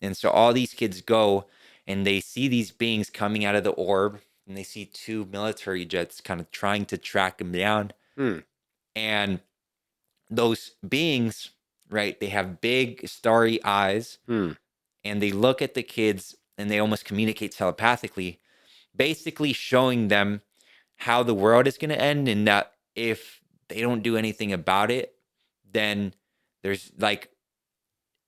[SPEAKER 1] and so all these kids go and they see these beings coming out of the orb, and they see two military jets kind of trying to track them down.
[SPEAKER 2] Hmm.
[SPEAKER 1] And those beings, right, they have big starry eyes,
[SPEAKER 2] Hmm.
[SPEAKER 1] and they look at the kids and they almost communicate telepathically, basically showing them how the world is going to end, and that if they don't do anything about it, then there's like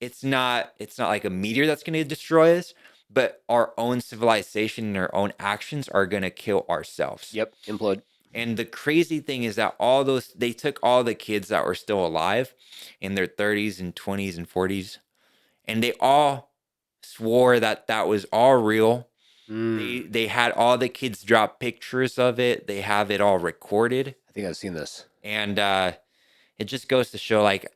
[SPEAKER 1] it's not like a meteor that's going to destroy us, but our own civilization and our own actions are going to kill ourselves.
[SPEAKER 2] Yep. Implode.
[SPEAKER 1] And the crazy thing is that they took all the kids that were still alive in their 30s and 20s and 40s, and they all swore that that was all real.
[SPEAKER 2] Hmm.
[SPEAKER 1] They had all the kids drop pictures of it. They have it all recorded.
[SPEAKER 2] I think I've seen this.
[SPEAKER 1] And it just goes to show, like,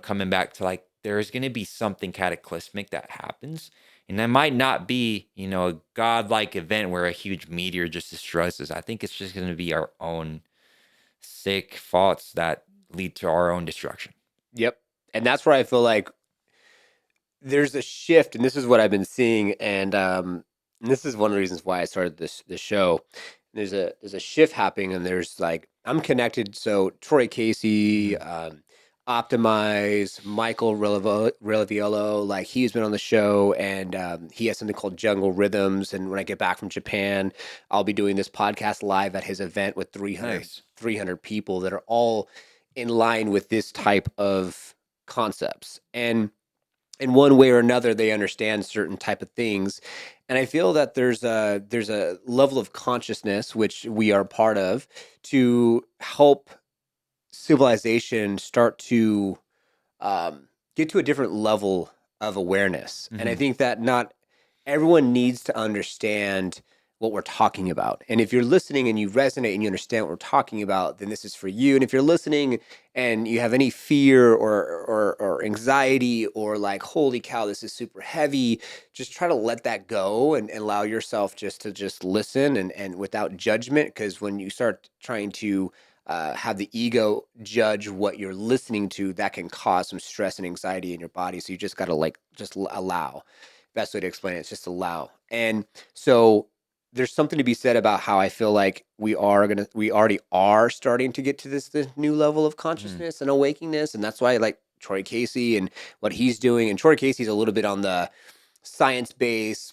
[SPEAKER 1] coming back to like there's going to be something cataclysmic that happens. And that might not be, a godlike event where a huge meteor just destroys us. I think it's just going to be our own sick thoughts that lead to our own destruction.
[SPEAKER 2] Yep. And that's where I feel like there's a shift, and this is what I've been seeing, and this is one of the reasons why I started this show. There's a shift happening, and there's like I'm connected. So Troy Casey,
[SPEAKER 1] Mhm.
[SPEAKER 2] Optimize, Michael Rilaviolo, like he's been on the show, and he has something called Jungle Rhythms. And when I get back from Japan, I'll be doing this podcast live at his event with
[SPEAKER 1] Nice.
[SPEAKER 2] 300 people that are all in line with this type of concepts. And in one way or another, they understand certain type of things. And I feel that there's a level of consciousness which we are part of to help civilization start to get to a different level of awareness. And I
[SPEAKER 1] Hmm.
[SPEAKER 2] think that not everyone needs to understand what we're talking about. And if you're listening and you resonate and you understand what we're talking about, then this is for you. And if you're listening and you have any fear or anxiety or like, holy cow, this is super heavy, just try to let that go and allow yourself just to just listen and without judgment. Because when you start trying to have the ego judge what you're listening to, that can cause some stress and anxiety in your body. So you just got to like just allow. Best way to explain it is just allow. And so there's something to be said about how I feel like we already are starting to get to this new level of
[SPEAKER 1] Hmm.
[SPEAKER 2] consciousness and awakeness, and that's why I like Troy Casey and what he's doing. And Troy Casey's a little bit on the science based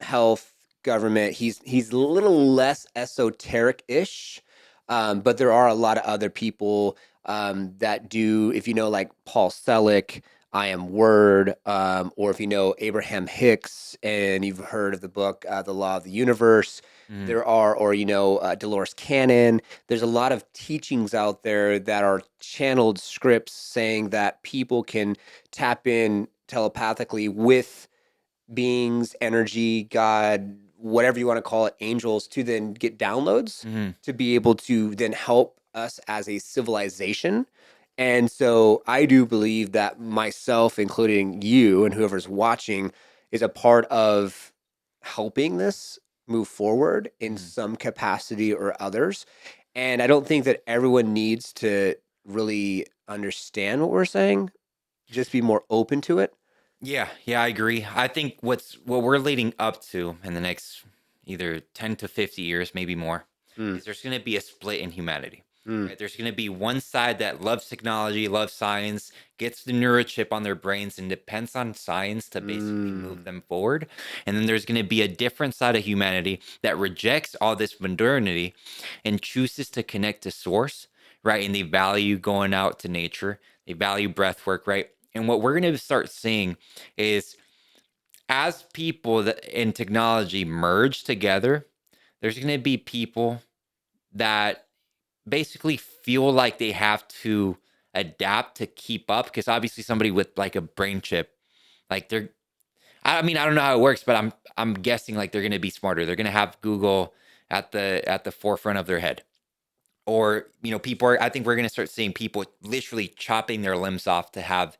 [SPEAKER 2] health, government. He's a little less esoteric-ish, but there are a lot of other people that do. If you know, like Paul Selick, I Am Word, or if you know Abraham Hicks, and you've heard of the book The Law of the Universe.
[SPEAKER 1] Hmm.
[SPEAKER 2] There are, or you know, Dolores Cannon. There's a lot of teachings out there that are channeled scripts saying that people can tap in telepathically with beings, energy, God, whatever you want to call it, angels, to then get downloads
[SPEAKER 1] Hmm.
[SPEAKER 2] to be able to then help us as a civilization. And so I do believe that myself, including you and whoever's watching, is a part of helping this move forward in
[SPEAKER 1] Hmm.
[SPEAKER 2] some capacity or others. And I don't think that everyone needs to really understand what we're saying, just be more open to it.
[SPEAKER 1] Yeah, yeah, I agree. I think what we're leading up to in the next either 10 to 50 years, maybe more,
[SPEAKER 2] Mm,
[SPEAKER 1] is there's going to be a split in humanity.
[SPEAKER 2] mm,
[SPEAKER 1] Right? There's going to be one side that loves technology, loves science, gets the neurochip on their brains and depends on science to basically move
[SPEAKER 2] mm.
[SPEAKER 1] them forward. And then there's going to be a different side of humanity that rejects all this modernity and chooses to connect to source, right? And they value going out to nature. They value breath work, right? And what we're going to start seeing is as people that in technology merge together, there's going to be people that basically feel like they have to adapt to keep up because obviously somebody with like a brain chip, like they're I mean, I don't know how it works, but I'm guessing like they're going to be smarter. They're going to have Google at the forefront of their head. Or, people are I think we're going to start seeing people literally chopping their limbs off to have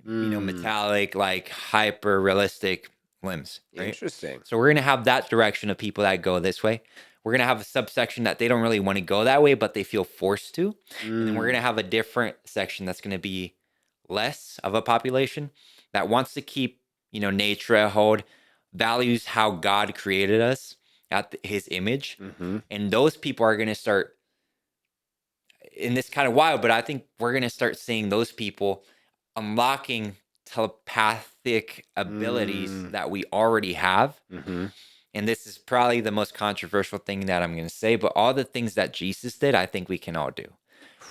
[SPEAKER 2] Mm,
[SPEAKER 1] metallic, like hyper realistic limbs, right?
[SPEAKER 2] interesting.
[SPEAKER 1] So we're gonna have that direction of people that go this way. We're gonna have a subsection that they don't really want to go that way, but they feel forced to. And then we're
[SPEAKER 2] Mm,
[SPEAKER 1] gonna have a different section that's gonna be less of a population that wants to keep, nature at hold, values how God created us at his image.
[SPEAKER 2] mm-hmm.
[SPEAKER 1] And those people are gonna start in this kind of wild, but I think we're going to start seeing those people unlocking telepathic abilities
[SPEAKER 2] Mm,
[SPEAKER 1] that we already have.
[SPEAKER 2] mm-hmm.
[SPEAKER 1] And this is probably the most controversial thing that I'm going to say, but all the things that Jesus did, I think we can all do.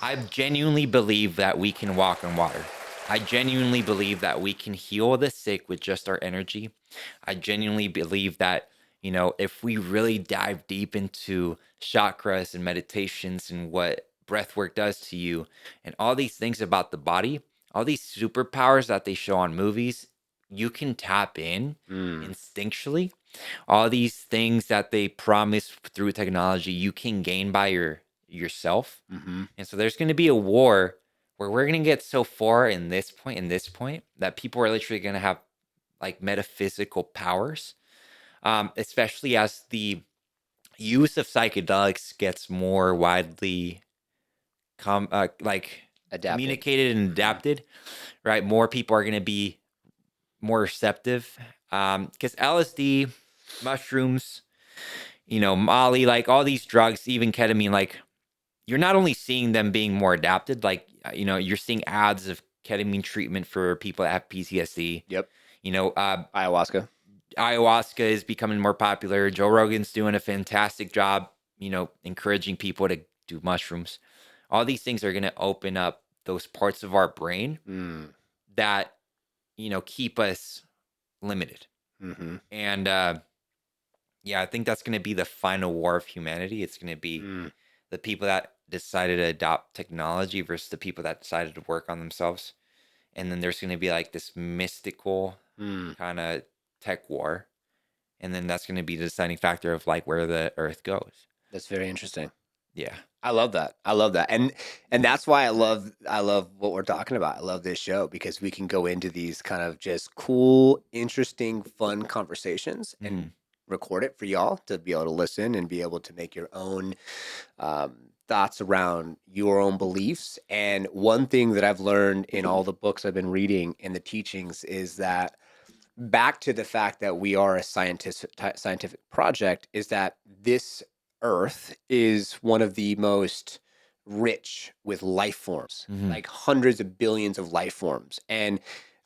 [SPEAKER 1] I genuinely believe that we can walk on water. I genuinely believe that we can heal the sick with just our energy. I genuinely believe that, if we really dive deep into chakras and meditations and what breath work does to you and all these things about the body, all these superpowers that they show on movies, you can tap in
[SPEAKER 2] Mm,
[SPEAKER 1] instinctually. All these things that they promise through technology, you can gain by yourself.
[SPEAKER 2] mm-hmm.
[SPEAKER 1] And so there's going to be a war where we're going to get so far in this point, that people are literally going to have like metaphysical powers, especially as the use of psychedelics gets more widely like
[SPEAKER 2] Adapted.
[SPEAKER 1] communicated and
[SPEAKER 2] Mm,
[SPEAKER 1] adapted, right? More people are going to be more receptive because LSD, mushrooms, Molly, like all these drugs, even ketamine, like you're not only seeing them being more adapted, like, you're seeing ads of ketamine treatment for people that have PTSD.
[SPEAKER 2] yep.
[SPEAKER 1] You know,
[SPEAKER 2] Ayahuasca.
[SPEAKER 1] ayahuasca is becoming more popular. Joe Rogan's doing a fantastic job, encouraging people to do mushrooms. All these things are going to open up those parts of our brain
[SPEAKER 2] Mm,
[SPEAKER 1] that keep us limited.
[SPEAKER 2] Mm-hmm.
[SPEAKER 1] And yeah, I think that's going to be the final war of humanity. It's going to be the people that decided to adopt technology versus the people that decided to work on themselves. And then there's going to be like this mystical kind of tech war. And then that's going to be the deciding factor of like where the earth goes.
[SPEAKER 2] That's very interesting.
[SPEAKER 1] Yeah.
[SPEAKER 2] I love that. And that's why I love what we're talking about. I love this show because we can go into these kind of just cool, interesting, fun conversations and record it for y'all to be able to listen and be able to make your own thoughts around your own beliefs. And one thing that I've learned in all the books I've been reading and the teachings is that back to the fact that we are a scientific project is that this earth is one of the most rich with life forms, like hundreds of billions of life forms. And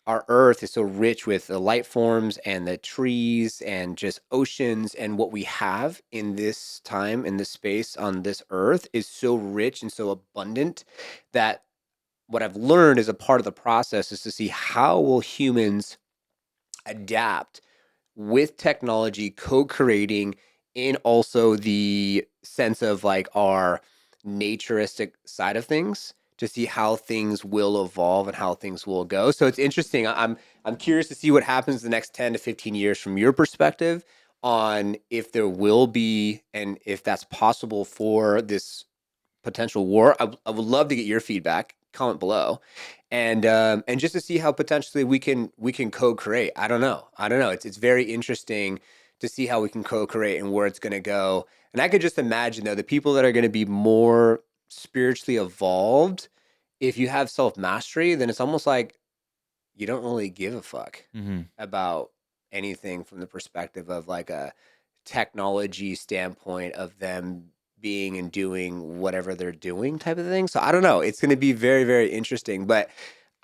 [SPEAKER 2] our earth is so rich with the life forms and the trees and just oceans, and what we have in this time, in this space on this earth is so rich and so abundant that what I've learned as a part of the process is to see how will humans adapt with technology, co-creating in also the sense of like our naturistic side of things to see how things will evolve and how things will go. So it's interesting. I'm curious to see what happens the next 10 to 15 years from your perspective on if there will be and if that's possible for this potential war. I would love to get your feedback. Comment below, and just to see how potentially we can co-create. I don't know. It's very interesting to see how we can co-create and where it's going to go. And I could just imagine though the people that are going to be more spiritually evolved, if you have self mastery, then it's almost like you don't really give a fuck about anything from the perspective of like a technology standpoint of them being and doing whatever they're doing type of thing. So I don't know. It's going to be very, very interesting. But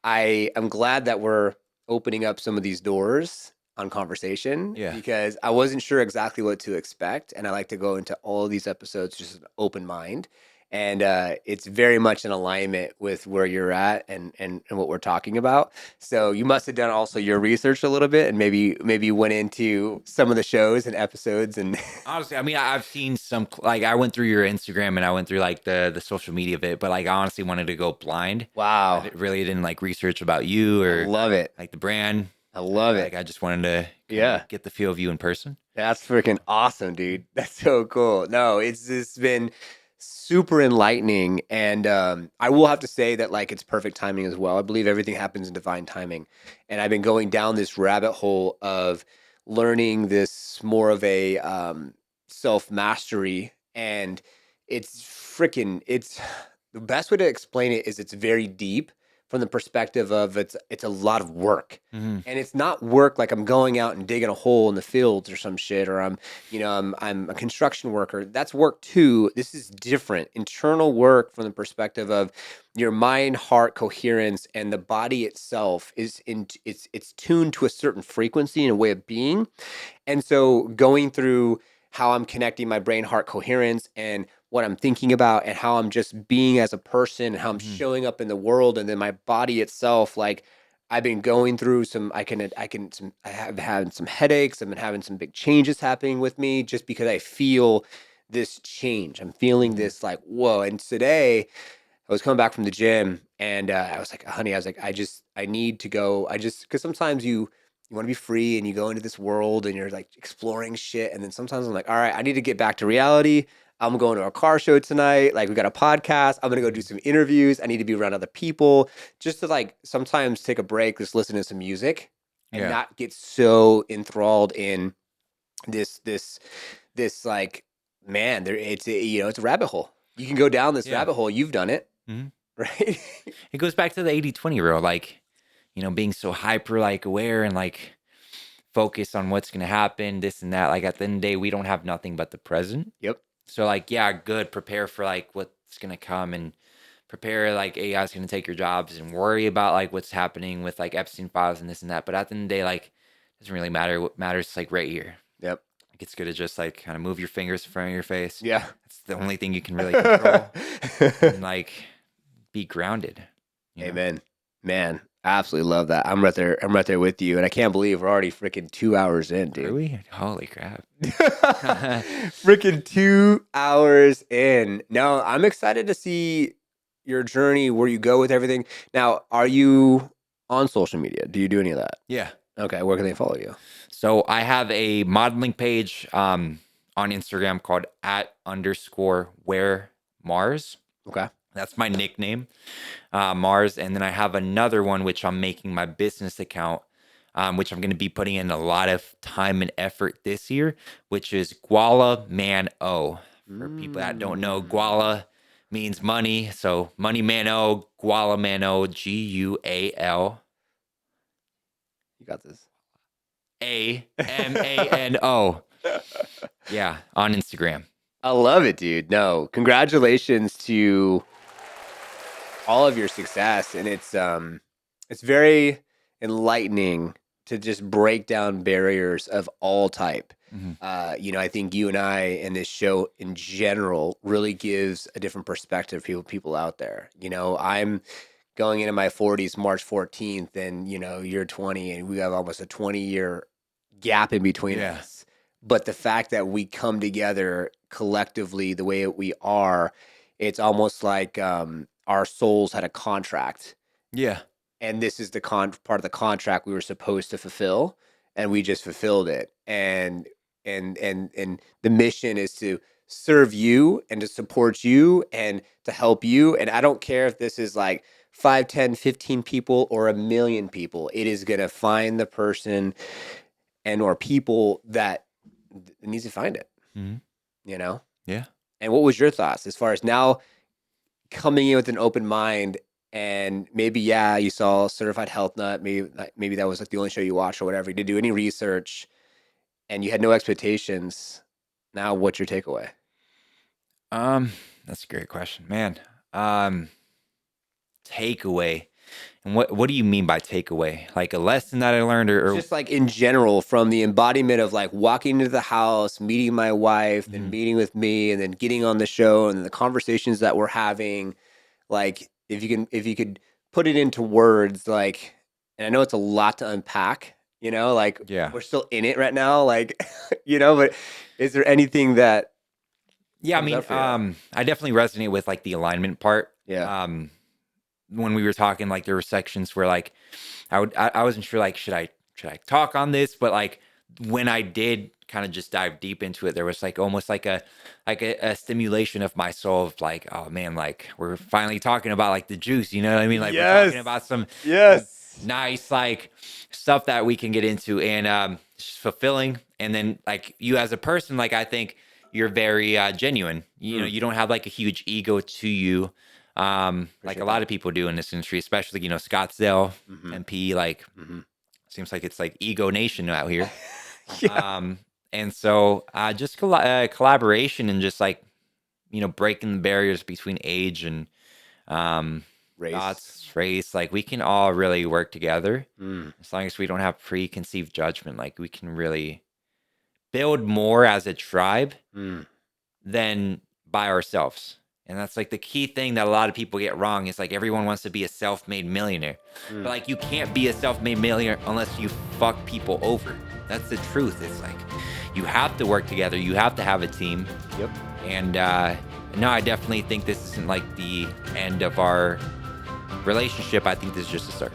[SPEAKER 2] I'm glad that we're opening up some of these doors on conversation
[SPEAKER 1] Yeah.
[SPEAKER 2] because I wasn't sure exactly what to expect. And I like to go into all of these episodes just an open mind. And it's very much in alignment with where you're at and what we're talking about. So you must have done also your research a little bit and maybe went into some of the shows and episodes and
[SPEAKER 1] Honestly, I mean, I've seen some, like, I went through your Instagram and I went through like the social media of it, but like, I honestly wanted to go blind.
[SPEAKER 2] wow.
[SPEAKER 1] Really didn't like research about you
[SPEAKER 2] I
[SPEAKER 1] or
[SPEAKER 2] love it.
[SPEAKER 1] like the brand.
[SPEAKER 2] I love
[SPEAKER 1] Like,
[SPEAKER 2] it.
[SPEAKER 1] I just wanted to
[SPEAKER 2] Yeah.
[SPEAKER 1] get the feel of you in person.
[SPEAKER 2] That's freaking awesome, dude. That's so cool. No, it's been super enlightening. And I will have to say that like it's perfect timing as well. I believe everything happens in divine timing. And I've been going down this rabbit hole of learning this more of a self mastery. And it's the best way to explain it is it's very deep from the perspective of it's a lot of work. And it's not work like I'm going out and digging a hole in the fields or some shit, or I'm a construction worker. That's work too. This is different. Internal work from the perspective of your mind, heart, coherence, and the body itself it's tuned to a certain frequency and a way of being. And so going through how I'm connecting my brain heart coherence and what I'm thinking about and how I'm just being as a person and how I'm showing up in the world, and then my body itself, like I've been going through I have had some headaches. I've been having some big changes happening with me just because I feel this change. I'm feeling this like, whoa. And today I was coming back from the gym and I was like, honey, I was like, I need to go. Because sometimes you want to be free and you go into this world and you're like exploring shit. And then sometimes I'm like, all right, I need to get back to reality. I'm going to a car show tonight. Like we got a podcast. I'm going to go do some interviews. I need to be around other people just to like sometimes take a break, just listen to some music and not get so enthralled in this like, man, it's a rabbit hole. You can go down this rabbit hole. You've done it, right?
[SPEAKER 1] It goes back to the 80-20 rule, like, being so hyper like aware and like focused on what's going to happen, this and that. Like at the end of the day, we don't have nothing but the present.
[SPEAKER 2] Yep.
[SPEAKER 1] So like, yeah, good. Prepare for like what's going to come and prepare like AI is going to take your jobs and worry about like what's happening with like Epstein files and this and that. But at the end of the day, like, it doesn't really matter. What matters is like right here.
[SPEAKER 2] Yep.
[SPEAKER 1] Like it's good to just like kind of move your fingers in front of your face.
[SPEAKER 2] Yeah.
[SPEAKER 1] That's the only thing you can really control and like be grounded.
[SPEAKER 2] Amen. Man, Absolutely love that. I'm right there. I'm right there with you. And I can't believe we're already freaking 2 hours in, dude.
[SPEAKER 1] Are we? Holy crap.
[SPEAKER 2] Freaking 2 hours in. No, I'm excited to see your journey, where you go with everything. Now, are you on social media? Do you do any of that?
[SPEAKER 1] Yeah.
[SPEAKER 2] Okay, where can they follow you?
[SPEAKER 1] So I have a modeling page on Instagram called @_where Mars.
[SPEAKER 2] Okay.
[SPEAKER 1] That's my nickname, Mars. And then I have another one, which I'm making my business account, which I'm going to be putting in a lot of time and effort this year, which is Guala Man O. For people that don't know, Guala means money. So Money Man O, Guala Man O, GUAL.
[SPEAKER 2] You got this.
[SPEAKER 1] AMANO. Yeah, on Instagram.
[SPEAKER 2] I love it, dude. No, congratulations to all of your success, and it's very enlightening to just break down barriers of all type. I think you and I and this show in general really gives a different perspective to people out there. I'm going into my 40s March 14th, and you're 20, and we have almost a 20-year gap in between us. But the fact that we come together collectively the way we are, it's almost like our souls had a contract.
[SPEAKER 1] Yeah.
[SPEAKER 2] And this is the part of the contract we were supposed to fulfill, and we just fulfilled it. And the mission is to serve you and to support you and to help you. And I don't care if this is like 5, 10, 15 people or 1,000,000 people. It is going to find the person or people that needs to find it.
[SPEAKER 1] Yeah.
[SPEAKER 2] And what was your thoughts as far as now coming in with an open mind? And maybe, you saw Certified Health Nut. Maybe that was like the only show you watched or whatever. You didn't do any research and you had no expectations. Now, what's your takeaway?
[SPEAKER 1] That's a great question, man. Takeaway. And what do you mean by takeaway? Like a lesson that I learned or
[SPEAKER 2] Just like in general, from the embodiment of like walking into the house, meeting my wife, then meeting with me, and then getting on the show, and the conversations that we're having. Like, if you could put it into words, like, and I know it's a lot to unpack, like we're still in it right now, like, but is there anything that?
[SPEAKER 1] Yeah, I mean, I definitely resonate with like the alignment part.
[SPEAKER 2] Yeah.
[SPEAKER 1] When we were talking, like there were sections where like I wasn't sure, like, should I talk on this? But like when I did kind of just dive deep into it, there was like almost like a stimulation of my soul of like, oh man, like we're finally talking about like the juice, you know what I mean? Like we're talking about some nice like stuff that we can get into, and it's just fulfilling. And then like you as a person, like I think you're very genuine. You don't have like a huge ego to you. Like a lot of people do in this industry, especially, Scottsdale, MP, like seems like it's like ego nation out here. And so just collaboration and just like, breaking the barriers between age and race, like we can all really work together as long as we don't have preconceived judgment. Like we can really build more as a tribe than by ourselves. And that's like the key thing that a lot of people get wrong. Is like everyone wants to be a self-made millionaire. But like you can't be a self-made millionaire unless you fuck people over. That's the truth. It's like you have to work together. You have to have a team.
[SPEAKER 2] Yep.
[SPEAKER 1] And no, I definitely think this isn't like the end of our relationship. I think this is just a start.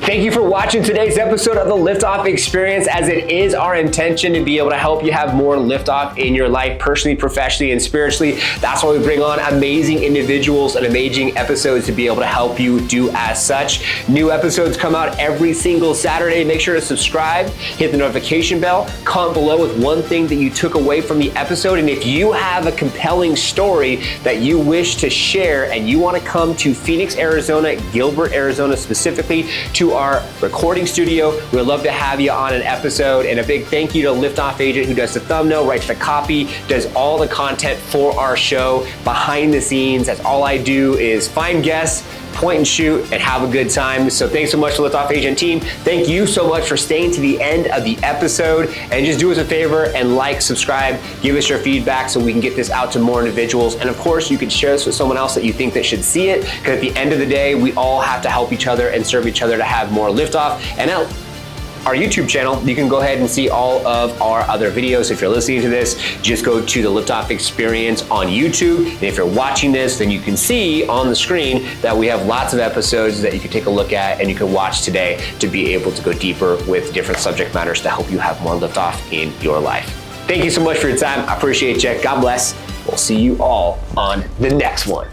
[SPEAKER 2] Thank you for watching today's episode of the Liftoff Experience, as it is our intention to be able to help you have more liftoff in your life, personally, professionally, and spiritually. That's why we bring on amazing individuals and amazing episodes to be able to help you do as such. New episodes come out every single Saturday. Make sure to subscribe, hit the notification bell, comment below with one thing that you took away from the episode. And if you have a compelling story that you wish to share and you want to come to Phoenix, Arizona, Gilbert, Arizona specifically, to our recording studio, we'd love to have you on an episode. And a big thank you to Liftoff Agent, who does the thumbnail, writes the copy, does all the content for our show behind the scenes. That's all I do, is find guests, point and shoot, and have a good time. So thanks so much to Liftoff Agent team. Thank you so much for staying to the end of the episode, and just do us a favor and like, subscribe, give us your feedback so we can get this out to more individuals. And of course, you can share this with someone else that you think that should see it, because at the end of the day, we all have to help each other and serve each other to have more liftoff. And now, our YouTube channel, you can go ahead and see all of our other videos. If you're listening to this, just go to the Liftoff Experience on YouTube. And if you're watching this, then you can see on the screen that we have lots of episodes that you can take a look at and you can watch today to be able to go deeper with different subject matters to help you have more liftoff in your life. Thank you so much for your time. I appreciate you. God bless. We'll see you all on the next one.